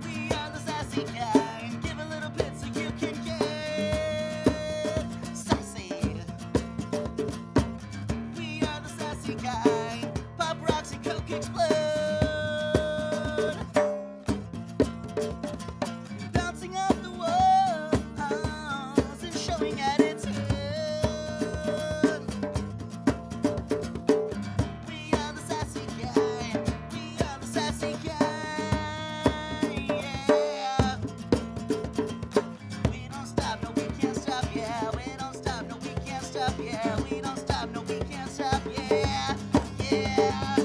Speaker 9: We are the sassy kind. Give a little bit so you can get sassy. We are the sassy kind. Pop rocks and Coke explode. Bouncing off the walls and showing attitude. We are the sassy kind. We are the sassy kind. Yeah. We don't stop, no, we can't stop. Yeah. We don't stop, no, we can't stop. Yeah. We don't stop, no, we can't stop. Yeah. Yeah.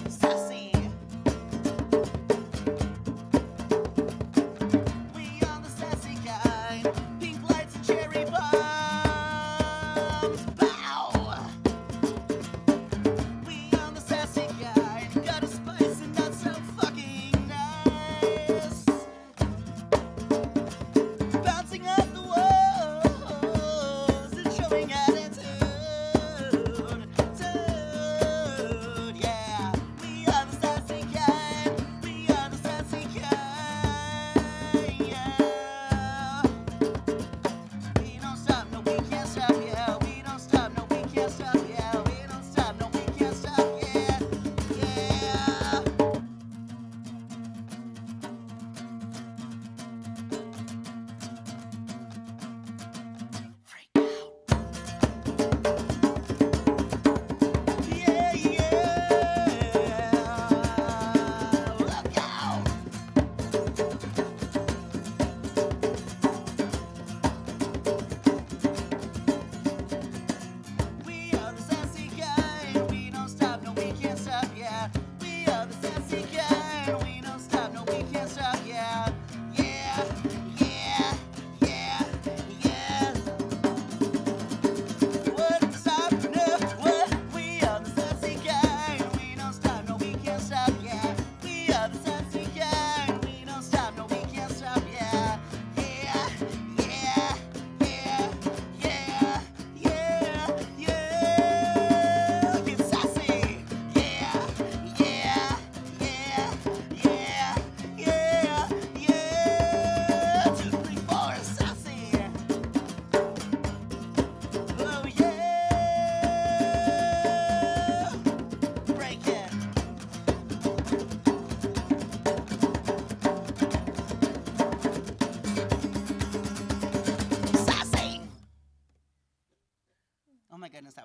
Speaker 9: Sassy. We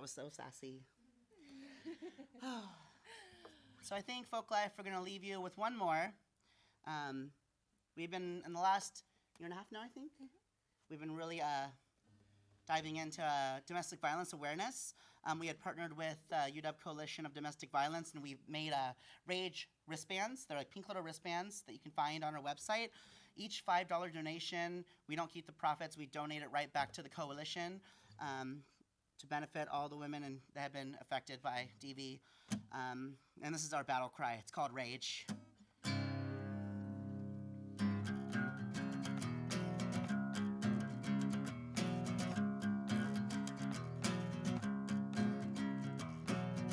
Speaker 9: was so sassy. So I think Folklife, we're going to leave you with one more. We've been, in the last year and a half now, I think, we've been really diving into domestic violence awareness. We had partnered with UW Coalition of Domestic Violence, and we've made Rage wristbands. They're like pink little wristbands that you can find on our website. Each $5 donation, we don't keep the profits, we donate it right back to the coalition to benefit all the women that have been affected by DV. And this is our battle cry. It's called Rage.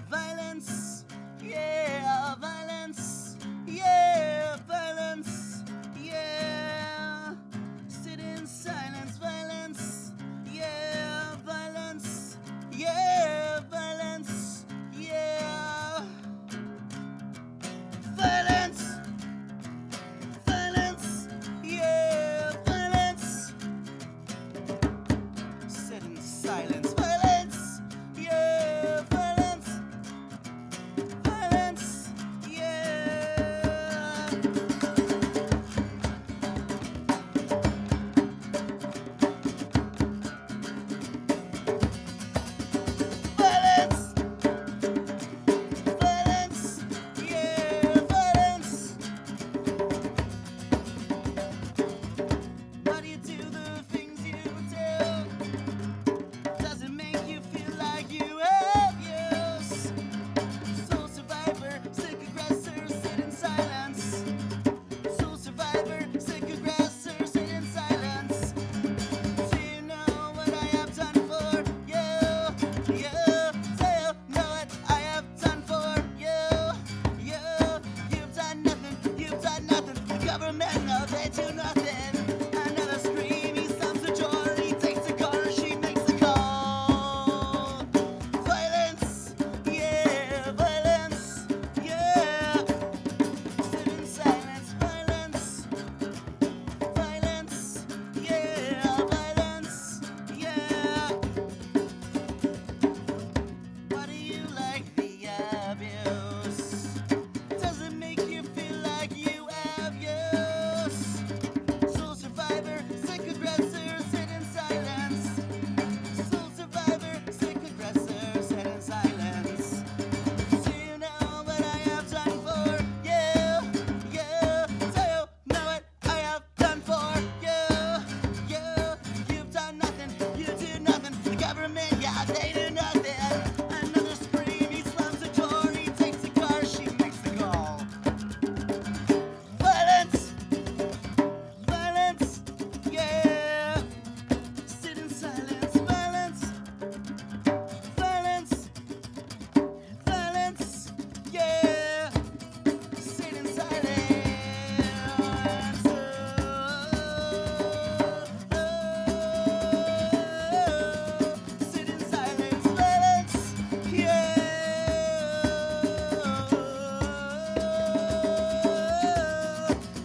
Speaker 9: Violence, yeah, violence, yeah, violence, yeah. Sit in silence, violence, yeah, violence, yeah, violence, yeah. Violence, violence, yeah, violence. Sit in silence, violence, yeah, violence. Violence, yeah. Violence, violence, yeah, violence. Why do you do the things you do? Does it make you feel like you have use? Soul survivor, sick aggressor, sit in silence. Soul survivor, sick aggressor, sit in silence. Do you know what I have done for you? You, do you know what I have done for you? You've done nothing, you've done nothing. The government, no, they do nothing. Another scream, he slams the door, he takes the car, she makes the call. Violence, yeah, violence, yeah. Sit in silence, violence, violence, yeah, violence, yeah. Why do you like the abuse? Does it make you feel like you have use? Soul survivor, sick aggressor, sit in silence. Soul survivor, sick aggressor, sit in silence. Do you know what I have done for you? Do you know what I have done for you? You've done nothing, you do nothing. The government, yeah, they do nothing. Another scream, he slams the door, he takes the car, she makes the call. Violence, violence, yeah. Sit in silence, violence, violence, violence, yeah. Sit in silence. Sit in silence, violence, yeah.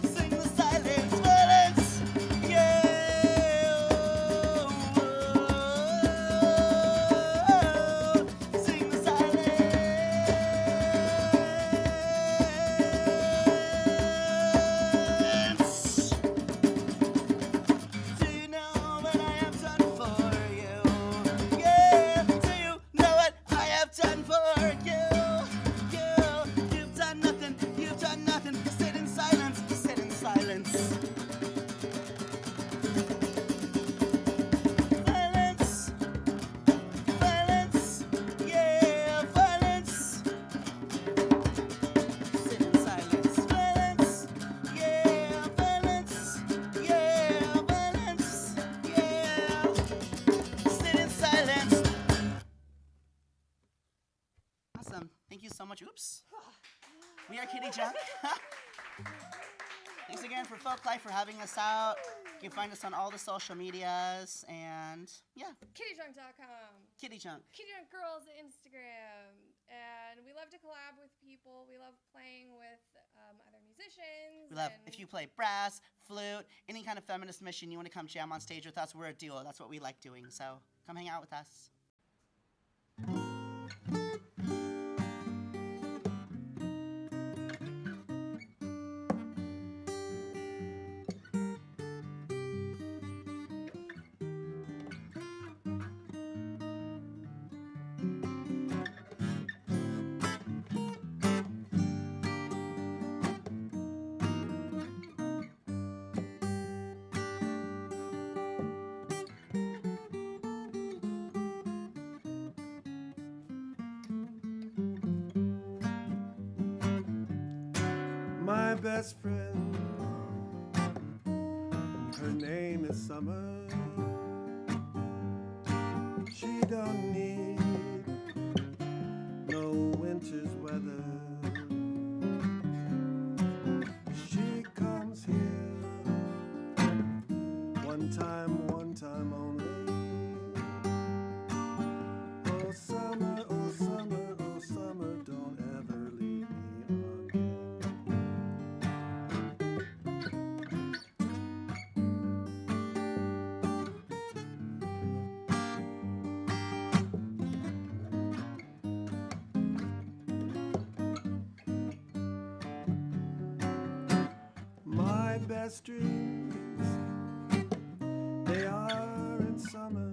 Speaker 9: Sing the silence, violence, yeah. Sing the silence. Do you know what I have done for you? Yeah, do you know what I have done for you? You've done nothing, you've done nothing. Sit in silence, sit in silence. Violence, violence, yeah, violence. Sit in silence, violence, yeah, violence, yeah, violence, yeah. Sit in silence. Awesome. Thank you so much. Oops. We are Kitty Junk. Thanks again for Folklife for having us out. You can find us on all the social medias and yeah,
Speaker 6: KittyJunk.com.
Speaker 9: Kitty Junk.
Speaker 6: Kitty Junk Girls Instagram. And we love to collab with people. We love playing with other musicians.
Speaker 9: We love
Speaker 6: and
Speaker 9: if you play brass, flute, any kind of feminist mission, you want to come jam on stage with us, we're a duo. That's what we like doing. So come hang out with us.
Speaker 2: My best friend, her name is Summer. She don't need no winter's weather. She comes here one time only. Oh summer, oh summer, oh summer, don't ever leave me my best dreams, they are in summer.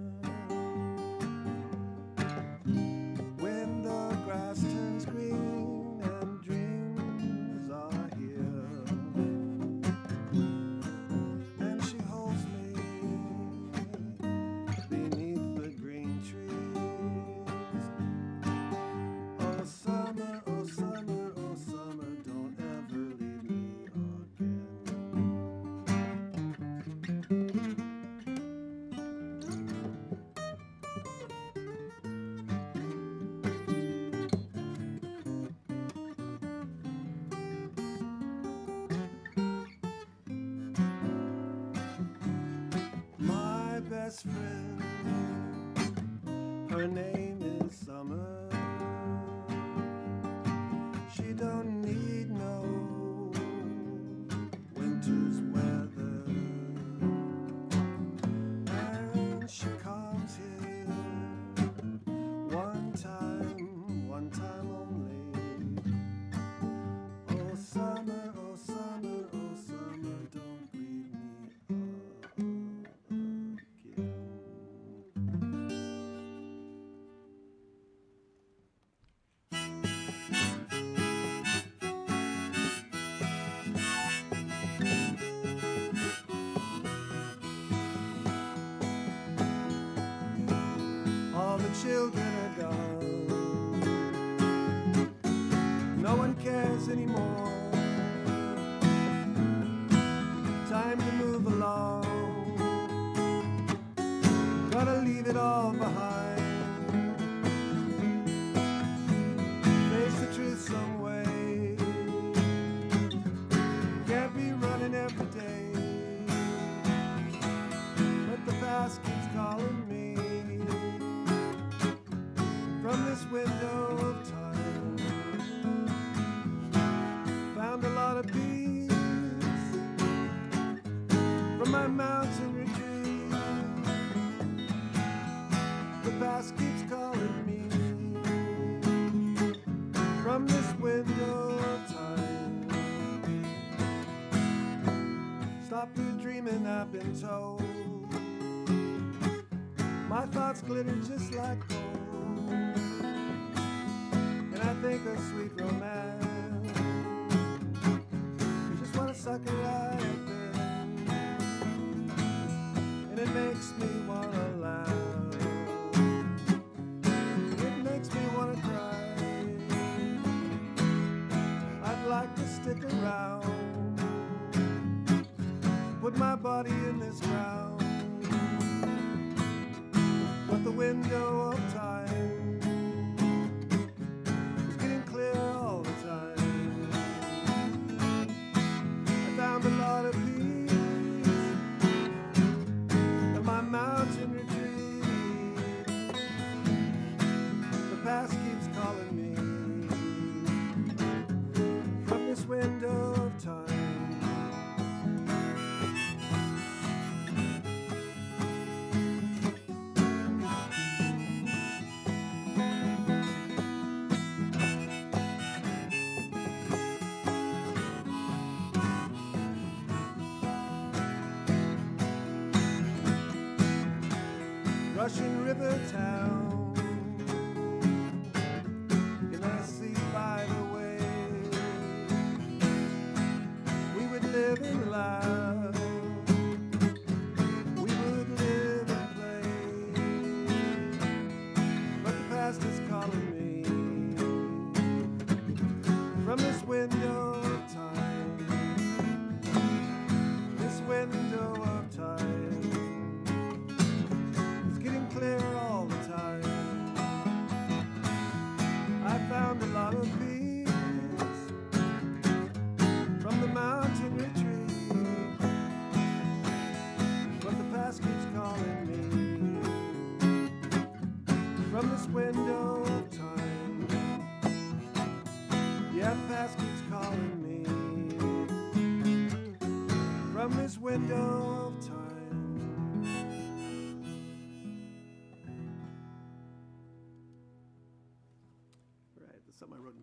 Speaker 2: When the grass turns green and dreams are here, and she holds me beneath the green trees. Oh summer, oh summer, oh summer, don't ever leave me my best friend, her name is Summer. She don't need no winter's weather, and she comes here one time only. Oh summer, oh summer, oh summer, don't leave me all the children are gone. No one cares anymore. Time to move along. Gotta leave it all behind. Face the truth some way. Can't be running every day. But the past keeps calling me. From this window of time, found a lot of peace from my mountain retreat. The past keeps calling me from this window of time. Stop the dreaming, I've been told. My thoughts glitter just like gold. And I think of sweet romance. Just wanna suck it right there. And it makes me wanna laugh. It makes me wanna cry. I'd like to stick around. Put my body in this ground. But the window of time is getting clear all the time. I found a lot of peace in my mountain retreat. The past keeps calling me from this window of time. Russian River town, and I see by the way we would live and laugh, we would live and play. But the past is calling me from this window of time.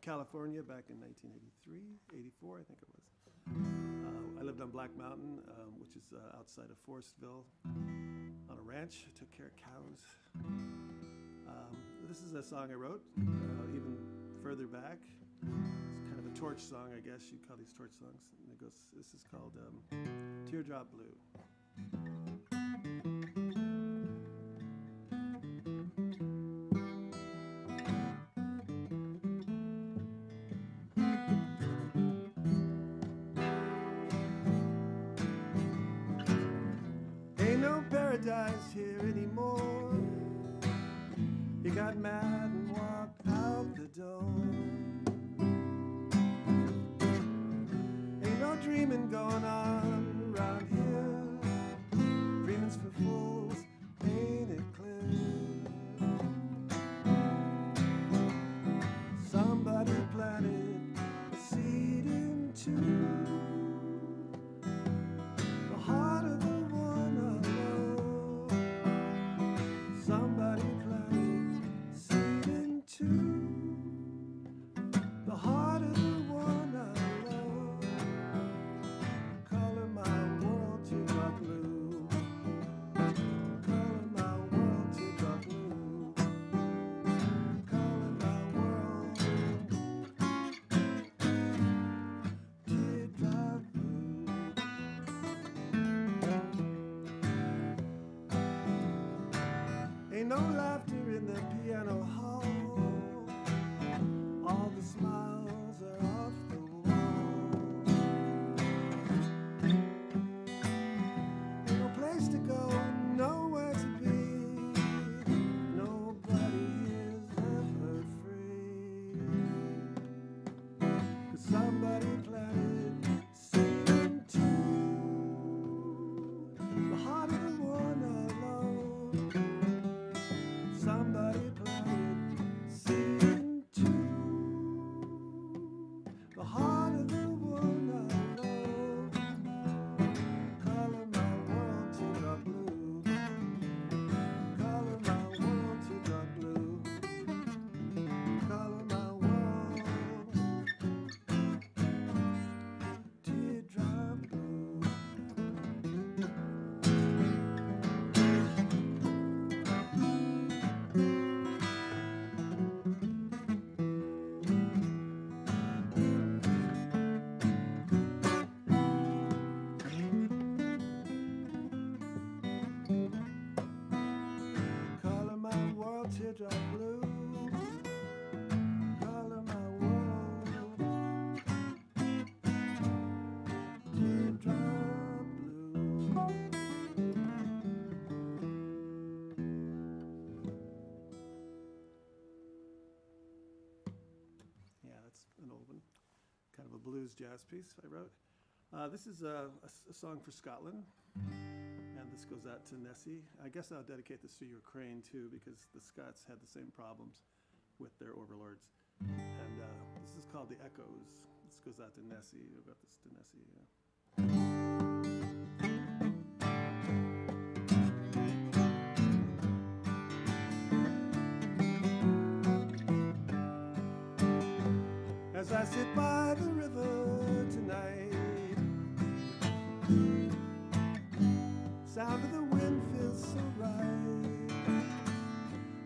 Speaker 12: California back in 1983, 84, I think it was. I lived on Black Mountain, which is outside of Forestville, on a ranch. Took care of cows. This is a song I wrote even further back. It's kind of a torch song, I guess you'd call these torch songs. And it goes. This is called Teardrop Blue. Ain't no paradise here anymore. He got mad and walked out the door. Ain't no dreaming going on around here. Dreaming's for fools, ain't it clear? Somebody planted a seed into the heart of the one I love. Somebody planted a seed into the heart of the one I love. Color my world teardrop blue. Color my world teardrop blue. Color my world teardrop blue. Ain't no laughter in the piano hall. All the smiles are off the wall. Ain't no place to go, nowhere to be. Nobody is ever free. 'Cause somebody planted seed into the heart of the one I love. Somebody planted seed into the heart of the one I love. Color my world teardrop blue. Color my world teardrop blue. Color my world teardrop blue. Color my world teardrop blue. Color my world teardrop blue. Yeah, that's an old one. Kind of a blues jazz piece I wrote. This is a song for Scotland. And this goes out to Nessie. I guess I'll dedicate this to Ukraine too, because the Scots had the same problems with their overlords. And this is called The Echoes. This goes out to Nessie. I wrote this to Nessie. As I sit by the river tonight, sound of the wind feels so right.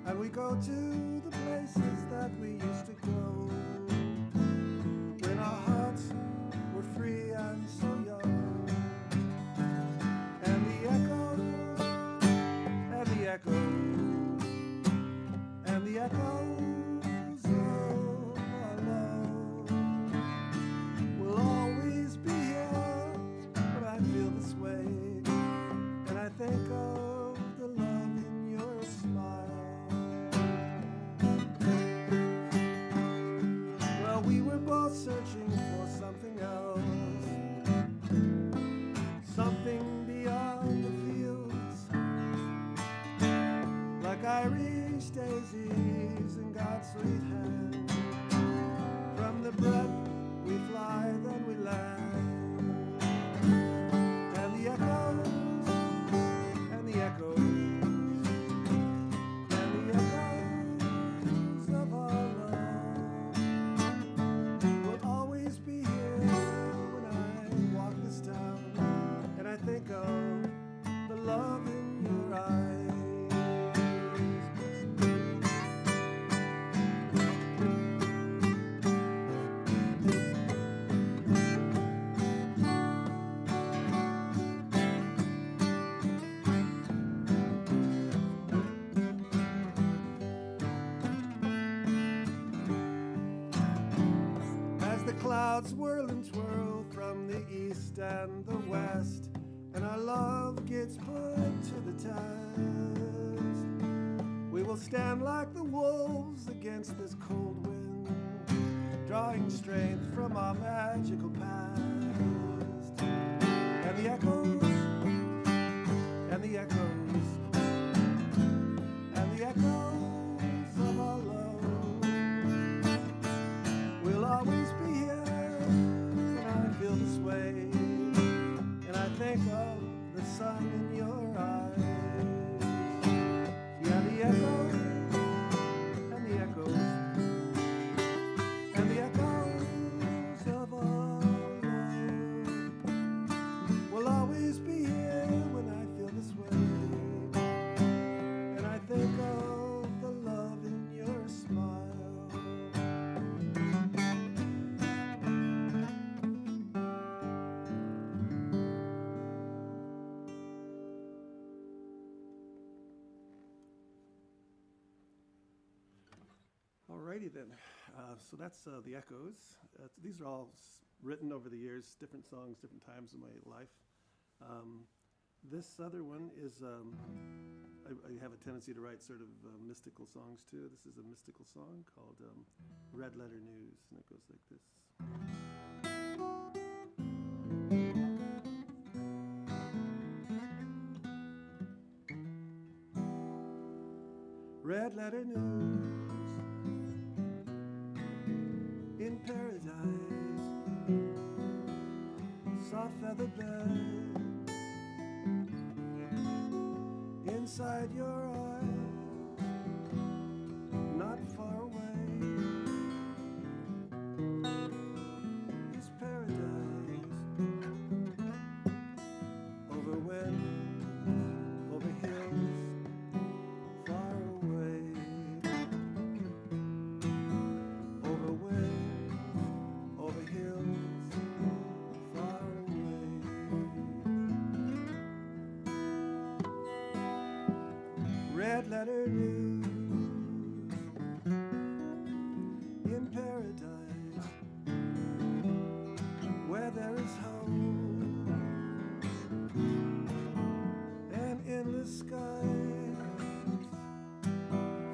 Speaker 12: And we go to the places that we used to go when our hearts were free and so young. And the echoes, and the echoes, and the echoes of our love will always be here. But I feel this way, and I think of the love in your smile. clouds whirl and twirl from the east and the west, and our love gets put to the test. We will stand like the wolves against this cold wind, drawing strength from our magical past. And the echoes, and the echoes, and the echoes of our love will always be here when I feel this way, and I think of the sun in your eyes. Yeah, the echoes, and the echoes, and the echoes of our love will always be here when I feel this way, and I think of the love in your smile. Alrighty then, so that's the Echoes. These are all written over the years, different songs, different times in my life. This other one is, I have a tendency to write sort of mystical songs too. This is a mystical song called Red Letter News, and it goes like this. Red letter news in paradise, soft feather bed, inside your eyes, not far away, is paradise, over wind, over hills, far away, over wind, over hills, far away. Red letter news in paradise, where there is hope and endless skies,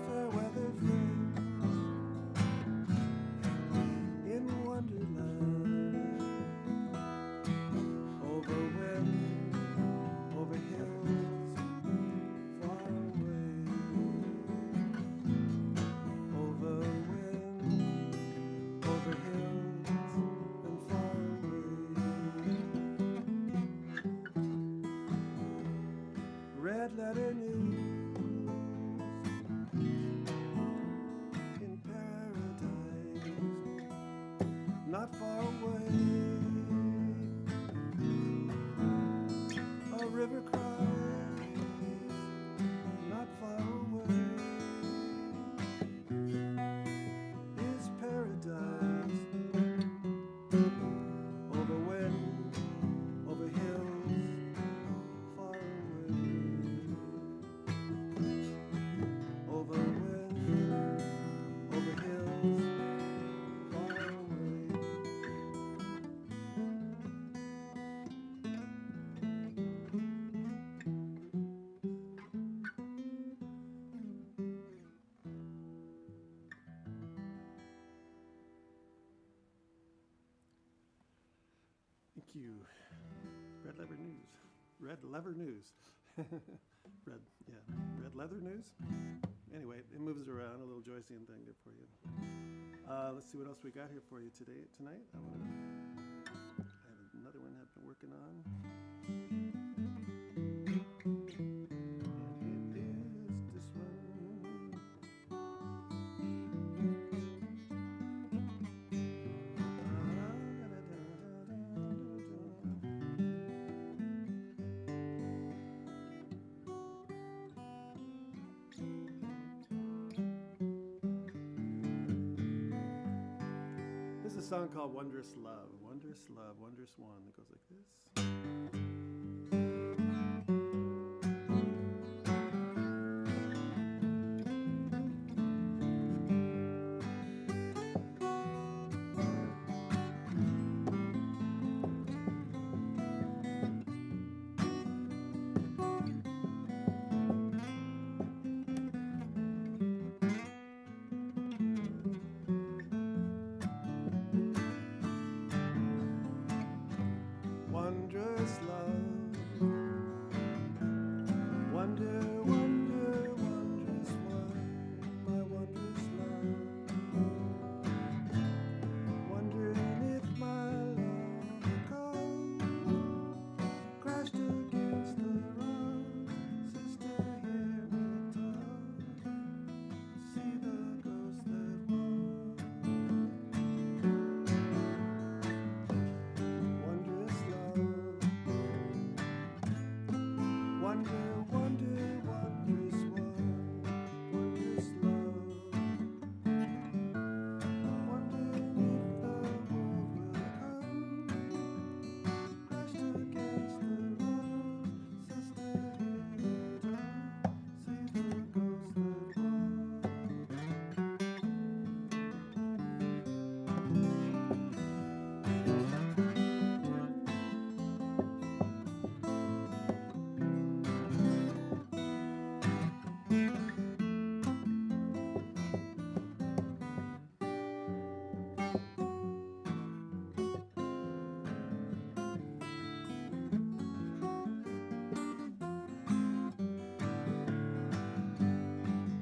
Speaker 12: fair weather friends in wonderland, over wind, over hills, far away, over wind, over hills, and far away. Red letter news in paradise, not far away. A river cries, not far away. Is paradise, over wind, over hills, far away. Over wind, over hills, far away. Thank you. Red leather news. Red leather news. Red leather news. Anyway, it moves around, a little Joycean thing there for you. Let's see what else we got here for you tonight. I have another one I've been working on. And it is this one. This is a song called Wondrous Love. Wondrous Love, Wondrous One. It goes like this.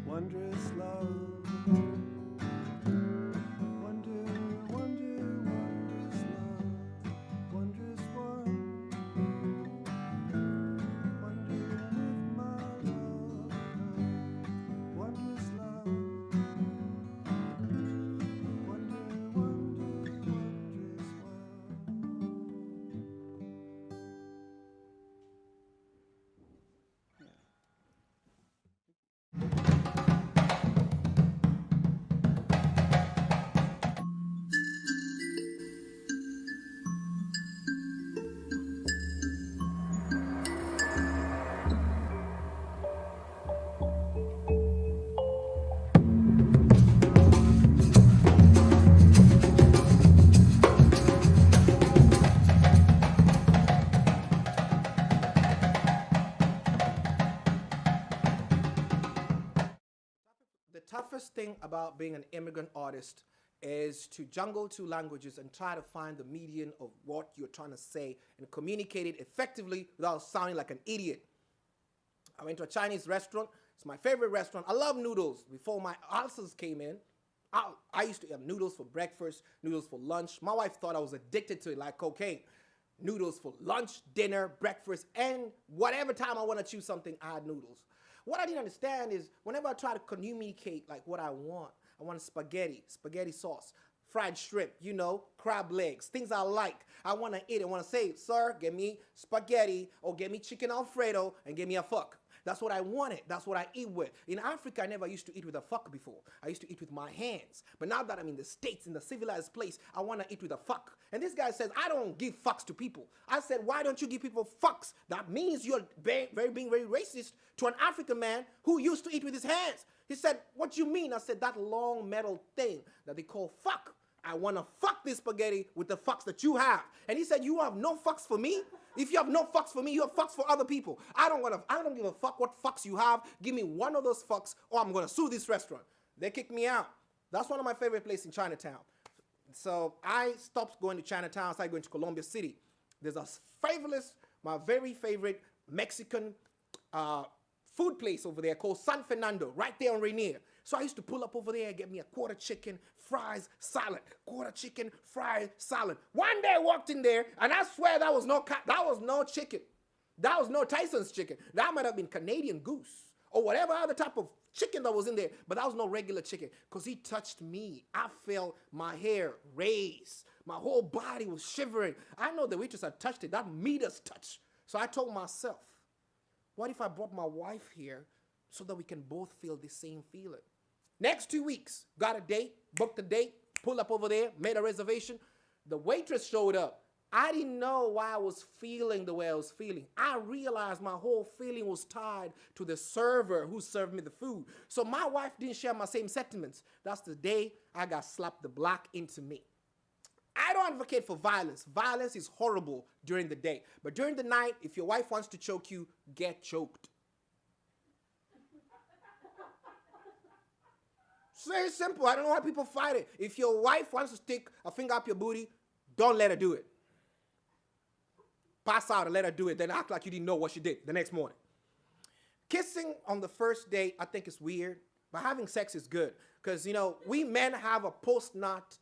Speaker 12: Wondrous love. Wonder, wonder, wondrous love. Wondrous one. Wonder if my love. Wondrous love. Wonder, wonder, wondrous
Speaker 13: The toughest thing about being an immigrant artist is to jungle two languages and try to find the median of what you're trying to say and communicate it effectively without sounding like an idiot. I went to a Chinese restaurant. It's my favorite restaurant. I love noodles. Before my ulcers came in, I used to have noodles for breakfast, noodles for lunch. My wife thought I was addicted to it like cocaine. Noodles for lunch, dinner, breakfast, and whatever time I want to choose something, I had noodles. What I didn't understand is whenever I try to communicate like what I want spaghetti sauce, fried shrimp, crab legs, things I like. I want to eat. I want to say, sir, give me spaghetti or give me chicken Alfredo and give me a fuck. That's what I wanted. That's what I eat with. In Africa, I never used to eat with a fuck before. I used to eat with my hands. But now that I'm in the States, in the civilized place, I want to eat with a fuck. And this guy says, I don't give fucks to people. I said, why don't you give people fucks? That means you're being very racist to an African man who used to eat with his hands. He said, what you mean? I said, that long metal thing that they call fuck. I want to fuck this spaghetti with the fucks that you have. And he said, you have no fucks for me? If you have no fucks for me, you have fucks for other people. I don't give a fuck what fucks you have. Give me one of those fucks or I'm going to sue this restaurant. They kicked me out. That's one of my favorite places in Chinatown. So I stopped going to Chinatown. I started going to Columbia City. There's my very favorite Mexican food place over there called San Fernando, right there on Rainier. So I used to pull up over there and get me a quarter chicken, fries, salad. Quarter chicken, fries, salad. One day I walked in there, and I swear that was no chicken. That was no Tyson's chicken. That might have been Canadian goose or whatever other type of chicken that was in there, but that was no regular chicken because he touched me. I felt my hair raise. My whole body was shivering. I know the waitress had touched it. That Midas touch. So I told myself, what if I brought my wife here so that we can both feel the same feeling? Next 2 weeks, got a date, booked a date, pulled up over there, made a reservation. The waitress showed up. I didn't know why I was feeling the way I was feeling. I realized my whole feeling was tied to the server who served me the food. So my wife didn't share my same sentiments. That's the day I got slapped the block into me. I don't advocate for violence. Violence is horrible during the day. But during the night, if your wife wants to choke you, get choked. It's very simple. I don't know why people fight it. If your wife wants to stick a finger up your booty, don't let her do it. Pass out and let her do it. Then act like you didn't know what she did the next morning. Kissing on the first date, I think is weird. But having sex is good. Because, we men have a post-nut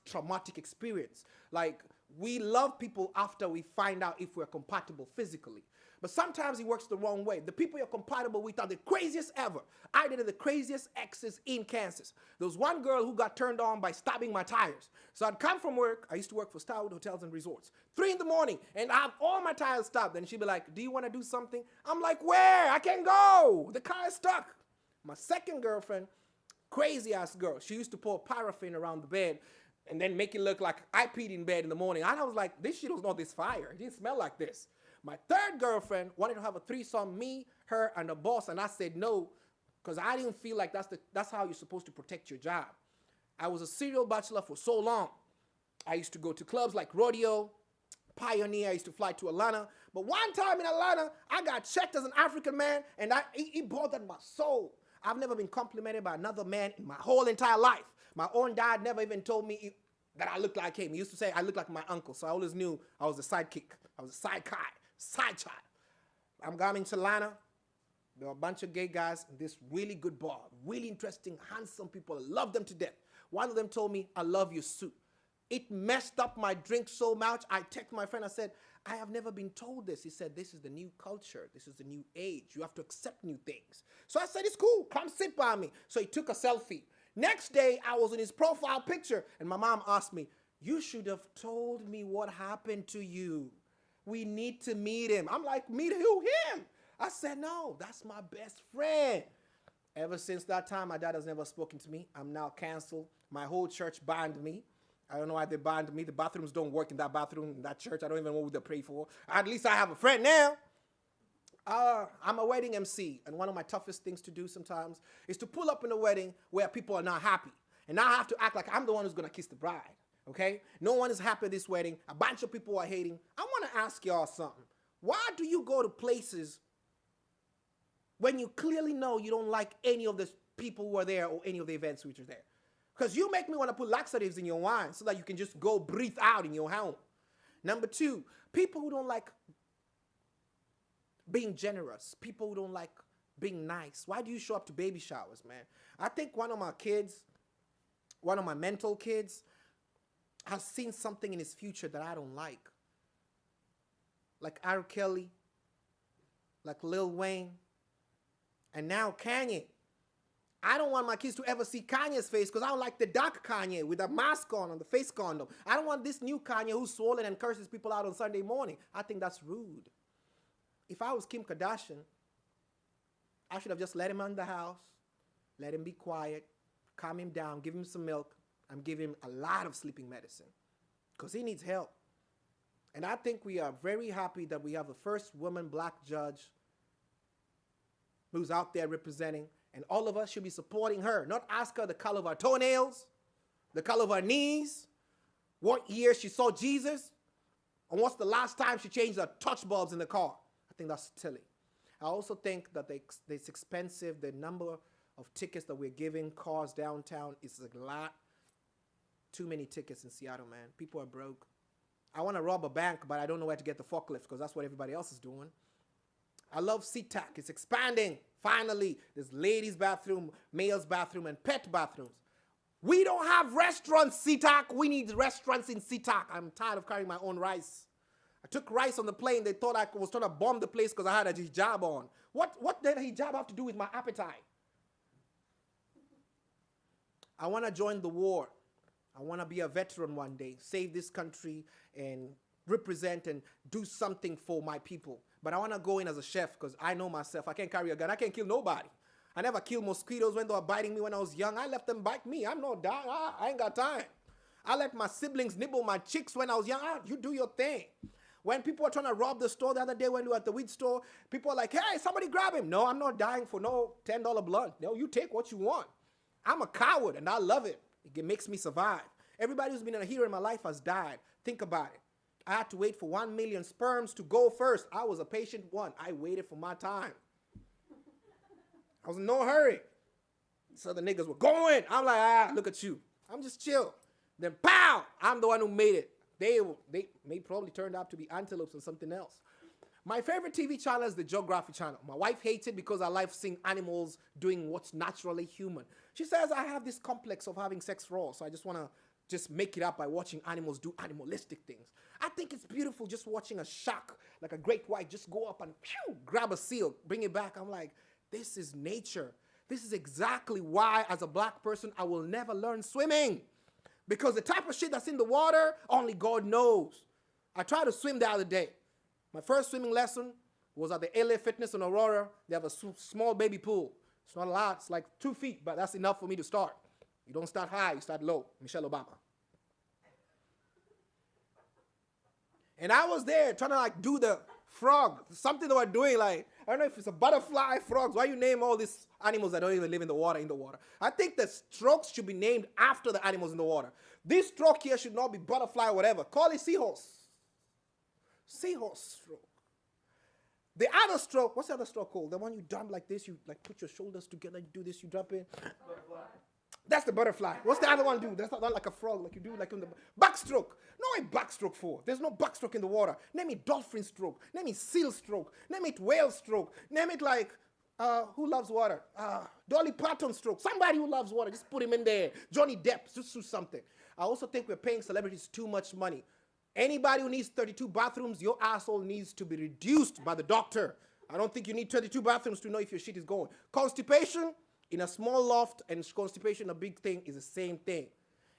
Speaker 13: traumatic experience. Like, We love people after we find out if we're compatible physically. But sometimes it works the wrong way. The people you're compatible with are the craziest ever. I dated the craziest exes in Kansas. There was one girl who got turned on by stabbing my tires. So I'd come from work. I used to work for Starwood Hotels and Resorts. 3 in the morning, and I have all my tires stopped. And she'd be like, do you want to do something? I'm like, where? I can't go. The car is stuck. My second girlfriend, crazy-ass girl. She used to pour paraffin around the bed and then make it look like I peed in bed in the morning. And I was like, this shit was not this fire. It didn't smell like this. My third girlfriend wanted to have a threesome, me, her, and the boss, and I said no, because I didn't feel like that's how you're supposed to protect your job. I was a serial bachelor for so long. I used to go to clubs like Rodeo, Pioneer. I used to fly to Atlanta. But one time in Atlanta, I got checked as an African man, and it bothered my soul. I've never been complimented by another man in my whole entire life. My own dad never even told me that I looked like him. He used to say I looked like my uncle, so I always knew I was a sidekick. I was a side child. I'm coming to Atlanta. There were a bunch of gay guys in this really good bar. Really interesting, handsome people. I love them to death. One of them told me, I love your suit. It messed up my drink so much. I texted my friend. I said, I have never been told this. He said, this is the new culture. This is the new age. You have to accept new things. So I said, it's cool. Come sit by me. So he took a selfie. Next day, I was in his profile picture, and my mom asked me, you should have told me what happened to you. We need to meet him. I'm like, meet who? Him. I said, no, that's my best friend. Ever since that time, my dad has never spoken to me. I'm now canceled. My whole church banned me. I don't know why they banned me. The bathrooms don't work in that bathroom, in that church. I don't even know who they pray for. At least I have a friend now. I'm a wedding MC, and one of my toughest things to do sometimes is to pull up in a wedding where people are not happy. And now I have to act like I'm the one who's going to kiss the bride. Okay? No one is happy at this wedding. A bunch of people are hating. I want to ask y'all something. Why do you go to places when you clearly know you don't like any of the people who are there or any of the events which are there? Because you make me want to put laxatives in your wine so that you can just go breathe out in your home. Number 2, people who don't like being generous. People who don't like being nice. Why do you show up to baby showers, man? I think one of my kids, one of my mental kids, has seen something in his future that I don't like. Like R. Kelly, like Lil Wayne, and now Kanye. I don't want my kids to ever see Kanye's face because I don't like the dark Kanye with a mask on the face condom. I don't want this new Kanye who's swollen and curses people out on Sunday morning. I think that's rude. If I was Kim Kardashian, I should have just let him in the house, let him be quiet, calm him down, give him some milk, and give him a lot of sleeping medicine because he needs help. And I think we are very happy that we have the first woman black judge who's out there representing, and all of us should be supporting her, not ask her the color of her toenails, the color of her knees, what year she saw Jesus, and what's the last time she changed her touch bulbs in the car. I think that's silly. I also think that it's expensive. The number of tickets that we're giving cars downtown is a lot. Too many tickets in Seattle, man. People are broke. I want to rob a bank, but I don't know where to get the forklift because that's what everybody else is doing. I love SeaTac. It's expanding. Finally, there's ladies' bathroom, male's bathroom, and pet bathrooms. We don't have restaurants, SeaTac. We need restaurants in SeaTac. I'm tired of carrying my own rice. I took rice on the plane. They thought I was trying to bomb the place because I had a hijab on. What did a hijab have to do with my appetite? I want to join the war. I want to be a veteran one day, save this country and represent and do something for my people. But I want to go in as a chef because I know myself. I can't carry a gun. I can't kill nobody. I never killed mosquitoes when they were biting me when I was young. I let them bite me. I'm not dying. I ain't got time. I let my siblings nibble my cheeks when I was young. You do your thing. When people were trying to rob the store the other day when we were at the weed store, people are like, hey, somebody grab him. No, I'm not dying for no $10 blunt. No, you take what you want. I'm a coward, and I love it. It makes me survive. Everybody who's been a hero in my life has died. Think about it. I had to wait for 1 million sperms to go first. I was a patient one. I waited for my time. I was in no hurry. So the niggas were going. I'm like, look at you. I'm just chill. Then, pow, I'm the one who made it. They may probably turned out to be antelopes or something else. My favorite TV channel is the Geography Channel. My wife hates it because I like seeing animals doing what's naturally human. She says I have this complex of having sex raw, so I just want to just make it up by watching animals do animalistic things. I think it's beautiful just watching a shark, like a great white, just go up and grab a seal, bring it back. I'm like, this is nature. This is exactly why, as a black person, I will never learn swimming. Because the type of shit that's in the water, only God knows. I tried to swim the other day. My first swimming lesson was at the LA Fitness in Aurora. They have a small baby pool. It's not a lot. It's like 2 feet, but that's enough for me to start. You don't start high, you start low. Michelle Obama. And I was there trying to like do the frog, something they were doing like, I don't know if it's a butterfly, frogs. Why you name all these animals that don't even live in the water? I think the strokes should be named after the animals in the water. This stroke here should not be butterfly or whatever. Call it seahorse. Seahorse stroke. The other stroke, what's the other stroke called? The one you dump like this, you like put your shoulders together, you do this, you drop in. Butterfly. That's the butterfly. What's the other one do? That's not like a frog, like you do like in the backstroke. No, a backstroke for. There's no backstroke in the water. Name it dolphin stroke. Name it seal stroke. Name it whale stroke. Name it like, who loves water? Dolly Parton stroke. Somebody who loves water, just put him in there. Johnny Depp, just do something. I also think we're paying celebrities too much money. Anybody who needs 32 bathrooms, your asshole needs to be reduced by the doctor. I don't think you need 32 bathrooms to know if your shit is going. Constipation in a small loft and constipation a big thing is the same thing.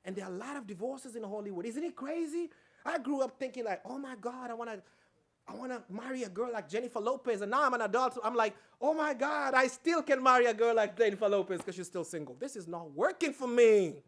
Speaker 13: And there are a lot of divorces in Hollywood. Isn't it crazy? I grew up thinking like, oh my God, I wanna marry a girl like Jennifer Lopez. And now I'm an adult. I'm like, oh my God, I still can marry a girl like Jennifer Lopez because she's still single. This is not working for me.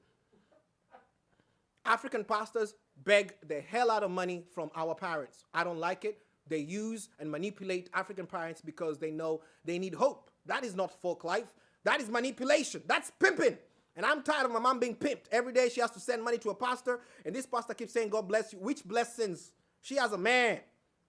Speaker 13: African pastors beg the hell out of money from our parents. I don't like it. They use and manipulate African parents because they know they need hope. That is not folk life. That is manipulation. That's pimping. And I'm tired of my mom being pimped. Every day she has to send money to a pastor, and this pastor keeps saying, God bless you. Which blessings? She has a man.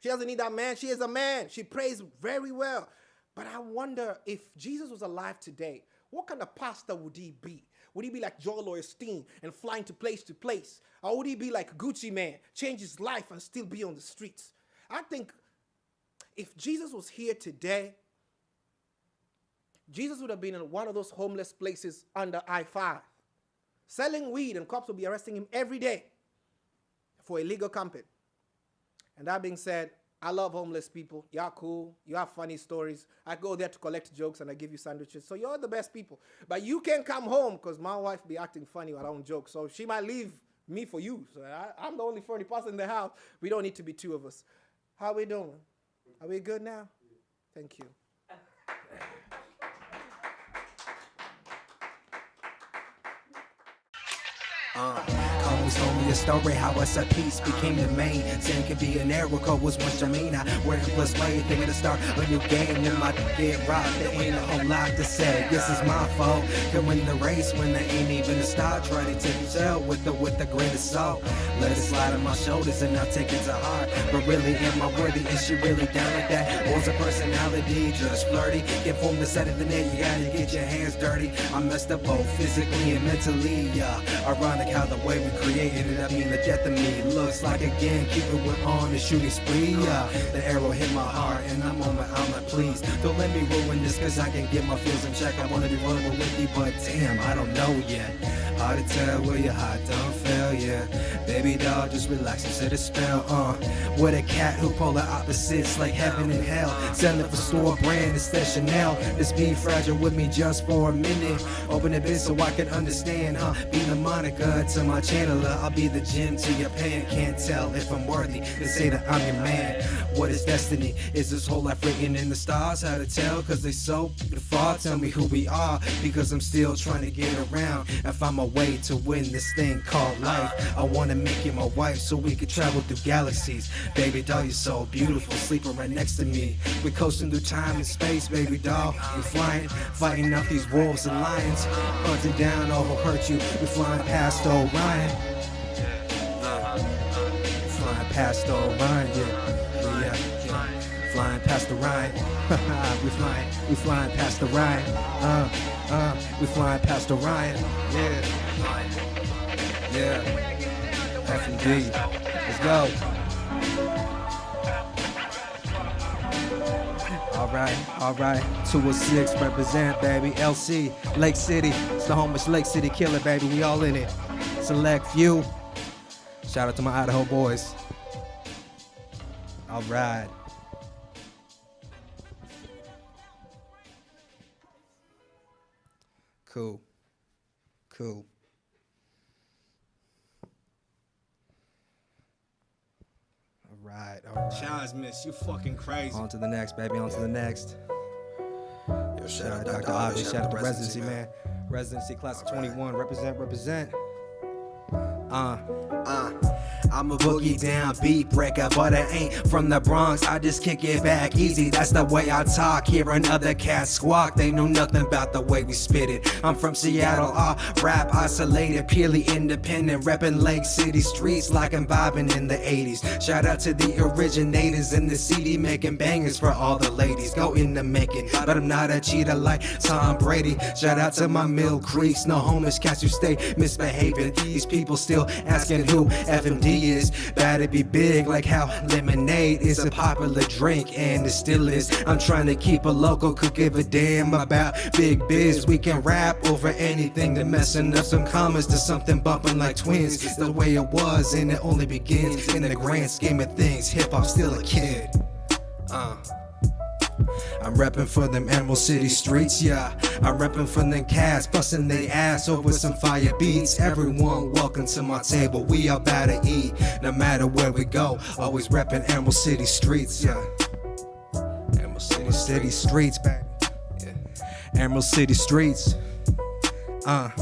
Speaker 13: She doesn't need that man. She is a man. She prays very well. But I wonder if Jesus was alive today, what kind of pastor would he be? Would he be like Joel Osteen and flying to place? Or would he be like Gucci Man, change his life and still be on the streets? I think if Jesus was here today, Jesus would have been in one of those homeless places under I-5, selling weed, and cops would be arresting him every day for illegal camping. And that being said, I love homeless people. Y'all cool. You have funny stories. I go there to collect jokes and I give you sandwiches. So you're the best people. But you can't come home because my wife be acting funny when I don't joke. So she might leave me for you. So I'm the only funny person in the house. We don't need to be two of us. How we doing? Are we good now? Thank you.
Speaker 14: Always told me a story how us a piece became the main. Saying could be an error code was once Jamina. Where it was way, thinking to start a new game. Then my get robbed, there ain't a whole lot to say. This is my fault. Can win the race when there ain't even a start. Try to take yourself with a grain of salt. Let it slide on my shoulders and I'll take it to heart. But really, am I worthy? Is she really down like that? Or is her personality just flirty? Get from the side of the net, you gotta get your hands dirty. I messed up both physically and mentally. Ironic how the way we created it, I mean the death of me looks like again Cupid went on a shooting spree. The arrow hit my heart and I'm on my like please don't let me ruin this cause I can get my feels in check. I wanna be vulnerable with you but damn I don't know yet. Hard to tell where your heart don't fail, yeah. Baby doll, just relax and set a spell, with a cat who polar opposites like heaven and hell. Selling for store brand instead Chanel. Just be fragile with me just for a minute. Open a bit so I can understand, Be the Monica to my channeler. I'll be the gem to your pan. Can't tell if I'm worthy to say that I'm your man. What is destiny? Is this whole life written in the stars? How to tell? Cause they so far. Tell me who we are. Because I'm still trying to get around and find my way to win this thing called life. I wanna make you my wife so we can travel through galaxies. Baby doll, you're so beautiful, sleeping right next to me. We're coasting through time and space, baby doll. We're flying, fighting off these wolves and lions. Hunting down all who hurt you. We're flying past Orion. Flying past Orion, yeah. Flying past the Rhine. we flying past the Rhine. We flying past Orion. Yeah. F&D. Let's go. Alright. 206 represent, baby. LC, Lake City. It's the homeless Lake City killer, baby. We all in it. select few. Shout out to my Idaho boys. All right. Cool. Cool. All right.
Speaker 16: Chaz, miss, you fucking crazy.
Speaker 14: On to the next, baby. On to the next. Yo, shout out Dr. Avi. Shout out to Residency, man. Residency class of 21. Represent, represent.
Speaker 17: I'm a boogie down beat breaker, but I ain't from the Bronx. I just kick it back easy, that's the way I talk. Hearing other cats squawk, they know nothing about the way we spit it. I'm from Seattle, rap isolated, purely independent, reppin' Lake City streets like I'm vibing in the 80s. Shout out to the originators in the CD, making bangers for all the ladies. Go into making, but I'm not a cheater like Tom Brady. Shout out to my Mill Creeks, no homeless cats who stay misbehaving. These people still asking who FMD is. Bad to be big, like how lemonade is a popular drink, and it still is. I'm trying to keep a local, could give a damn about big biz. We can rap over anything, to messing up some commas to something bumping like twins. It's the way it was, and it only begins in the grand scheme of things. Hip hop still a kid. I'm reppin' for them Emerald City streets, yeah. I'm reppin' for them cats, bustin' they ass over some fire beats. Everyone welcome to my table, we all about to eat. No matter where we go, always reppin' Emerald City streets, yeah. Emerald City streets, baby. Yeah. Emerald City streets. I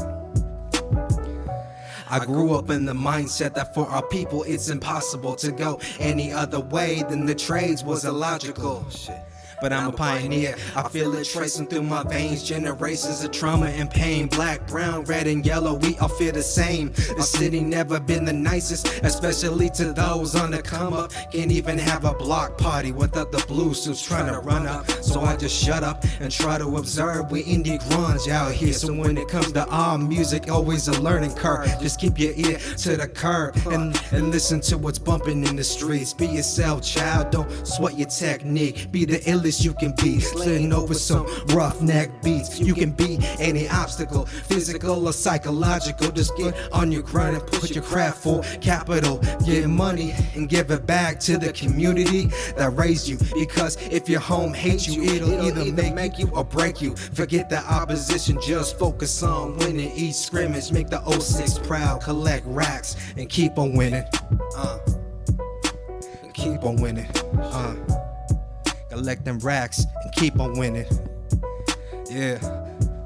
Speaker 17: grew up in the mindset that for our people it's impossible to go any other way than the trades was illogical. Shit. But I'm a pioneer, I feel it tracing through my veins. Generations of trauma and pain. Black, brown, red, and yellow, we all feel the same. The city never been the nicest, especially to those on the come up. Can't even have a block party without the blue suits trying to run up. So I just shut up and try to observe. We indie grunge out here, so when it comes to our music, always a learning curve. Just keep your ear to the curb and listen to what's bumping in the streets. Be yourself, child, don't sweat your technique. Be the illest you can be, sitting over some roughneck beats. You can beat any obstacle, physical or psychological. Just get on your grind and put your craft for capital. Get money and give it back to the community that raised you. Because if your home hates you, it'll either make you or break you. Forget the opposition, just focus on winning each scrimmage. Make the 06 proud, collect racks and keep on winning. Keep on winning. Collect them racks and keep on winning. Yeah,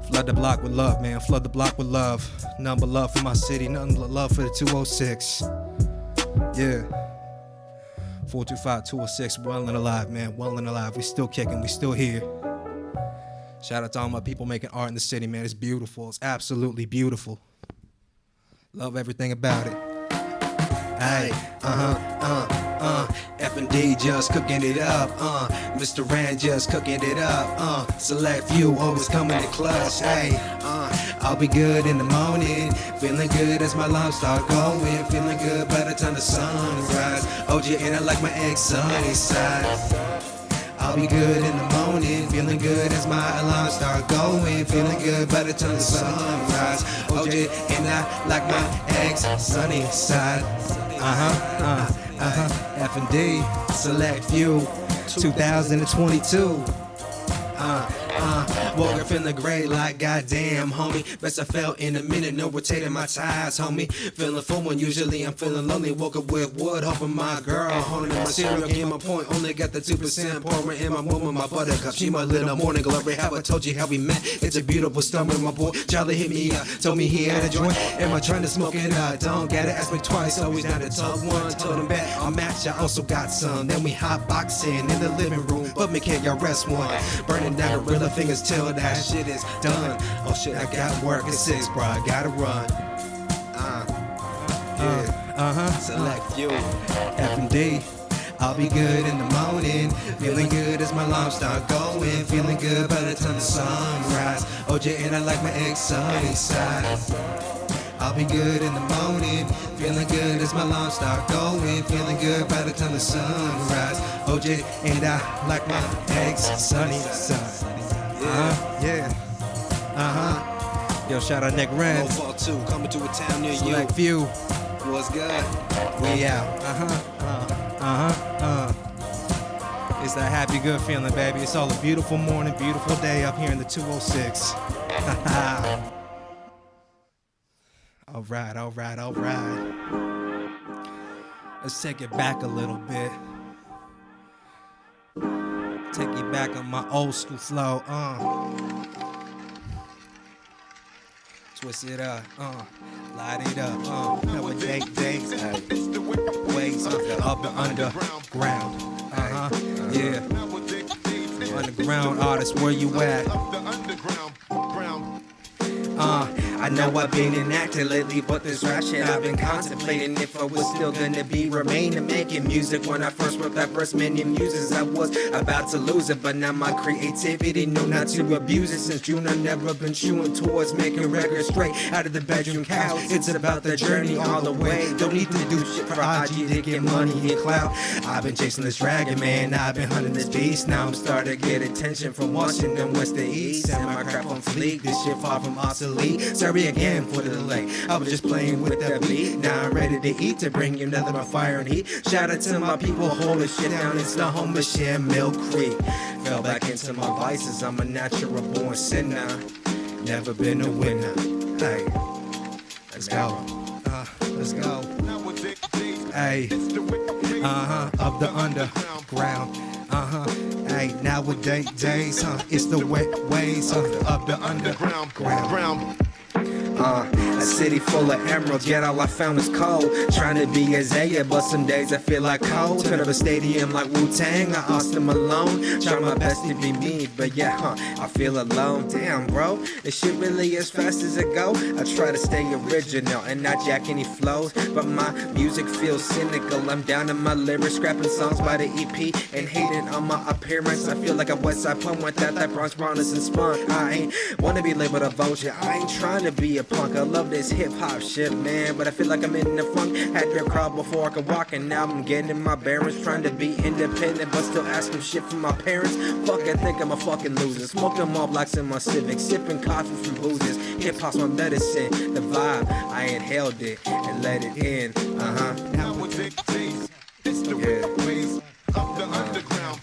Speaker 17: flood the block with love, man. Flood the block with love. None but love for my city, nothing but love for the 206. Yeah, 425-206, well and alive, man. Well and alive. We still kicking, we still here. Shout out to all my people making art in the city, man. It's beautiful. It's absolutely beautiful. Love everything about it. Hey, F&D just cooking it up, Mr. Rand just cooking it up, select few always coming to clutch, hey, I'll be good in the morning, feeling good as my alarm start going, feeling good by the time the sun rise, OG and I like my egg sunny side. I'll be good in the morning, feeling good as my alarm start going, feeling good by the time the sun rise, OG and I like my eggs sunny side. F&D, select few, 2022. Woke up feeling great like goddamn, homie. Best I felt in a minute, no rotating my ties, homie. Feeling full when usually I'm feeling lonely. Woke up with wood, hoping my girl, holding my cereal, gave my point. Only got the 2% pouring in my woman, my buttercup. She my little morning glory. Have I told you how we met? It's a beautiful summer, my boy. Charlie hit me up, told me he had a joint. Am I trying to smoke it out? Don't gotta ask me twice, always down to talk one. Told him back, I'll match, I also got some. Then we hot boxing in the living room, but me can't y'all rest one. Burning down the gorilla fingers till that shit is done. Oh shit, I got work at 6, bro. I gotta run. Select you, F&D. I'll be good in the morning, feeling good as my alarm start going, feeling good by the time the sun rise. OJ and I like my egg sunny side. I'll be good in the morning, feeling good as my alarm start going, feeling good by the time the sun rise. OJ and I like my eggs sunny side. Yo, shout out Nick Ren.
Speaker 16: Fall 2, coming to a town near you.
Speaker 17: Select Few.
Speaker 16: What's good?
Speaker 17: We out. It's that happy, good feeling, baby. It's all a beautiful morning, beautiful day up here in the 206. All right. Let's take it back a little bit. Take you back on my old school flow. Twist it up, light it up, have a days, ways up and underground, yeah. Underground artist, where you at? I know I've been inactive lately, but this rap shit I've been contemplating if I was still gonna be remaining making music. When I first wrote that first many muses, I was about to lose it, but now my creativity know not to abuse it. Since June I've never been chewing towards making records straight out of the bedroom couch. It's about the journey all the way. Don't need to do shit for IG to get money and clout. I've been chasing this dragon, man. I've been hunting this beast. Now I'm starting to get attention from Washington, west to east. And my crap on fleek, this shit far from obsolete. Sorry again for the delay. I was just playing with the beat. Now I'm ready to eat to bring you nothing but fire and heat. Shout out to my people holding shit down in Snohomish and Mill Creek. Fell back into my vices. I'm a natural born sinner. Never been a winner. Hey, let's go. Let's go. Hey, of the underground. Hey, nowadays, it's the wet ways of the underground. A city full of emeralds, yet all I found is cold. Trying to be Isaiah, but some days I feel like cold. Turn up a stadium like Wu-Tang, I Austin Malone. Try my best to be me, but yeah, I feel alone. Damn, bro, this shit really as fast as it go. I try to stay original and not jack any flows, but my music feels cynical. I'm down in my lyrics, scrapping songs by the EP and hating on my appearance. I feel like a West Side punk without that Bronx rawness and spunk. I ain't wanna be labeled a vulture, I ain't trying to be a punk. I love this hip-hop shit, man, but I feel like I'm in the funk. Had to crawl before I could walk, and now I'm getting my bearings. Trying to be independent, but still asking shit from my parents. Fuck, I think I'm a fucking loser. Smoking all blocks in my Civic, sipping coffee from boozers. Hip-hop's my medicine, the vibe, I inhaled it and let it in.
Speaker 2: Nowadays, it's the ways of the underground.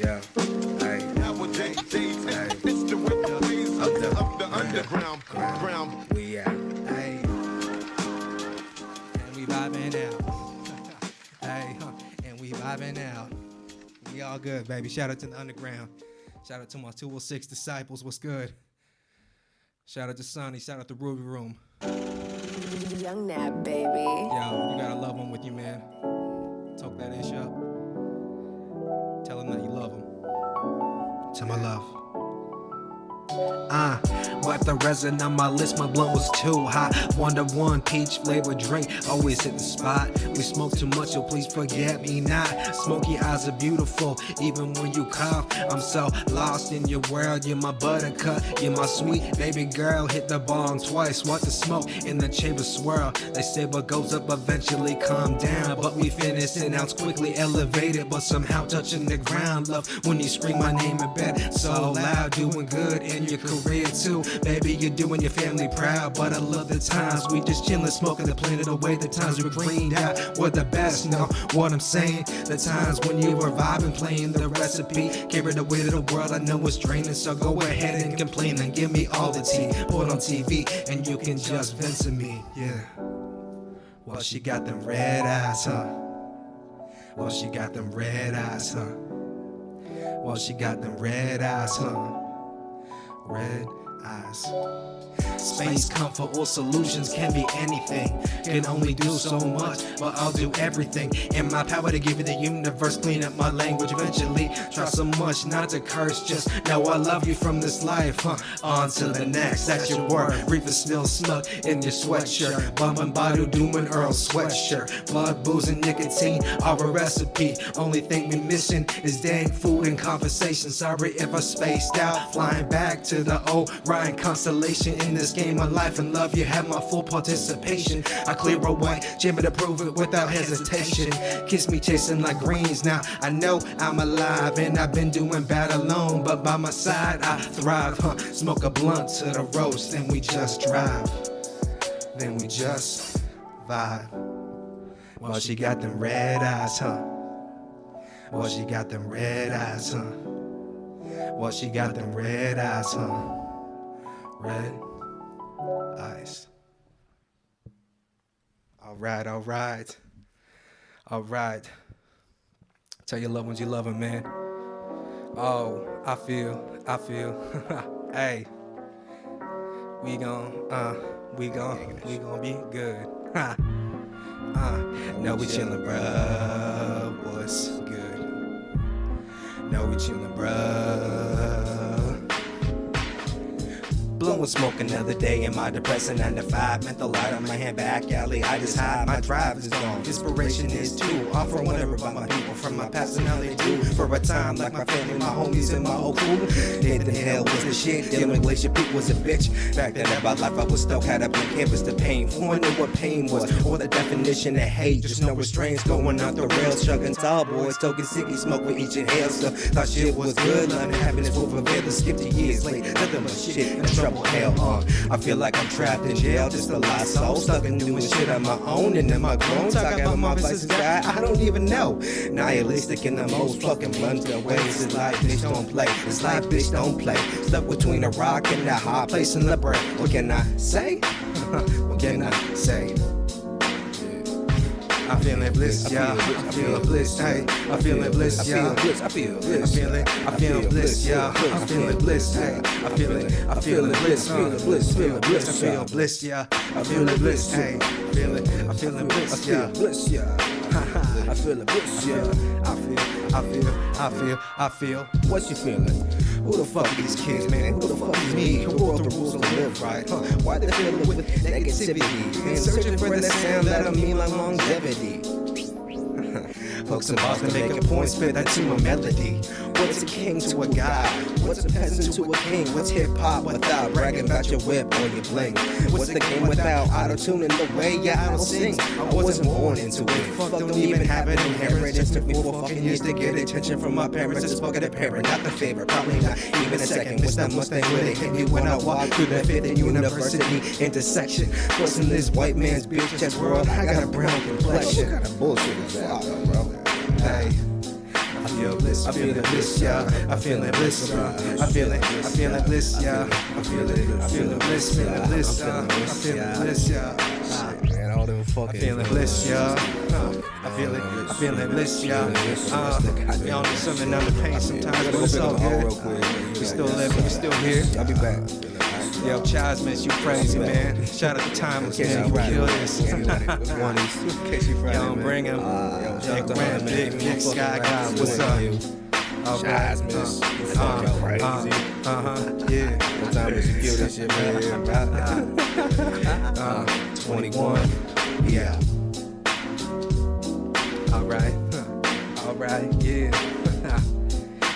Speaker 17: Yeah. Hey.
Speaker 2: Nowadays, it's the ways of the underground.
Speaker 17: We out. Hey. And we vibing out. Hey, and we vibing out. We all good, baby. Shout out to the underground. Shout out to my 206 disciples. What's good? Shout out to Sonny. Shout out to Ruby Room.
Speaker 18: Young Nab, baby.
Speaker 17: Yo, you got a loved one with you, man. Talk that ish up. Tell him that you love him. Tell my love.
Speaker 14: Wipe the resin on my list, my blunt was too hot. 1-to-1 peach flavored drink, always hit the spot. We smoke too much, so please forget me not. Smoky eyes are beautiful, even when you cough. I'm so lost in your world, you're my buttercup, you're my sweet baby girl. Hit the bong twice, watch the smoke in the chamber swirl. They say what goes up eventually calm down, but we finish and ounce quickly elevated, but somehow touching the ground. Love when you scream my name in bed so loud, doing good in your career too. Baby, you're doing your family proud, but I love the times we just chillin', smoking the planet away. The times we greened out were the best, know what I'm saying? The times when you were vibing, playing the recipe, carried away to the world I know it's draining. So go ahead and complain and give me all the tea. Put on TV and you can just vent to me, yeah. Well, she got them red eyes, huh? Well, she got them red eyes, huh? Well, she got them red eyes, huh? Red eyes. Space, comfort, or solutions can be anything. Can only do so much, but I'll do everything in my power to give you the universe. Clean up my language eventually. Try so much not to curse, just know I love you from this life, huh? On to the next, that's your word. Reaper still snug in your sweatshirt. Bumpin' bottle, doom and Earl sweatshirt. Blood, booze, and nicotine are a recipe. Only thing we missing is dang food and conversation. Sorry if I spaced out. Flying back to the old
Speaker 17: Riding constellation in this game of life and love. You have my full participation. I clear away, Jimmy to prove it without hesitation. Kiss me chasing like greens. Now I know I'm alive and I've been doing bad alone, but by my side I thrive. Smoke a blunt to the roast, then we just drive. Then we just vibe. Well, she got them red eyes, huh? Well, she got them red eyes, huh? Well, she got them red eyes, huh? Red eyes. Alright, alright. Alright. Tell your loved ones you love them, man. Oh, I feel. Hey. We gon' be good. No, we chillin', bruh. What's good? No, we chillin', bruh. Blowing smoke another day in my depressing 9 to 5. Mental light on my hand, back alley. I just hide, my drive is gone. Inspiration is too. Offer whatever about my people from my past and how they do. For a time like my family, my homies, and my old crew. Nathan Hell was the shit. Dylan Glacier Peak was a bitch. Back then about life I was stoked, had a blank canvas to paint. Who knew what pain was, or the definition of hate. Just no restraints going off the rails. Chugging tall boys, token sicky smoke with each inhale. So thought shit was good, love and happiness will prevail. To skip the years late, nothing but shit and trouble. Hell, I feel like I'm trapped in jail, just a lost soul, stuck in doing shit on my own. And am I grown? Talking about my vices, guy, I don't even know. Nihilistic in the most fucking blunt ways. It's like bitch don't play, it's like bitch don't play. Stuck between a rock and a hard place in the break. What can I say? What can I say? I feel it bliss, yeah. I feel bliss, hey. I feel it bliss, yeah. I feel bliss, I feel bliss, yeah. I feel it bliss, hey. I feel it bliss, feel it bliss, feel it bliss, I feel bliss, yeah. I feel it bliss, hey. I feel it bliss, yeah. Bliss, yeah. I feel it bliss, yeah. I feel. What you feeling? Who the fuck these kids, man? Who the fuck is me? Who wrote the rules to live right? Why they feeling with negativity? And searching for the sound that'll mean like longevity. Hooks and bars to make a point, spit that to a melody. What's a king to a god? What's a peasant to a king? What's hip-hop without bragging about your whip or your bling? What's the game without auto-tuning the way your idol sings? I wasn't born into it. Fuck, don't even have it inherited. It took me 4 fucking years to get attention from my parents. Just fucking a parent, not the favorite. Probably not even a second. Wish that Mustang would have hit me when I walked through the 5th University intersection. Plus in this white man's bitch chest world, I got a brown complexion. What kind of bullshit is that, bro? Hey, I feel bliss, I feel it bliss, yeah. I feel it bliss, yeah. I feel it bliss, yeah. I feel it bliss, feel it bliss, yeah. I feel it bliss, yeah. Man, all them fucking. I feel it bliss, yeah. I feel it bliss, yeah. We all need something under pain sometimes, but it's all good. We still living, we still here. I'll be back. Yo, Chasmus, you crazy, man. Shout out to Timeless, man. You kill this. Yo, bring him. Big Ram, Big Sky guy, what's up? Chasmus, crazy. Yeah. What time is you kill this shit, man? 21. Yeah. Alright, yeah.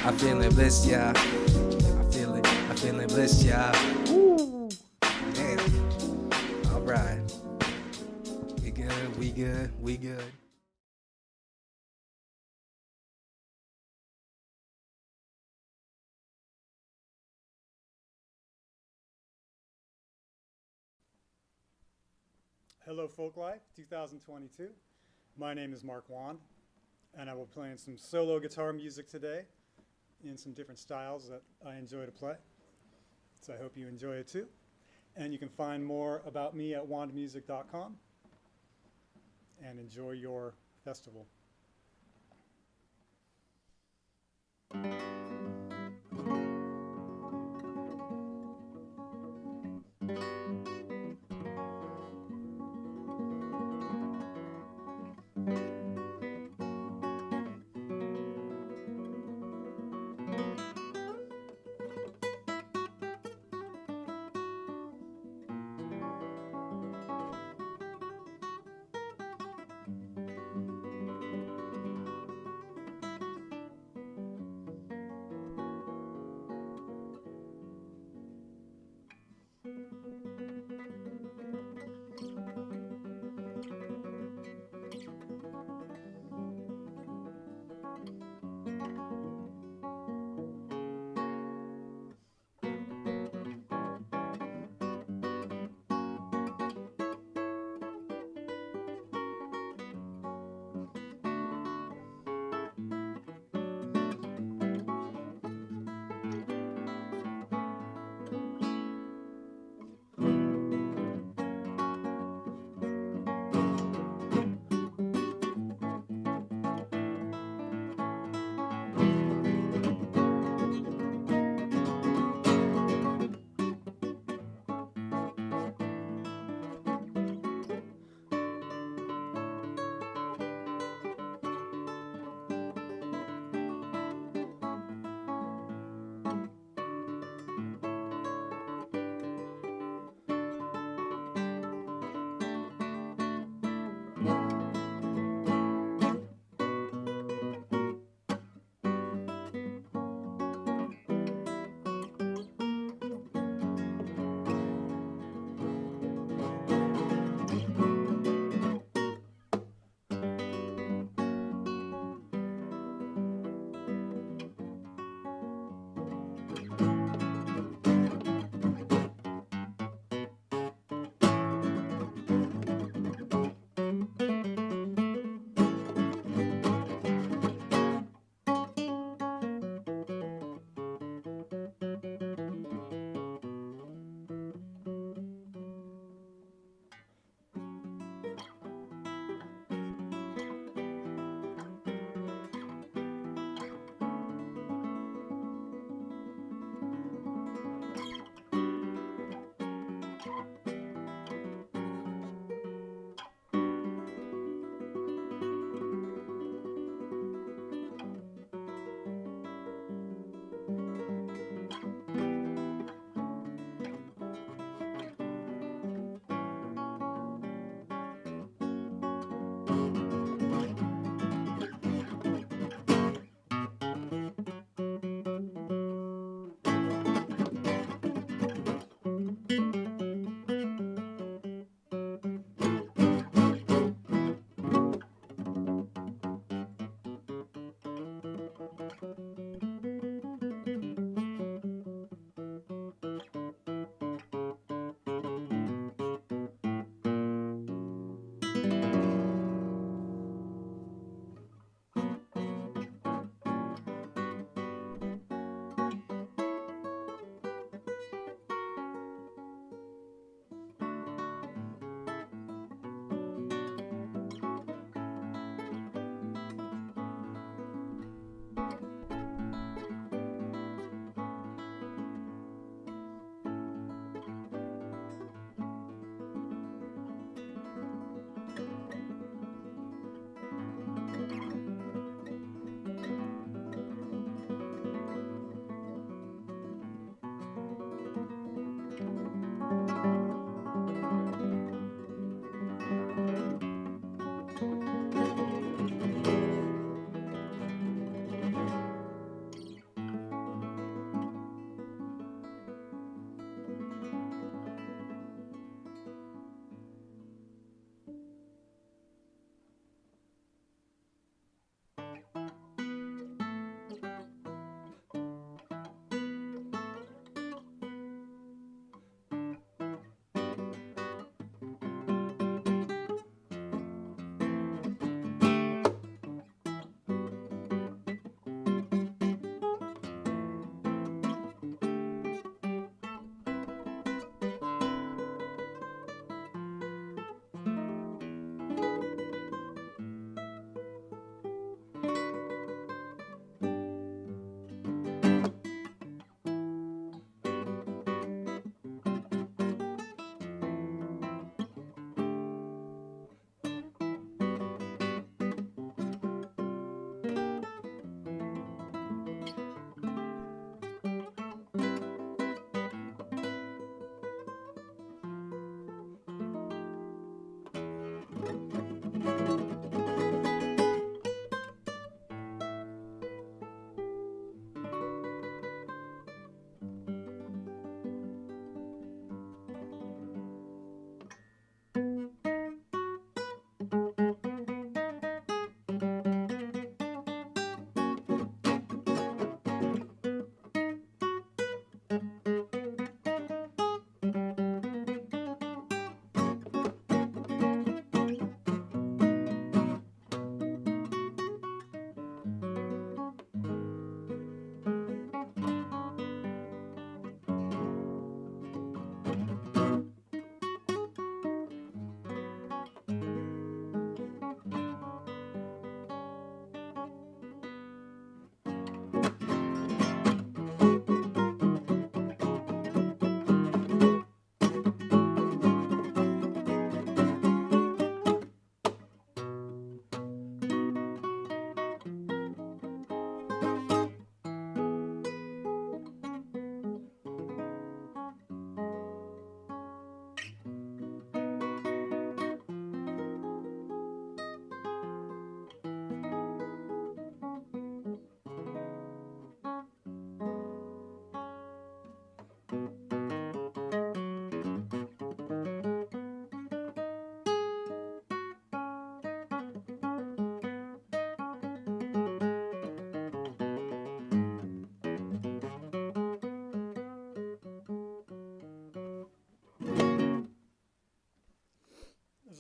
Speaker 17: I feel it bliss, yeah. I feel it bliss, yeah. Woo. Damn. Alright. We good.
Speaker 15: Hello, Folklife 2022. My name is Mark Wand, and I will be playing some solo guitar music today in some different styles that I enjoy to play. So I hope you enjoy it too. And you can find more about me at wandmusic.com and enjoy your festival. Those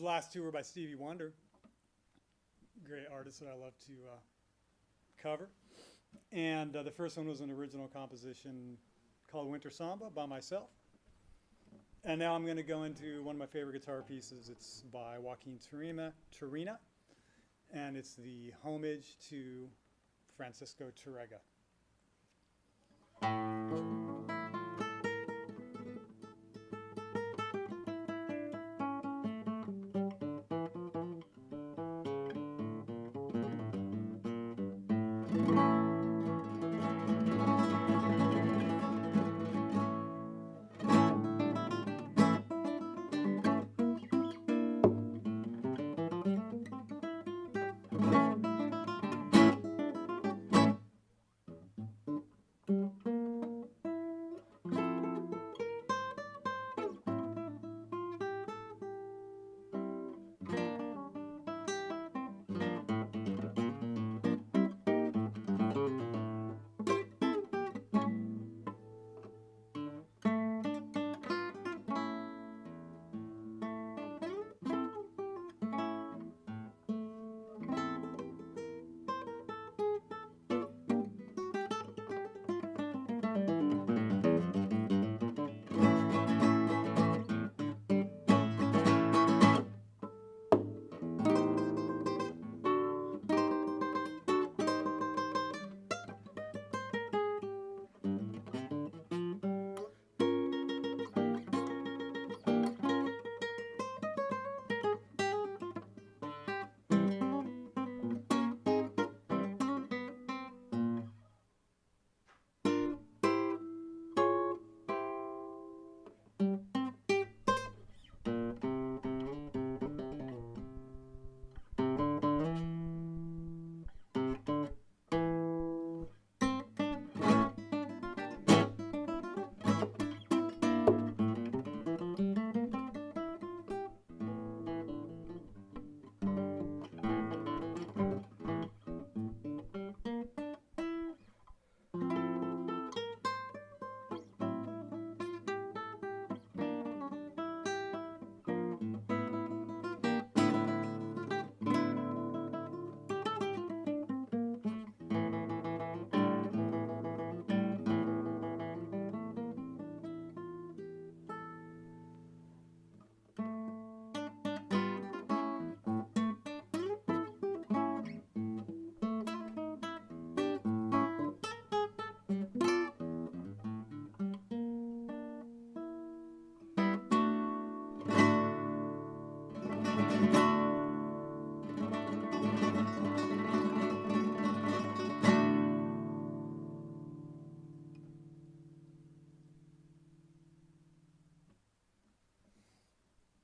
Speaker 15: last two were by Stevie Wonder, great artist that I love to cover. And the first one was an original composition called Winter Samba by myself. And now I'm going to go into one of my favorite guitar pieces. It's by Joaquin Turina, and it's the homage to Francisco Tárrega.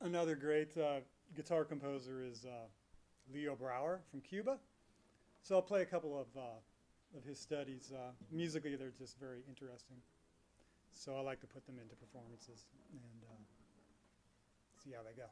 Speaker 15: Another great guitar composer is Leo Brouwer from Cuba. So I'll play a couple of his studies. Musically, they're just very interesting. So I like to put them into performances and see how they go.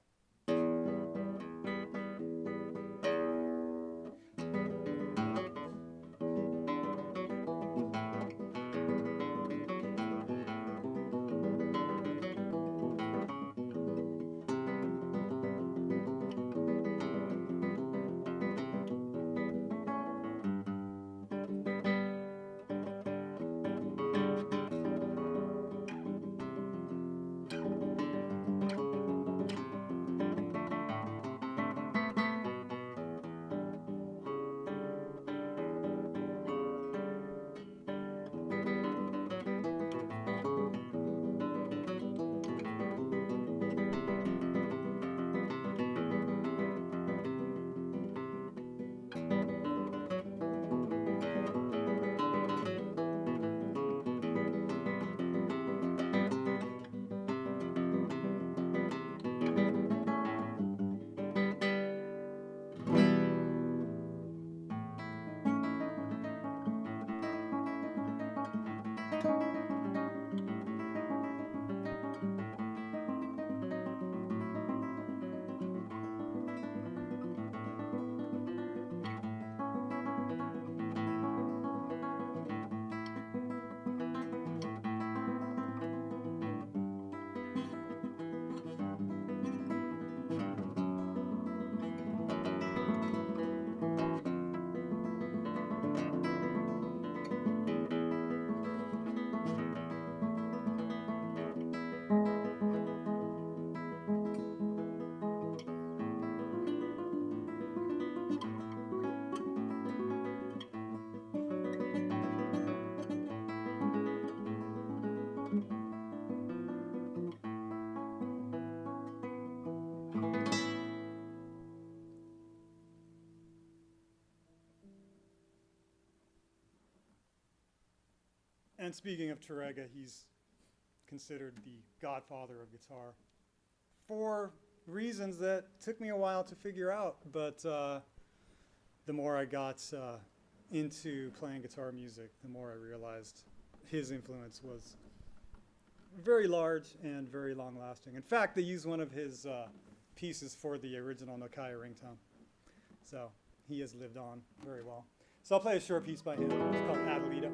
Speaker 15: And speaking of Terega, he's considered the godfather of guitar for reasons that took me a while to figure out. But the more I got into playing guitar music, the more I realized his influence was very large and very long lasting. In fact, they used one of his pieces for the original Nokia ringtone. So he has lived on very well. So I'll play a short piece by him. It's called Adelita.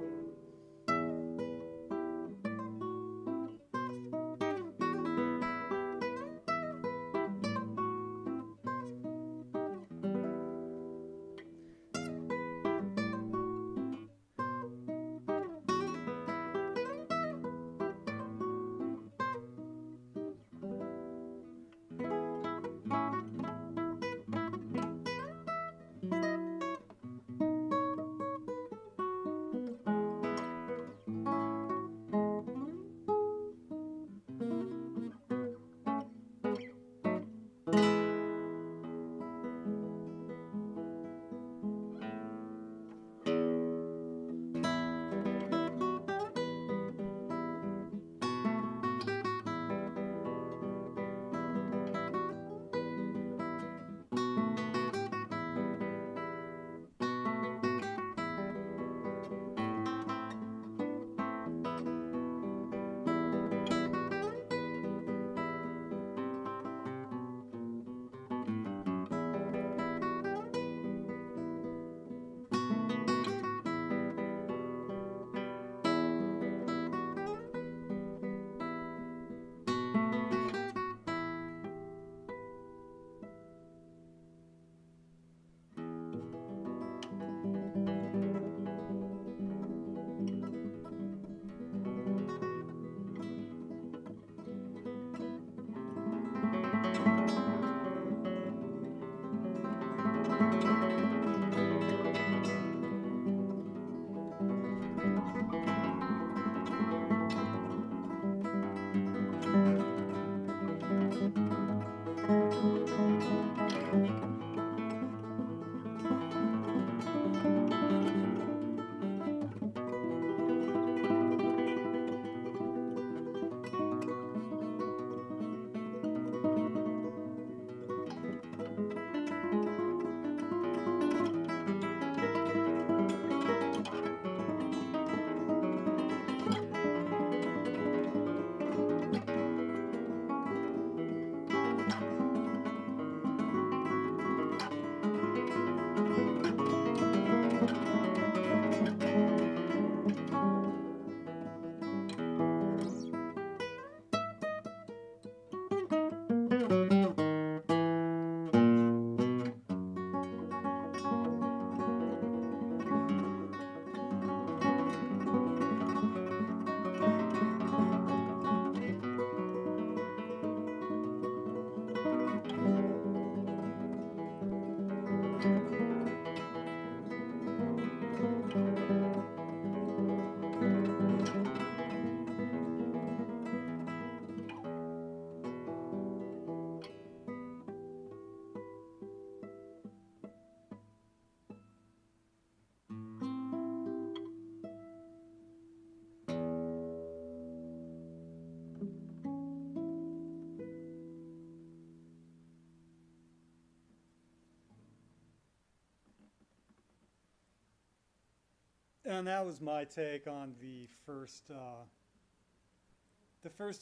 Speaker 15: And that was my take on the first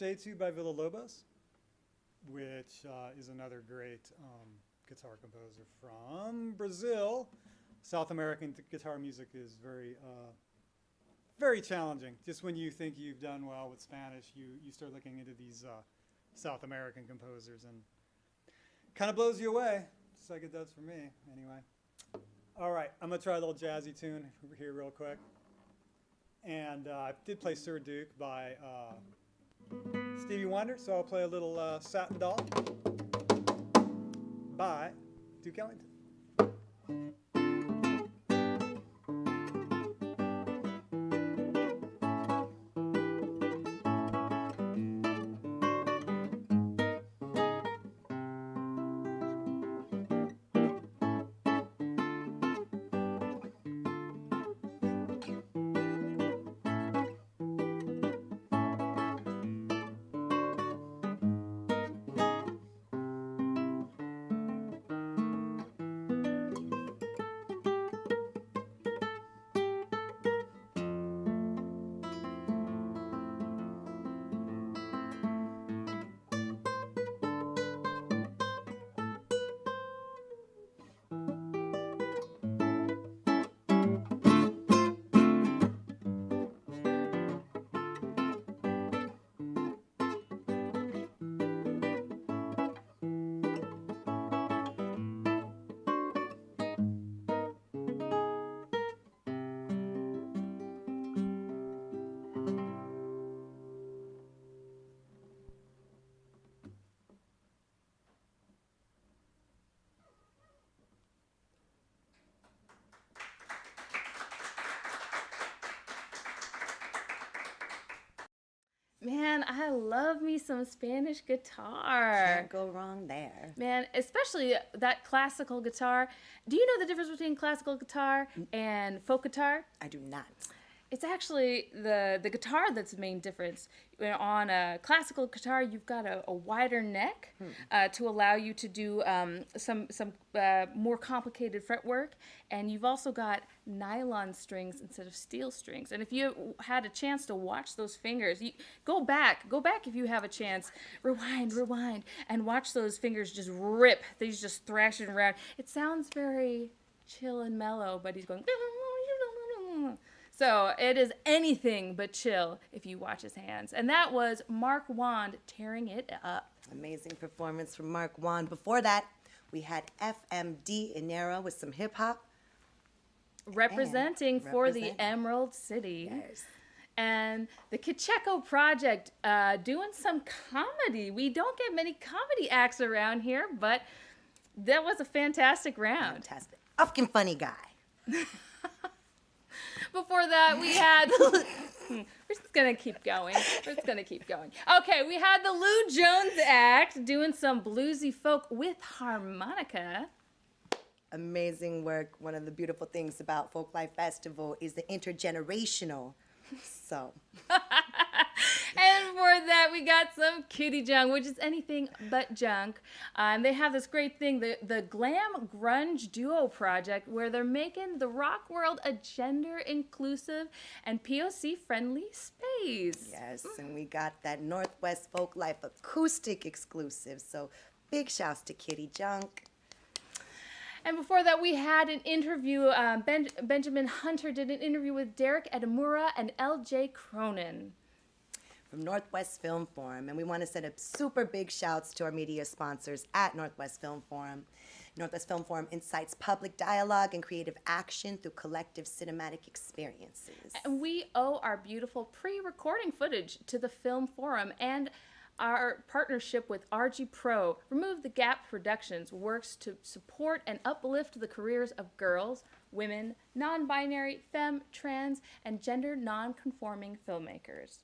Speaker 15: Etude by Villa-Lobos, which is another great guitar composer from Brazil. South American guitar music is very challenging. Just when you think you've done well with Spanish, you start looking into these South American composers and kind of blows you away, just like it does for me, anyway. All right, I'm gonna try a little jazzy tune here real quick. And I did play Sir Duke by Stevie Wonder, so I'll play a little Satin Doll by Duke Ellington.
Speaker 3: Man, I love me some Spanish guitar.
Speaker 10: Can't go wrong there.
Speaker 3: Man, especially that classical guitar. Do you know the difference between classical guitar and folk guitar?
Speaker 10: I do not.
Speaker 3: It's actually the guitar that's the main difference. On a classical guitar, you've got a wider neck to allow you to do some more complicated fretwork, and you've also got nylon strings instead of steel strings. And if you had a chance to watch those fingers, go back if you have a chance, rewind, and watch those fingers just rip. He's just thrashing around. It sounds very chill and mellow, but he's going. So it is anything but chill if you watch his hands. And that was Mark Wand tearing it up.
Speaker 10: Amazing performance from Mark Wand. Before that, we had FMD Inera with some hip hop.
Speaker 3: Representing for the Emerald City.
Speaker 10: Yes.
Speaker 3: And the Kicheko Project doing some comedy. We don't get many comedy acts around here, but that was a fantastic round.
Speaker 10: Fantastic. Fucking funny guy.
Speaker 3: Before that, we had... We're just going to keep going. Okay, we had the Lou Jones Act doing some bluesy folk with harmonica.
Speaker 10: Amazing work. One of the beautiful things about Folklife Festival is the intergenerational. So...
Speaker 3: And for that, we got some kitty junk, which is anything but junk. They have this great thing, the Glam Grunge Duo Project, where they're making the rock world a gender-inclusive and POC-friendly space.
Speaker 10: Yes, and we got that Northwest Folklife acoustic exclusive. So big shouts to Kitty Junk.
Speaker 3: And before that, we had an interview. Benjamin Hunter did an interview with Derek Edamura and LJ Cronin.
Speaker 10: From Northwest Film Forum, and we want to send a super big shouts to our media sponsors at Northwest Film Forum. Northwest Film Forum incites public dialogue and creative action through collective cinematic experiences.
Speaker 3: And we owe our beautiful pre-recording footage to the Film Forum, and our partnership with RG Pro, Remove the Gap Productions, works to support and uplift the careers of girls, women, non-binary, femme, trans, and gender non-conforming filmmakers.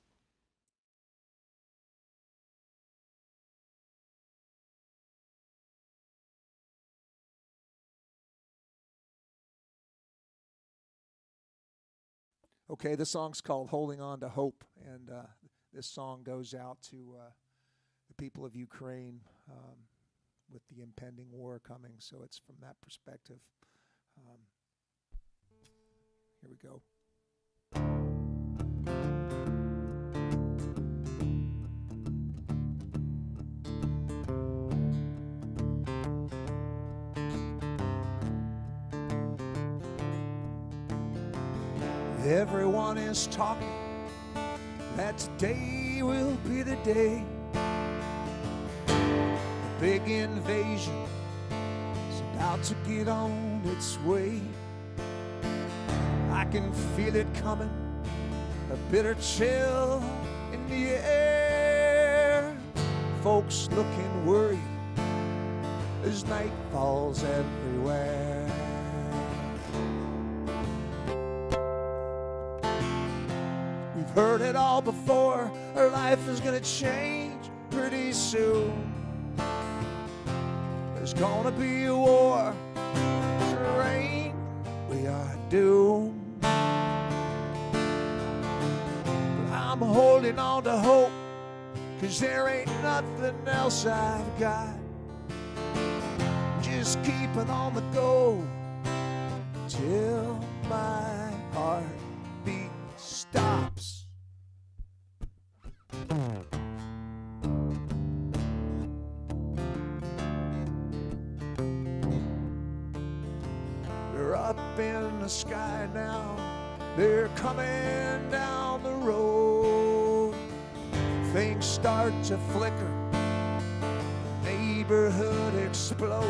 Speaker 12: Okay, this song's called Holding On to Hope, and this song goes out to the people of Ukraine with the impending war coming, so it's from that perspective. Here we go. Everyone is talking that today will be the day. The big invasion is about to get on its way. I can feel it coming, a bitter chill in the air. Folks looking worried as night falls everywhere. Heard it all before, our life is gonna change pretty soon. There's gonna be a war, rain, we are doomed. But I'm holding on to hope, 'cause there ain't nothing else I've got. Just keeping on the go till my heartbeat stops. They're up in the sky now, they're coming down the road. Things start to flicker, neighborhood explodes.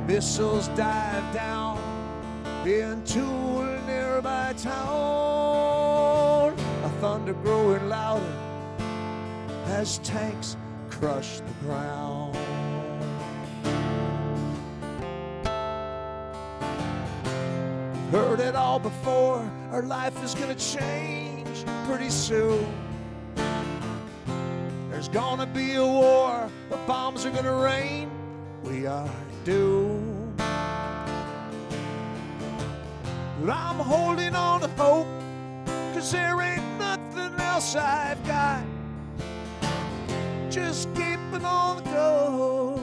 Speaker 12: Missiles dive down into a nearby town. A thunder growing louder as tanks crush the ground. Heard it all before, our life is gonna change pretty soon. There's gonna be a war, the bombs are gonna rain. We are doomed. But I'm holding on to hope, 'cause there ain't nothing else I've got. Just keeping on the go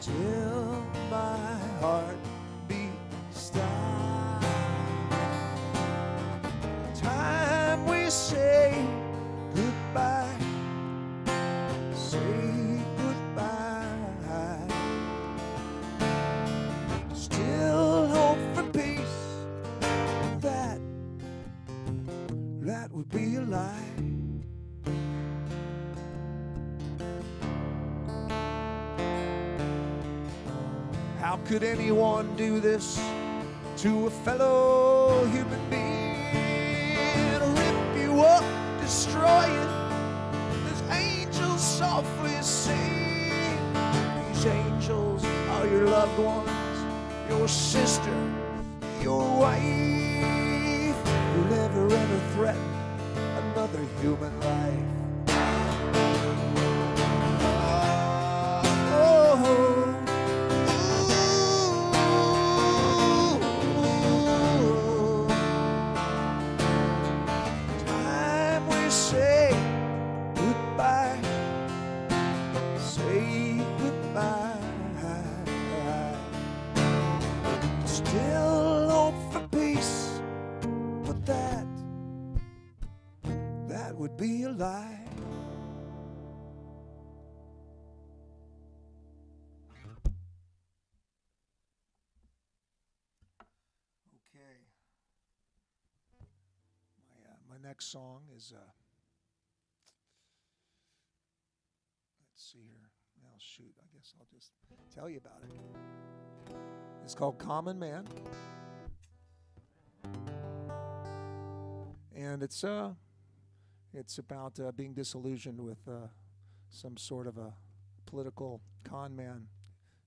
Speaker 12: till my heart beats stop. Time we say goodbye, say goodbye. Still hope for peace, that would be a lie. How could anyone do this to a fellow human being? Rip you up, destroy it, as angels softly sing. These angels are your loved ones, your sister, your wife, who never ever threaten another human life. Be a lie. Okay. My next song is let's see here. Now shoot, I guess I'll just tell you about it. It's called Common Man. And it's about being disillusioned with some sort of a political con man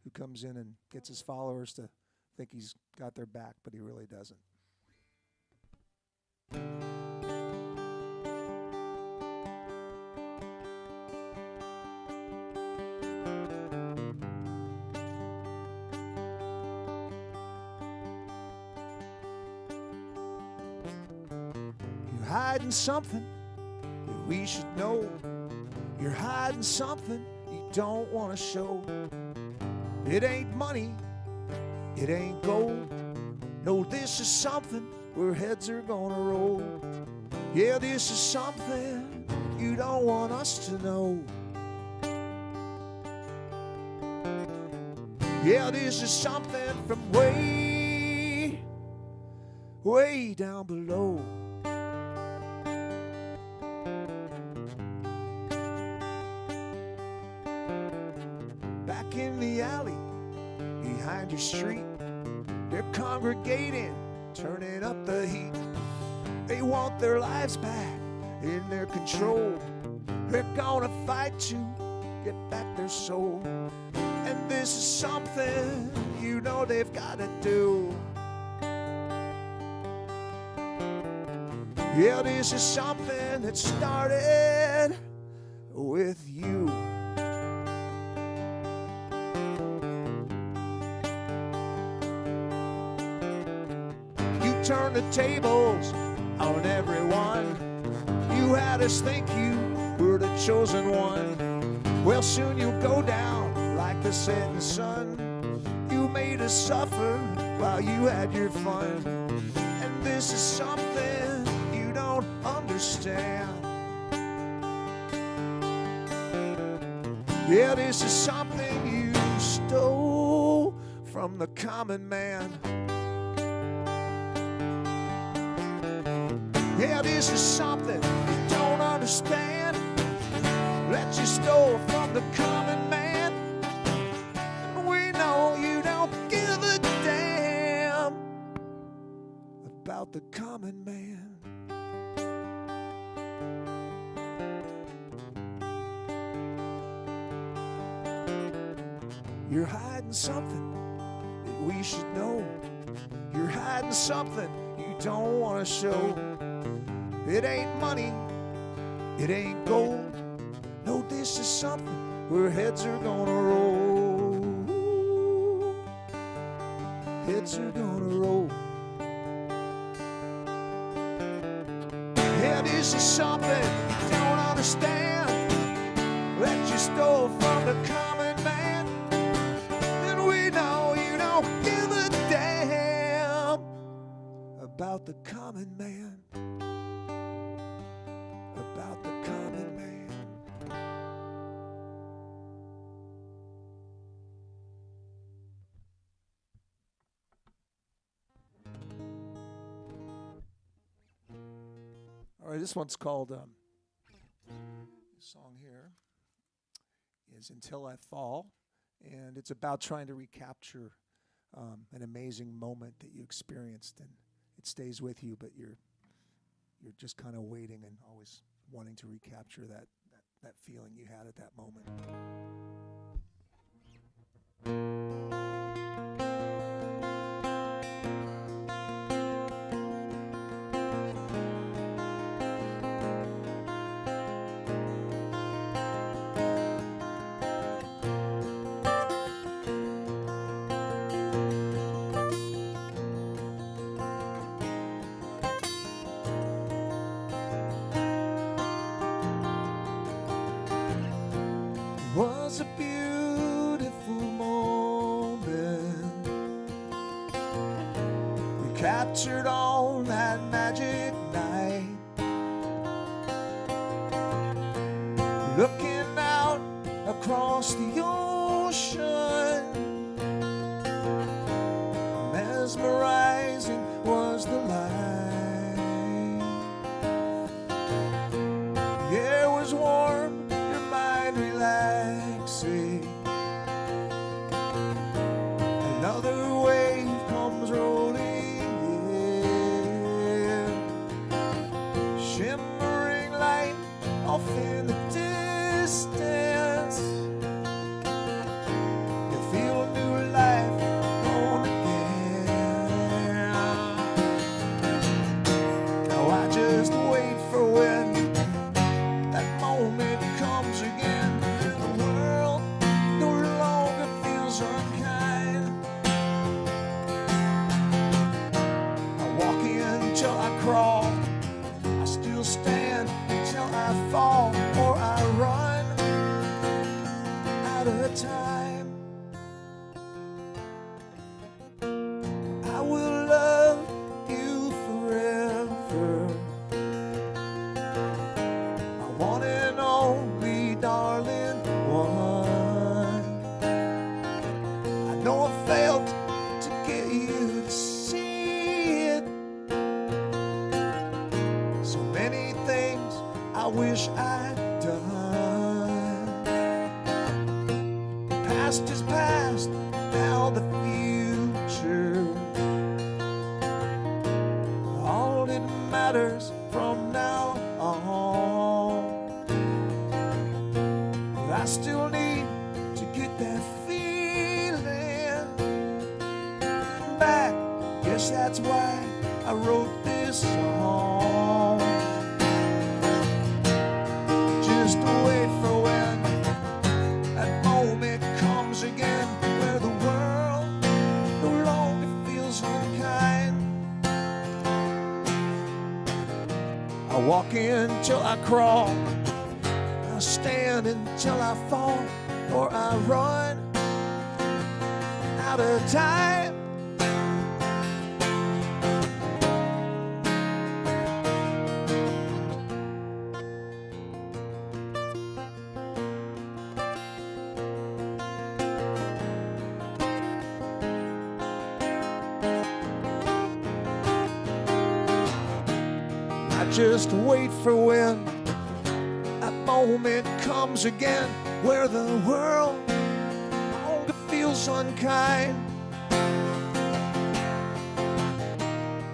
Speaker 12: who comes in and gets his followers to think he's got their back, but he really doesn't. You're hiding something that we should know. You're hiding something you don't want to show. It ain't money, it ain't gold. No, this is something where heads are gonna roll. Yeah, this is something you don't want us to know. Yeah, this is something from way, way down below. Back in the alley behind your street, they're congregating, turning up the heat. They want their lives back in their control. They're gonna fight to get back their soul. And this is something you know they've gotta do. Yeah, this is something that started with you. You turned the tables on everyone. You had us think you were the chosen one. Well, soon you'll go down like the setting sun. You made us suffer while you had your fun. And this is something you don't understand. Yeah, this is something you stole from the common man. Yeah, this is something you don't understand. That you stole from the common man. And we know you don't give a damn about the common man. You're hiding something that we should know. You're hiding something you don't want to show. It ain't money, it ain't gold. know this is something where heads are gonna roll. Heads are gonna roll. Yeah, this is something you don't understand, that you stole from the common man. And we know you don't give a damn about the common man. About the common man. All right, this one's called, this song here is Until I Fall, and it's about trying to recapture an amazing moment that you experienced, and it stays with you, but you're just kind of waiting and always wanting to recapture that feeling you had at that moment. Was a beautiful moment we captured on that magic night, looking out across the ocean. Mesmerizing was the light. The air was warm, your mind relaxing. Another wave comes rolling in, shimmering light off in the distance. You feel new life born again. Now I just wait for when that moment comes again. The world no longer feels unkind. I walk in till I crawl, I still stand till I fall, or I run out of time. I will love you forever, my one and only darling one. I know I failed to get you to see it. So many things I wish I'd done. The past is past, now the future. All that matters from now on. But I still need to get that feeling back. Guess that's why I wrote this song. Just wait for when that moment comes again, where the world no longer feels unkind. I walk in till I crawl, I stand until I fall, or I run out of time. I just wait for when that moment comes again, where the world no longer feels unkind.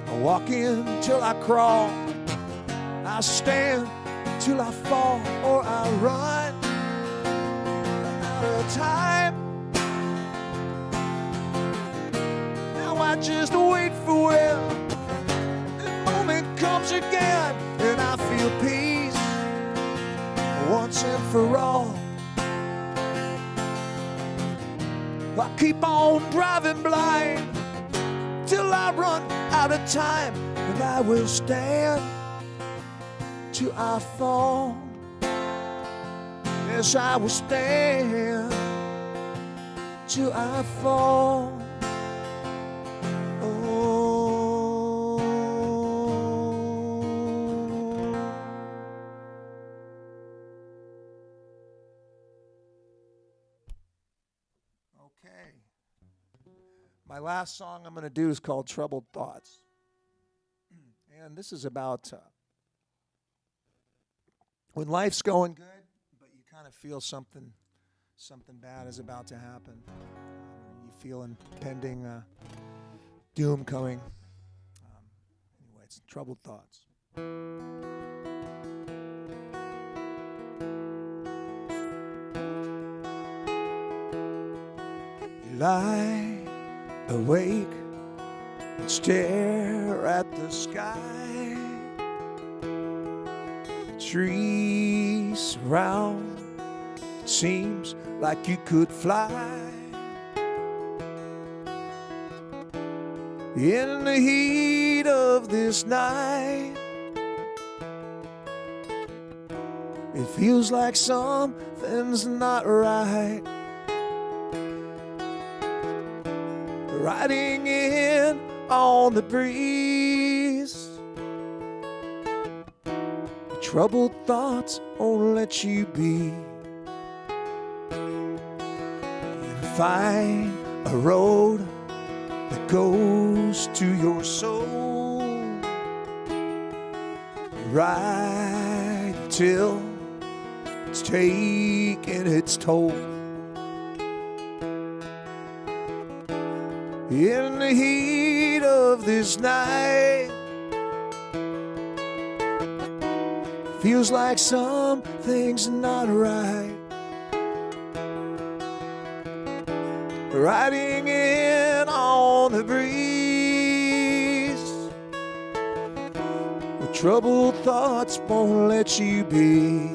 Speaker 12: I walk in till I crawl, I stand till I fall, or I run out of time. Now I just wait for when that moment comes again, and I feel peace once and for all. I keep on driving blind till I run out of time, and I will stand till I fall. Yes, I will stand till I fall. My last song I'm going to do is called Troubled Thoughts. And this is about when life's going good, but you kind of feel something bad is about to happen. You feel impending doom coming. Anyway, it's Troubled Thoughts. You lie awake and stare at the sky. The trees surround. It seems like you could fly. In the heat of this night, it feels like something's not right. Riding in on the breeze, your troubled thoughts won't let you be. You find a road that goes to your soul, right till it's taken its toll. In the heat of this night, feels like something's not right. Riding in on the breeze, with troubled thoughts won't let you be.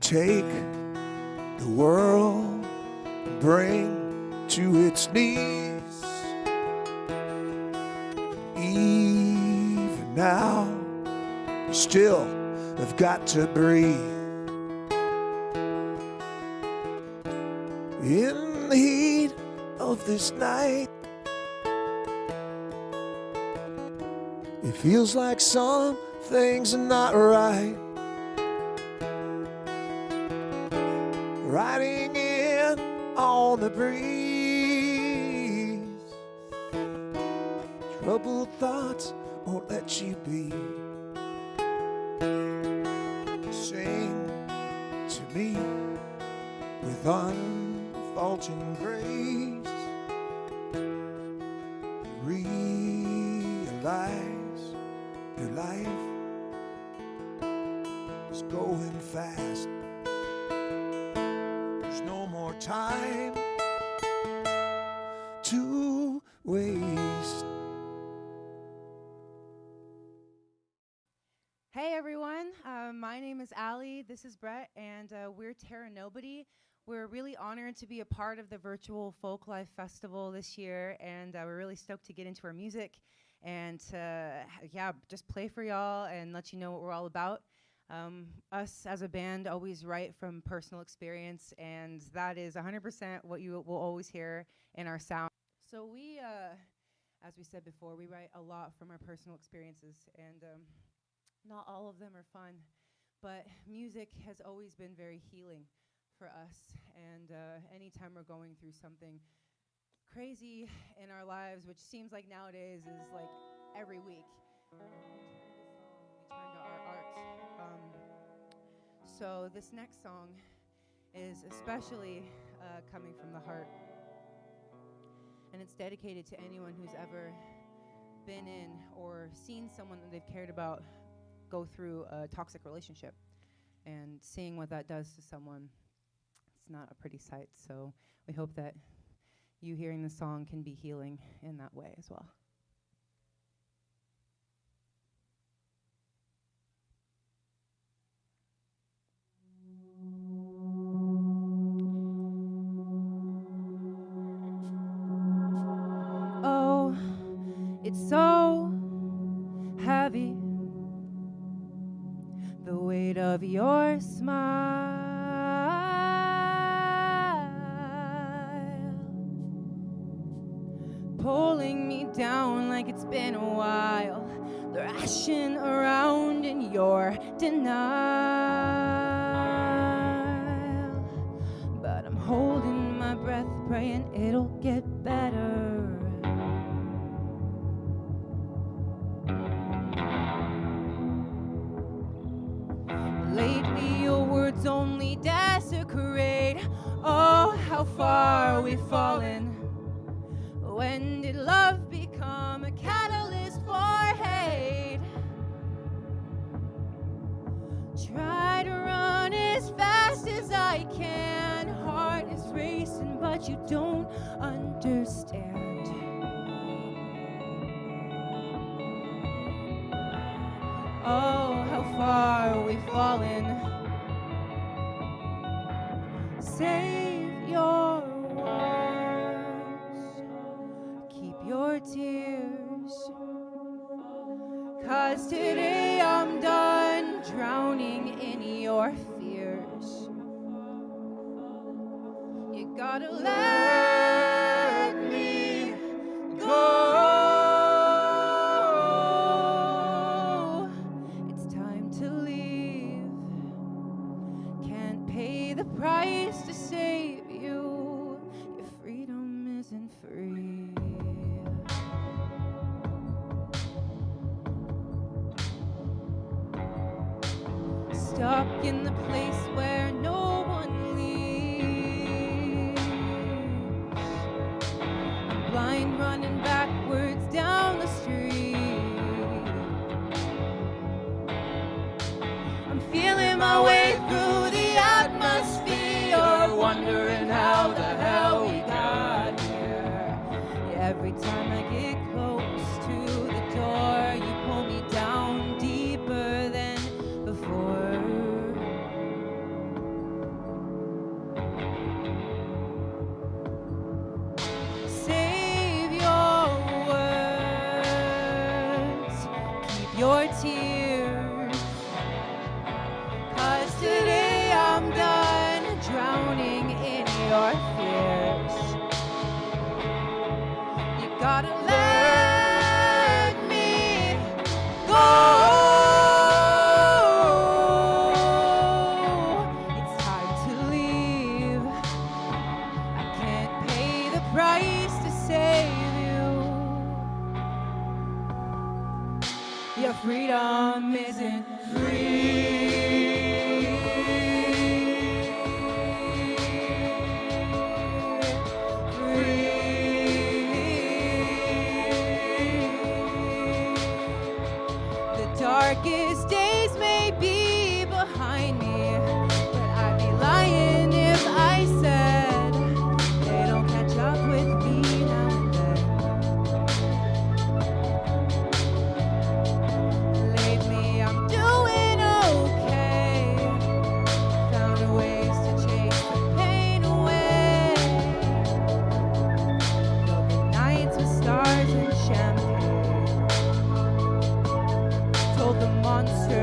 Speaker 12: Take the world, bring to its knees. Even now, you still have got to breathe. In the heat of this night, it feels like something's not right. Riding in on the breeze, troubled thoughts won't let you be. Sing to me with unfaltering grace. You realize your life is going fast. No more time to waste.
Speaker 19: Hey everyone, my name is Allie, this is Brett, and we're Terra Nobody. We're really honored to be a part of the virtual Folklife Festival this year, and we're really stoked to get into our music and just play for y'all and let you know what we're all about. Us as a band always write from personal experience, and that is 100% what you will always hear in our sound. So we, as we said before, we write a lot from our personal experiences, and not all of them are fun, but music has always been very healing for us, and anytime we're going through something crazy in our lives, which seems like nowadays is like every week, we turn to our art. So this next song is especially coming from the heart, and it's dedicated to anyone who's ever been in or seen someone that they've cared about go through a toxic relationship, and seeing what that does to someone, it's not a pretty sight. So we hope that you hearing the song can be healing in that way as well. Oh, it's so heavy, the weight of your smile, pulling me down like it's been a while, thrashing around in your denial. But I'm holding my breath, praying it'll get better. Lately your words only desecrate. Oh, how far we've fallen. When did love become a catalyst for hate? Try to run as fast as I can. Heart is racing, but you don't understand. Oh, how far we've fallen. Save your words, keep your tears, 'cause today I'm done drowning in your fears. You gotta let me go. It's time to leave. Can't pay the price to save you. Your freedom isn't free. Stuck in the place where no one leaves. I'm blind, running backwards down the street. I'm feeling my way through the atmosphere, wondering how the hell we got here. Yeah, every time I get close to the door, you pull me down deeper than before. Save your words, keep your tears, 'cause today I'm done drowning in your fears. You gotta let me go. It's time to leave. I can't pay the price to save you. Your freedom isn't free. The darkest days may be behind me, but I'd be lying if I said they don't catch up with me now and then. Lately I'm doing okay, found ways to chase the pain away, fill the nights with stars and champagne. Told the monster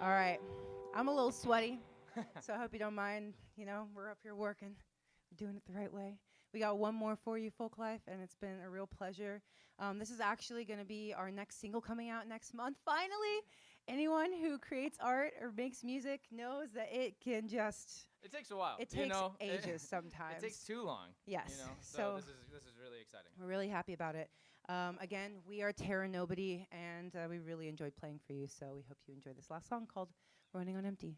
Speaker 19: All right. I'm a little sweaty, so I hope you don't mind. You know, we're up here working. We're doing it the right way. We got one more for you, Folklife, and it's been a real pleasure. This is actually going to be our next single coming out next month. Finally, anyone who creates art or makes music knows that it can just...
Speaker 20: It takes a while.
Speaker 19: It takes ages sometimes.
Speaker 20: It takes too long.
Speaker 19: Yes.
Speaker 20: You know?
Speaker 19: So
Speaker 20: this is really exciting.
Speaker 19: we're really happy about it. Again, we are Terra Nobody, and we really enjoyed playing for you, so we hope you enjoy this last song called Running on Empty.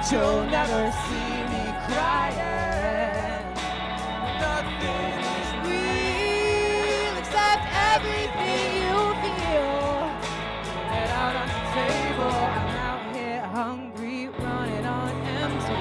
Speaker 5: You'll never see me crying. Nothing is real except everything you feel. Get out on the table. I'm out here hungry, running on empty.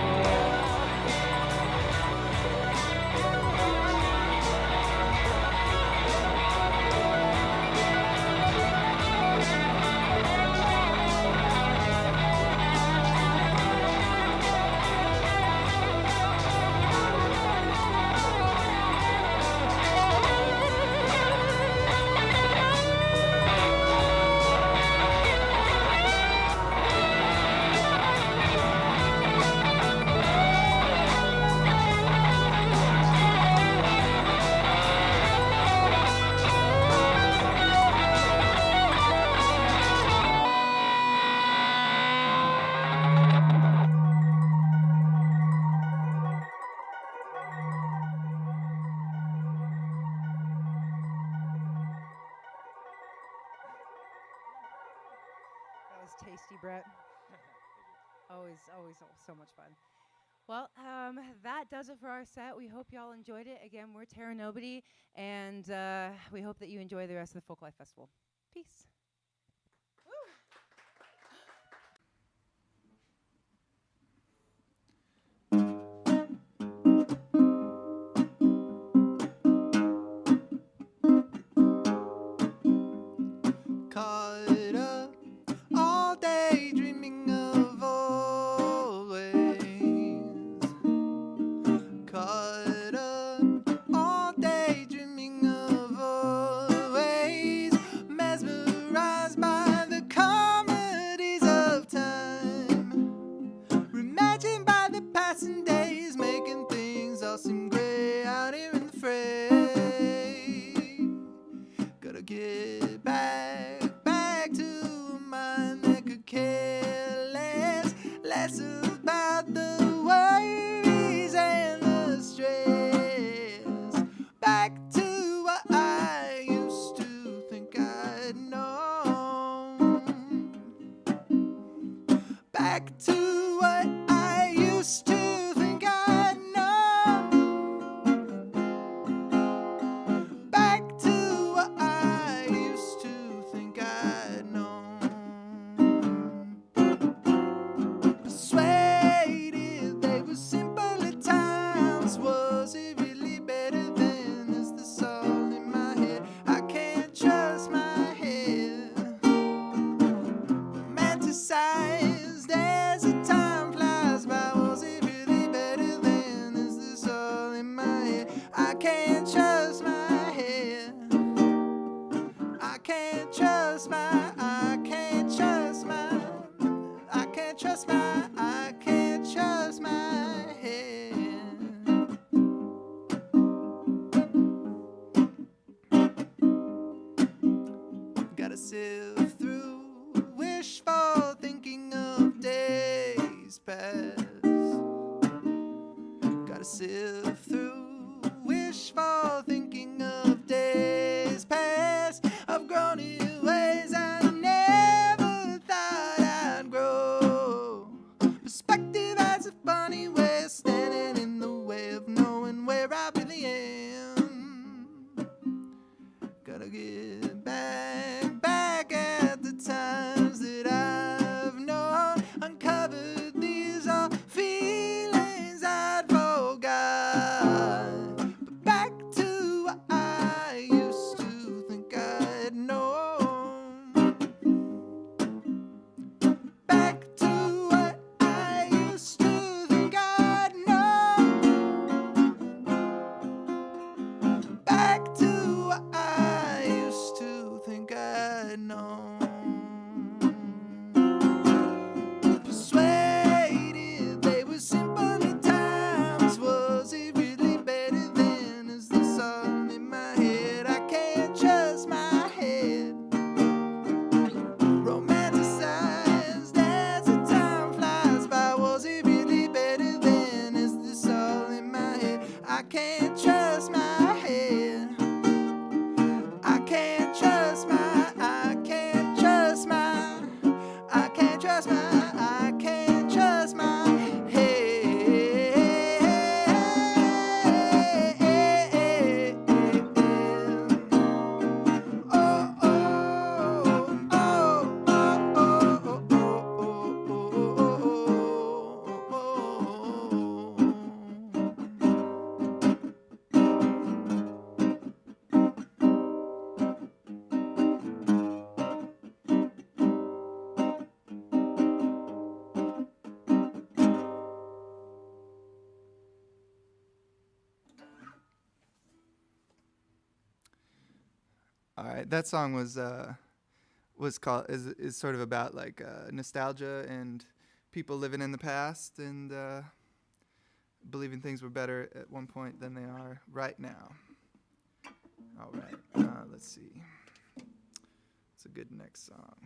Speaker 19: tasty, Brett. Always so much fun. Well, that does it for our set. We hope y'all enjoyed it. Again, we're Terra Nobody, and we hope that you enjoy the rest of the Folklife Festival. Peace.
Speaker 2: Caught up all day dreaming of always. Caught up all day dreaming of always. Mesmerized by the comedies of time. Reimagined by the passing days, making things all seem gray out here in the fray. Gotta get back to a mind that could care less about the worries and the stress. Back to what I used to think I'd known. Back to what I used to think I'd known. Back to what I used to think I'd known. Persuaded they were simpler times. Was it really better then? Is this all in my head? I can't trust my head. Romanticized as the time flies by. Was it really better then? Is this all in my head? I can't trust my head. I can't trust my, I can't trust my, I can't trust my, I can't trust my head. Gotta sift through wishful thinking of days past. Gotta sift through wishful thinking of days past. I've grown in ways I never thought I'd grow. Perspective has a funny way of standing in the way of knowing where I really am. Gotta get back at the times that I've known. Uncovered these are feelings I'd forgot. But back to what I used to think I'd known. Back to what I used to think I'd known. Back to what I used to think I'd known. Persuaded they were simpler times. Was it really better then? Is this all in my head? I can't trust my head. Romanticized as the time flies by. Was it really better then? Is this all in my head? I can't trust my head. I can't trust my, I can't trust my, I can't trust my, I can't trust my head. Oh, oh, oh, oh,
Speaker 7: All right, that song was called is sort of about like nostalgia and people living in the past and believing things were better at one point than they are right now. All right, let's see. It's a good next song.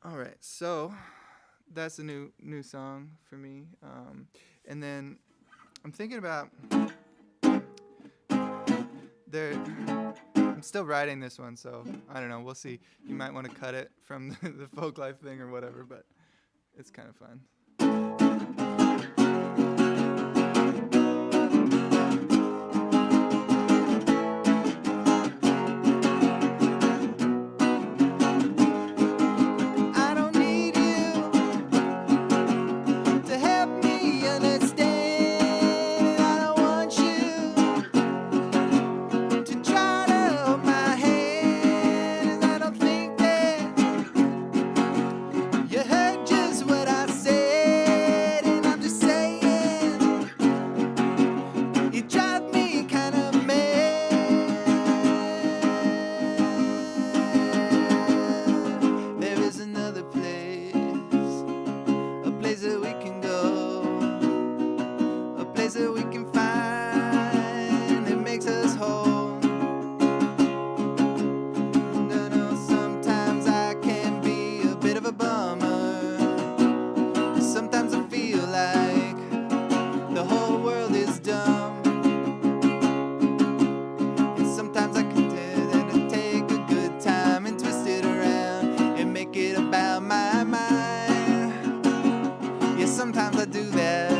Speaker 7: All right, so that's a new song for me, and then I'm thinking about I'm still writing this one, so I don't know. We'll see. You might want to cut it from the Folklife thing or whatever, but it's kind of fun.
Speaker 2: Sometimes I do that.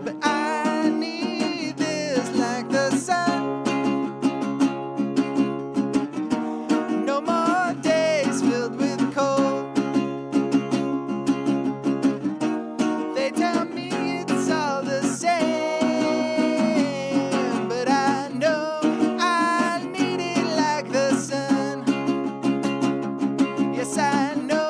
Speaker 2: But I need this like the sun. No more days filled with cold. They tell me it's all the same, but I know I need it like the sun. Yes, I know.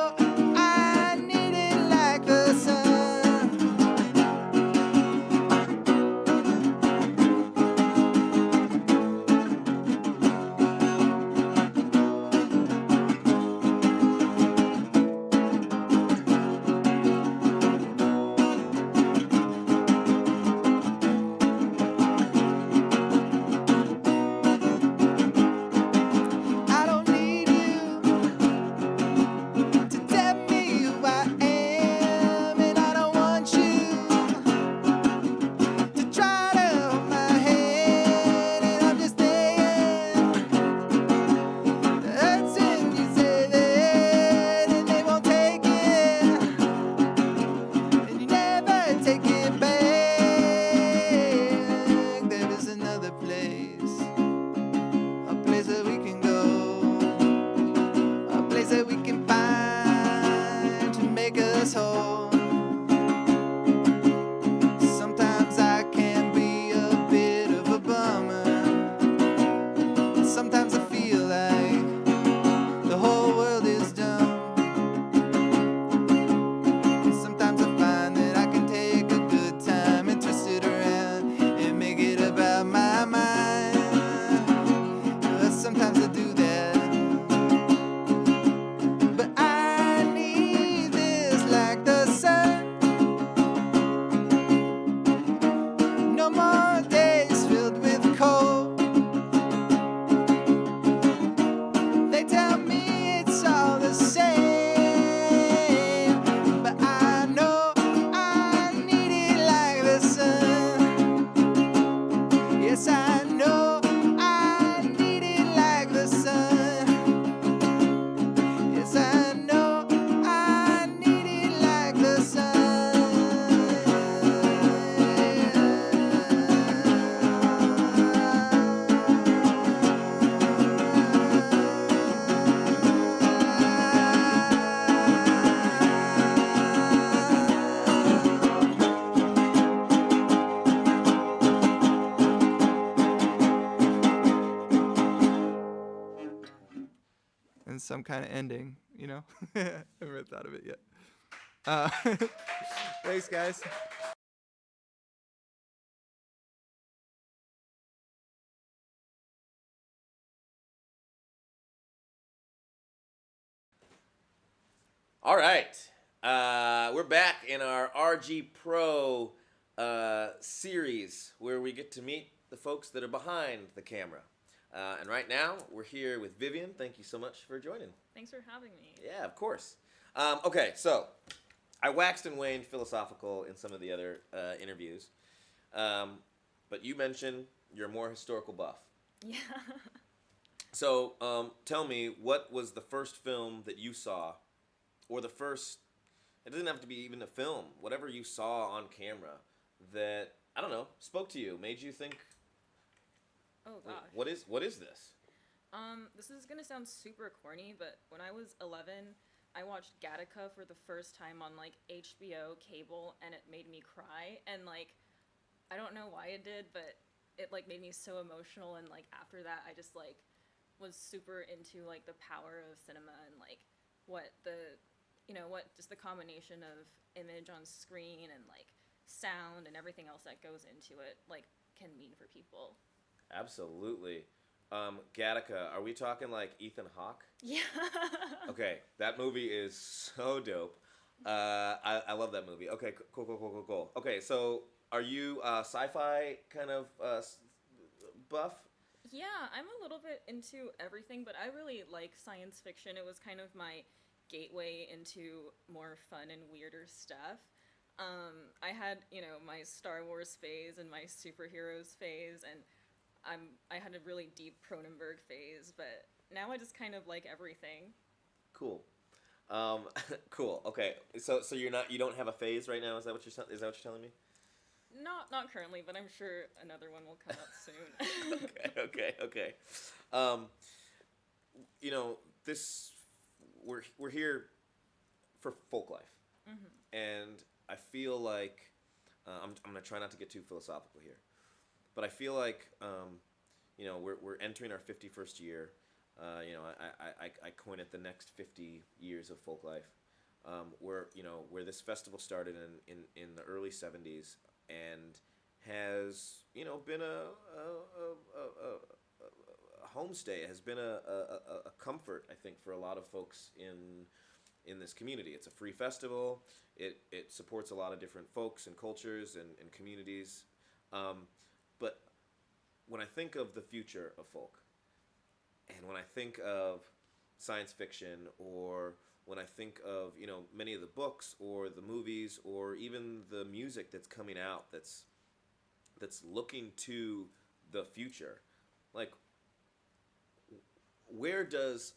Speaker 7: Some kind of ending, you know? I haven't really thought of it yet. Thanks, guys.
Speaker 11: All right. We're back in our RG Pro series where we get to meet the folks that are behind the camera. And right now, we're here with Vivian. Thank you so much for joining.
Speaker 3: Thanks for having me.
Speaker 11: Yeah, of course. Okay, so I waxed and waned philosophical in some of the other interviews, but you mentioned you're more historical buff.
Speaker 3: Yeah.
Speaker 11: So tell me, what was the first film that you saw, or the first, it doesn't have to be even a film, whatever you saw on camera that, I don't know, spoke to you, made you think,
Speaker 3: Oh
Speaker 11: wait,
Speaker 3: gosh.
Speaker 11: what is this?
Speaker 3: This is gonna sound super corny, but when I was 11, I watched Gattaca for the first time on like HBO cable, and it made me cry. And like, I don't know why it did, but it like made me so emotional. And like after that, I just like was super into like the power of cinema and like what the, what just the combination of image on screen and like sound and everything else that goes into it like can mean for people.
Speaker 11: Absolutely. Gattaca, are we talking like Ethan Hawke?
Speaker 3: Yeah.
Speaker 11: Okay, that movie is so dope. I love that movie. Okay, cool. Okay, so are you sci-fi kind of buff?
Speaker 3: Yeah, I'm a little bit into everything, but I really like science fiction. It was kind of my gateway into more fun and weirder stuff. I had, my Star Wars phase and my superheroes phase, and I had a really deep Cronenberg phase, but now I just kind of like everything.
Speaker 11: Cool. Cool. Okay. So you don't have a phase right now? Is that what you're telling me?
Speaker 3: Not currently, but I'm sure another one will come up soon.
Speaker 11: Okay. This we're here for Folklife, and I feel like I'm gonna try not to get too philosophical here, but I feel like we're entering our 51st year. I coin it the next 50 years of Folklife, where this festival started in the early 70s and has been a homestay, has been a comfort, I think, for a lot of folks in this community. It's a free festival. It supports a lot of different folks and cultures and communities. But when I think of the future of folk, and when I think of science fiction, or when I think of many of the books or the movies or even the music that's coming out that's looking to the future, like where does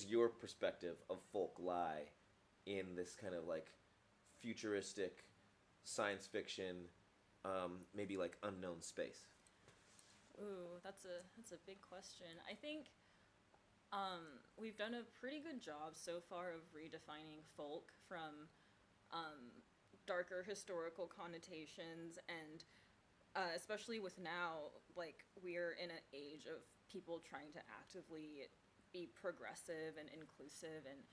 Speaker 11: your perspective of folk lie in this kind of like futuristic science fiction, maybe like unknown space?
Speaker 3: Ooh, that's a big question. I think we've done a pretty good job so far of redefining folk from darker historical connotations, and especially with now, like, we're in an age of people trying to actively be progressive and inclusive and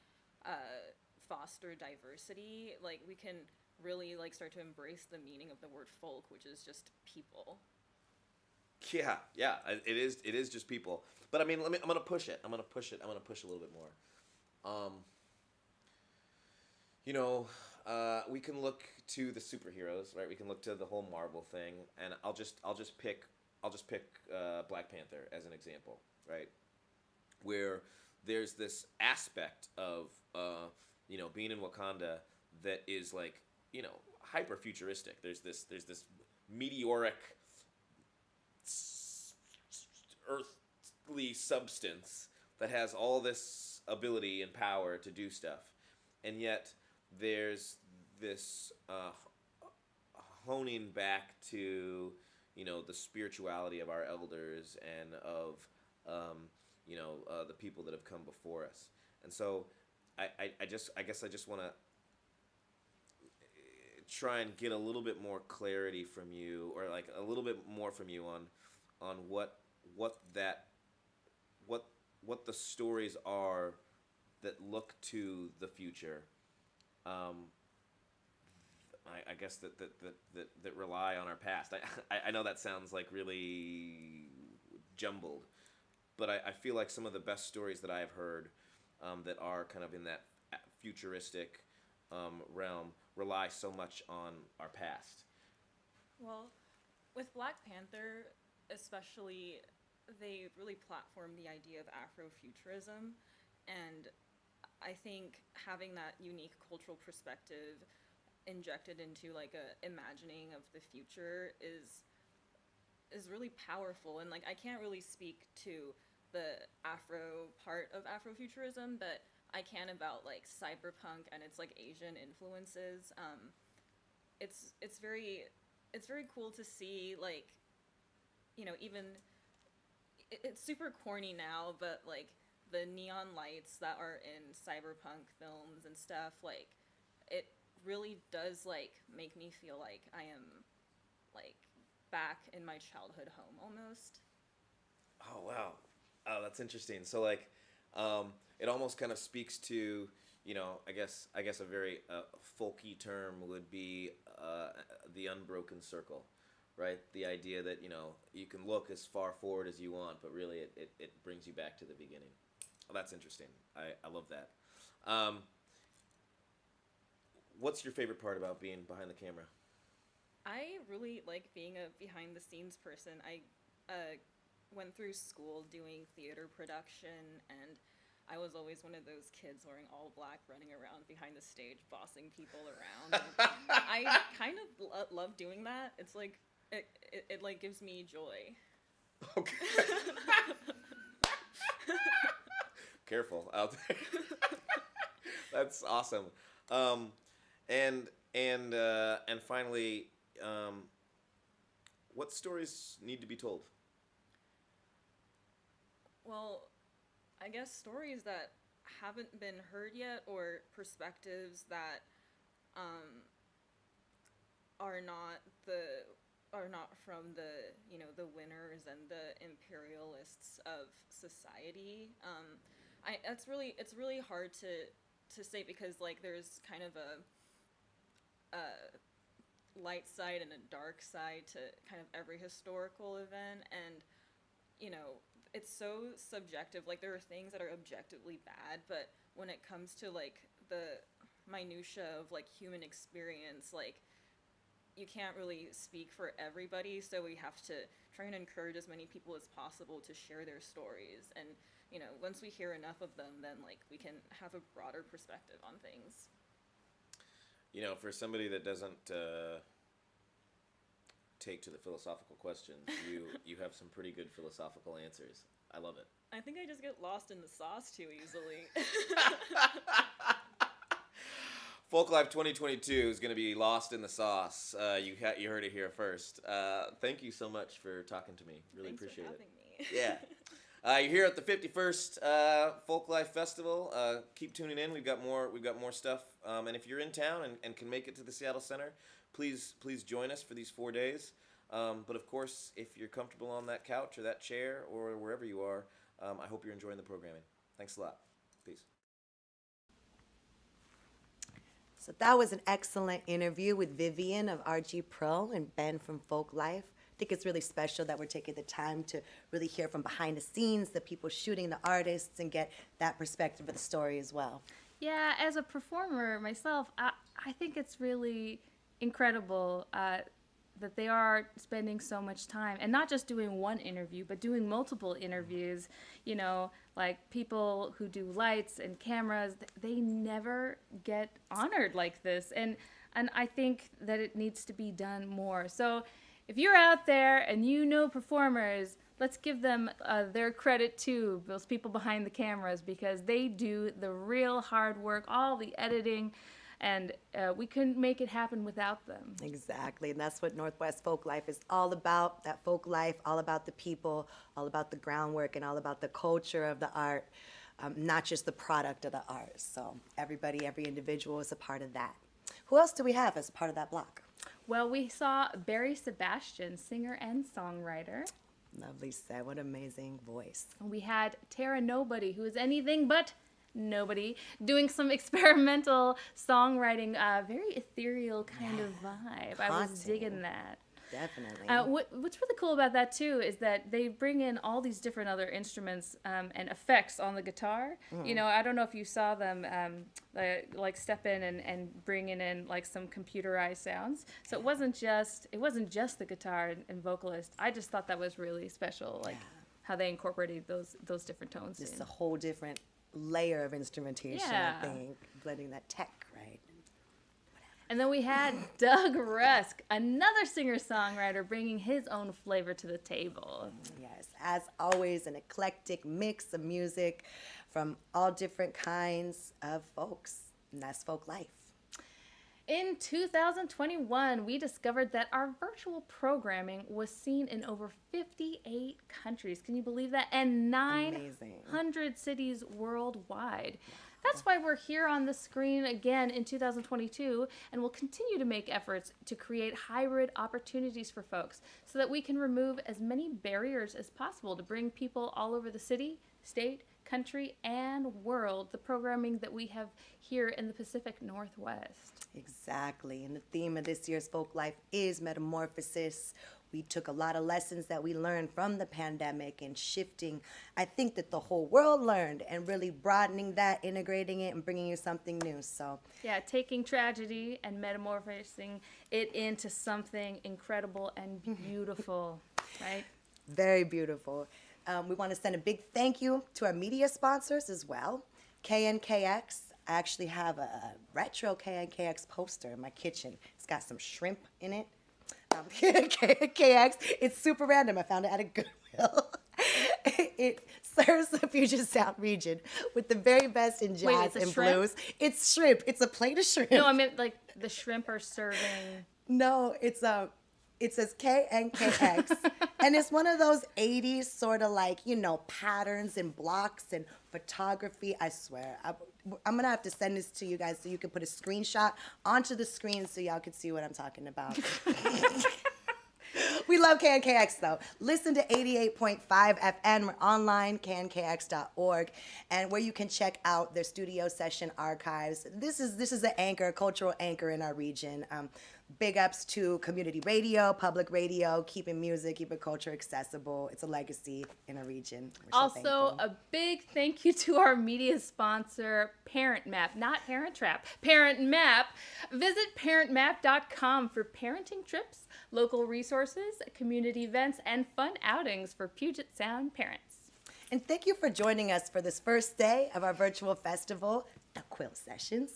Speaker 3: foster diversity. Like, we can really like start to embrace the meaning of the word folk, which is just people.
Speaker 11: Yeah, it is just people. But I mean, I'm gonna push it. I'm gonna push a little bit more. We can look to the superheroes, right? We can look to the whole Marvel thing, and I'll just pick Black Panther as an example, right? Where there's this aspect of being in Wakanda that is like hyper futuristic. There's this meteoric earthly substance that has all this ability and power to do stuff, and yet there's this honing back to the spirituality of our elders and of the people that have come before us. And so I guess I just want to try and get a little bit more clarity from you, or like a little bit more from you on what the stories are that look to the future. I guess that rely on our past. I know that sounds like really jumbled, but I feel like some of the best stories that I have heard that are kind of in that futuristic realm rely so much on our past.
Speaker 3: Well, with Black Panther,
Speaker 4: especially, they really platform the idea of Afrofuturism, and I think having that unique cultural perspective injected into like a imagining of the future is really powerful. And like, I can't really speak to the Afro part of Afrofuturism, but I can about like cyberpunk and its like Asian influences. It's very cool to see, like, you know, even it's super corny now, but like the neon lights that are in cyberpunk films and stuff, like, it really does like make me feel like I am like back in my childhood home almost.
Speaker 11: Oh wow, oh that's interesting. So like, it almost kind of speaks to, you know, I guess a very folky term would be the unbroken circle, right? The idea that, you know, you can look as far forward as you want, but really it brings you back to the beginning. Well, that's interesting. I love that. What's your favorite part about being behind the camera?
Speaker 4: I really like being a behind the scenes person. I went through school doing theater production, and I was always one of those kids wearing all black running around behind the stage bossing people around. And I kind of love doing that. It's like it like gives me joy.
Speaker 11: Okay. Careful out there. That's awesome. And finally, what stories need to be told?
Speaker 4: Well, I guess stories that haven't been heard yet, or perspectives that are not from the, you know, the winners and the imperialists of society. It's really hard to say, because like there's kind of a light side and a dark side to kind of every historical event, and you know, it's so subjective. Like, there are things that are objectively bad, but when it comes to like the minutia of like human experience, like, you can't really speak for everybody, so we have to try and encourage as many people as possible to share their stories. And you know, once we hear enough of them, then like we can have a broader perspective on things.
Speaker 11: You know, for somebody that doesn't take to the philosophical questions, you have some pretty good philosophical answers. I love it.
Speaker 4: I think I just get lost in the sauce too easily.
Speaker 11: Folklife 2022 is going to be lost in the sauce. You heard it here first. Thank you so much for talking to me. Really
Speaker 4: Thanks
Speaker 11: appreciate
Speaker 4: for
Speaker 11: it.
Speaker 4: having me.
Speaker 11: Yeah. You're here at the 51st Folklife Festival. Keep tuning in. We've got more stuff. And if you're in town and can make it to the Seattle Center, please join us for these 4 days. But of course, if you're comfortable on that couch or that chair or wherever you are, I hope you're enjoying the programming. Thanks a lot. Peace.
Speaker 10: So that was an excellent interview with Vivian of RG Pro and Ben from Folklife. I think it's really special that we're taking the time to really hear from behind the scenes, the people shooting, the artists, and get that perspective of the story as well.
Speaker 3: Yeah, as a performer myself, I think it's really incredible that they are spending so much time, and not just doing one interview, but doing multiple interviews. You know, like people who do lights and cameras, they never get honored like this. And I think that it needs to be done more. So if you're out there and you know performers, let's give them their credit too, those people behind the cameras, because they do the real hard work, all the editing, and we couldn't make it happen without them.
Speaker 10: Exactly, and that's what Northwest Folklife is all about, that folk life, all about the people, all about the groundwork, and all about the culture of the art, not just the product of the art. So everybody, every individual is a part of that. Who else do we have as a part of that block?
Speaker 3: Well, we saw Barry Sebastian, singer and songwriter.
Speaker 10: Lovely said, what amazing voice.
Speaker 3: We had Tara Nobody, who is anything but nobody, doing some experimental songwriting, very ethereal kind of vibe. I was digging that.
Speaker 10: Definitely.
Speaker 3: What's really cool about that too is that they bring in all these different other instruments and effects on the guitar. You know, I don't know if you saw them like step in and bringing in like some computerized sounds. So it wasn't just the guitar and vocalist. I just thought that was really special, like how they incorporated those different tones.
Speaker 10: Just a whole different layer of instrumentation, I think, blending that tech, right?
Speaker 3: And then we had Doug Rusk, another singer-songwriter, bringing his own flavor to the table.
Speaker 10: Yes, as always, an eclectic mix of music from all different kinds of folks, and that's Folklife.
Speaker 3: In 2021, we discovered that our virtual programming was seen in over 58 countries. Can you believe that? And 900 cities worldwide. That's why we're here on the screen again in 2022, and we'll continue to make efforts to create hybrid opportunities for folks so that we can remove as many barriers as possible to bring people all over the city, state, country, and world the programming that we have here in the Pacific Northwest.
Speaker 10: Exactly, and the theme of this year's Folklife is metamorphosis. We took a lot of lessons that we learned from the pandemic and shifting. I think that the whole world learned and really broadening that, integrating it, and bringing you something new. So
Speaker 3: yeah, taking tragedy and metamorphosing it into something incredible and beautiful, right?
Speaker 10: Very beautiful. We want to send a big thank you to our media sponsors as well. KNKX. I actually have a retro KNKX poster in my kitchen. It's got some shrimp in it. KNKX, it's super random. I found it at a Goodwill. It serves the Puget Sound region with the very best in jazz and blues. It's shrimp. It's a plate of shrimp.
Speaker 3: No, I meant like the shrimp are serving.
Speaker 10: No, it says KNKX, and it's one of those 80s sort of like, you know, patterns and blocks and photography. I swear, I'm going to have to send this to you guys so you can put a screenshot onto the screen so y'all can see what I'm talking about. We love KNKX, though. Listen to 88.5 FM. We're online, knkx.org, and where you can check out their studio session archives. This is an anchor, a cultural anchor in our region. Big ups to community radio, public radio, keeping music, keeping culture accessible. It's a legacy in our region.
Speaker 3: Also, a big thank you to our media sponsor, Parent Map, not Parent Trap, Parent Map. Visit parentmap.com for parenting trips, local resources, community events, and fun outings for Puget Sound parents.
Speaker 10: And thank you for joining us for this first day of our virtual festival, the Quilt Sessions.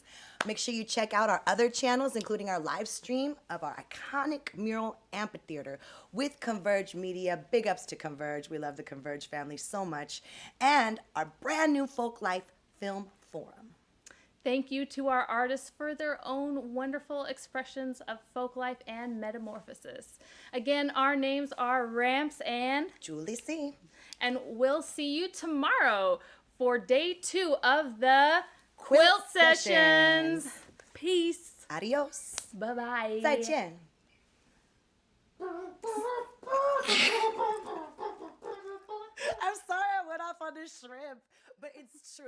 Speaker 10: Make sure you check out our other channels, including our live stream of our iconic mural amphitheater with Converge Media. Big ups to Converge. We love the Converge family so much. And our brand new Folklife Film Forum.
Speaker 3: Thank you to our artists for their own wonderful expressions of folklife and metamorphosis. Again, our names are Ramps and
Speaker 10: Julie C.
Speaker 3: And we'll see you tomorrow for day 2 of the Quilt Sessions. Peace.
Speaker 10: Adios.
Speaker 3: Bye-bye.
Speaker 10: 再见. I'm sorry I went off on this shrimp, but it's true.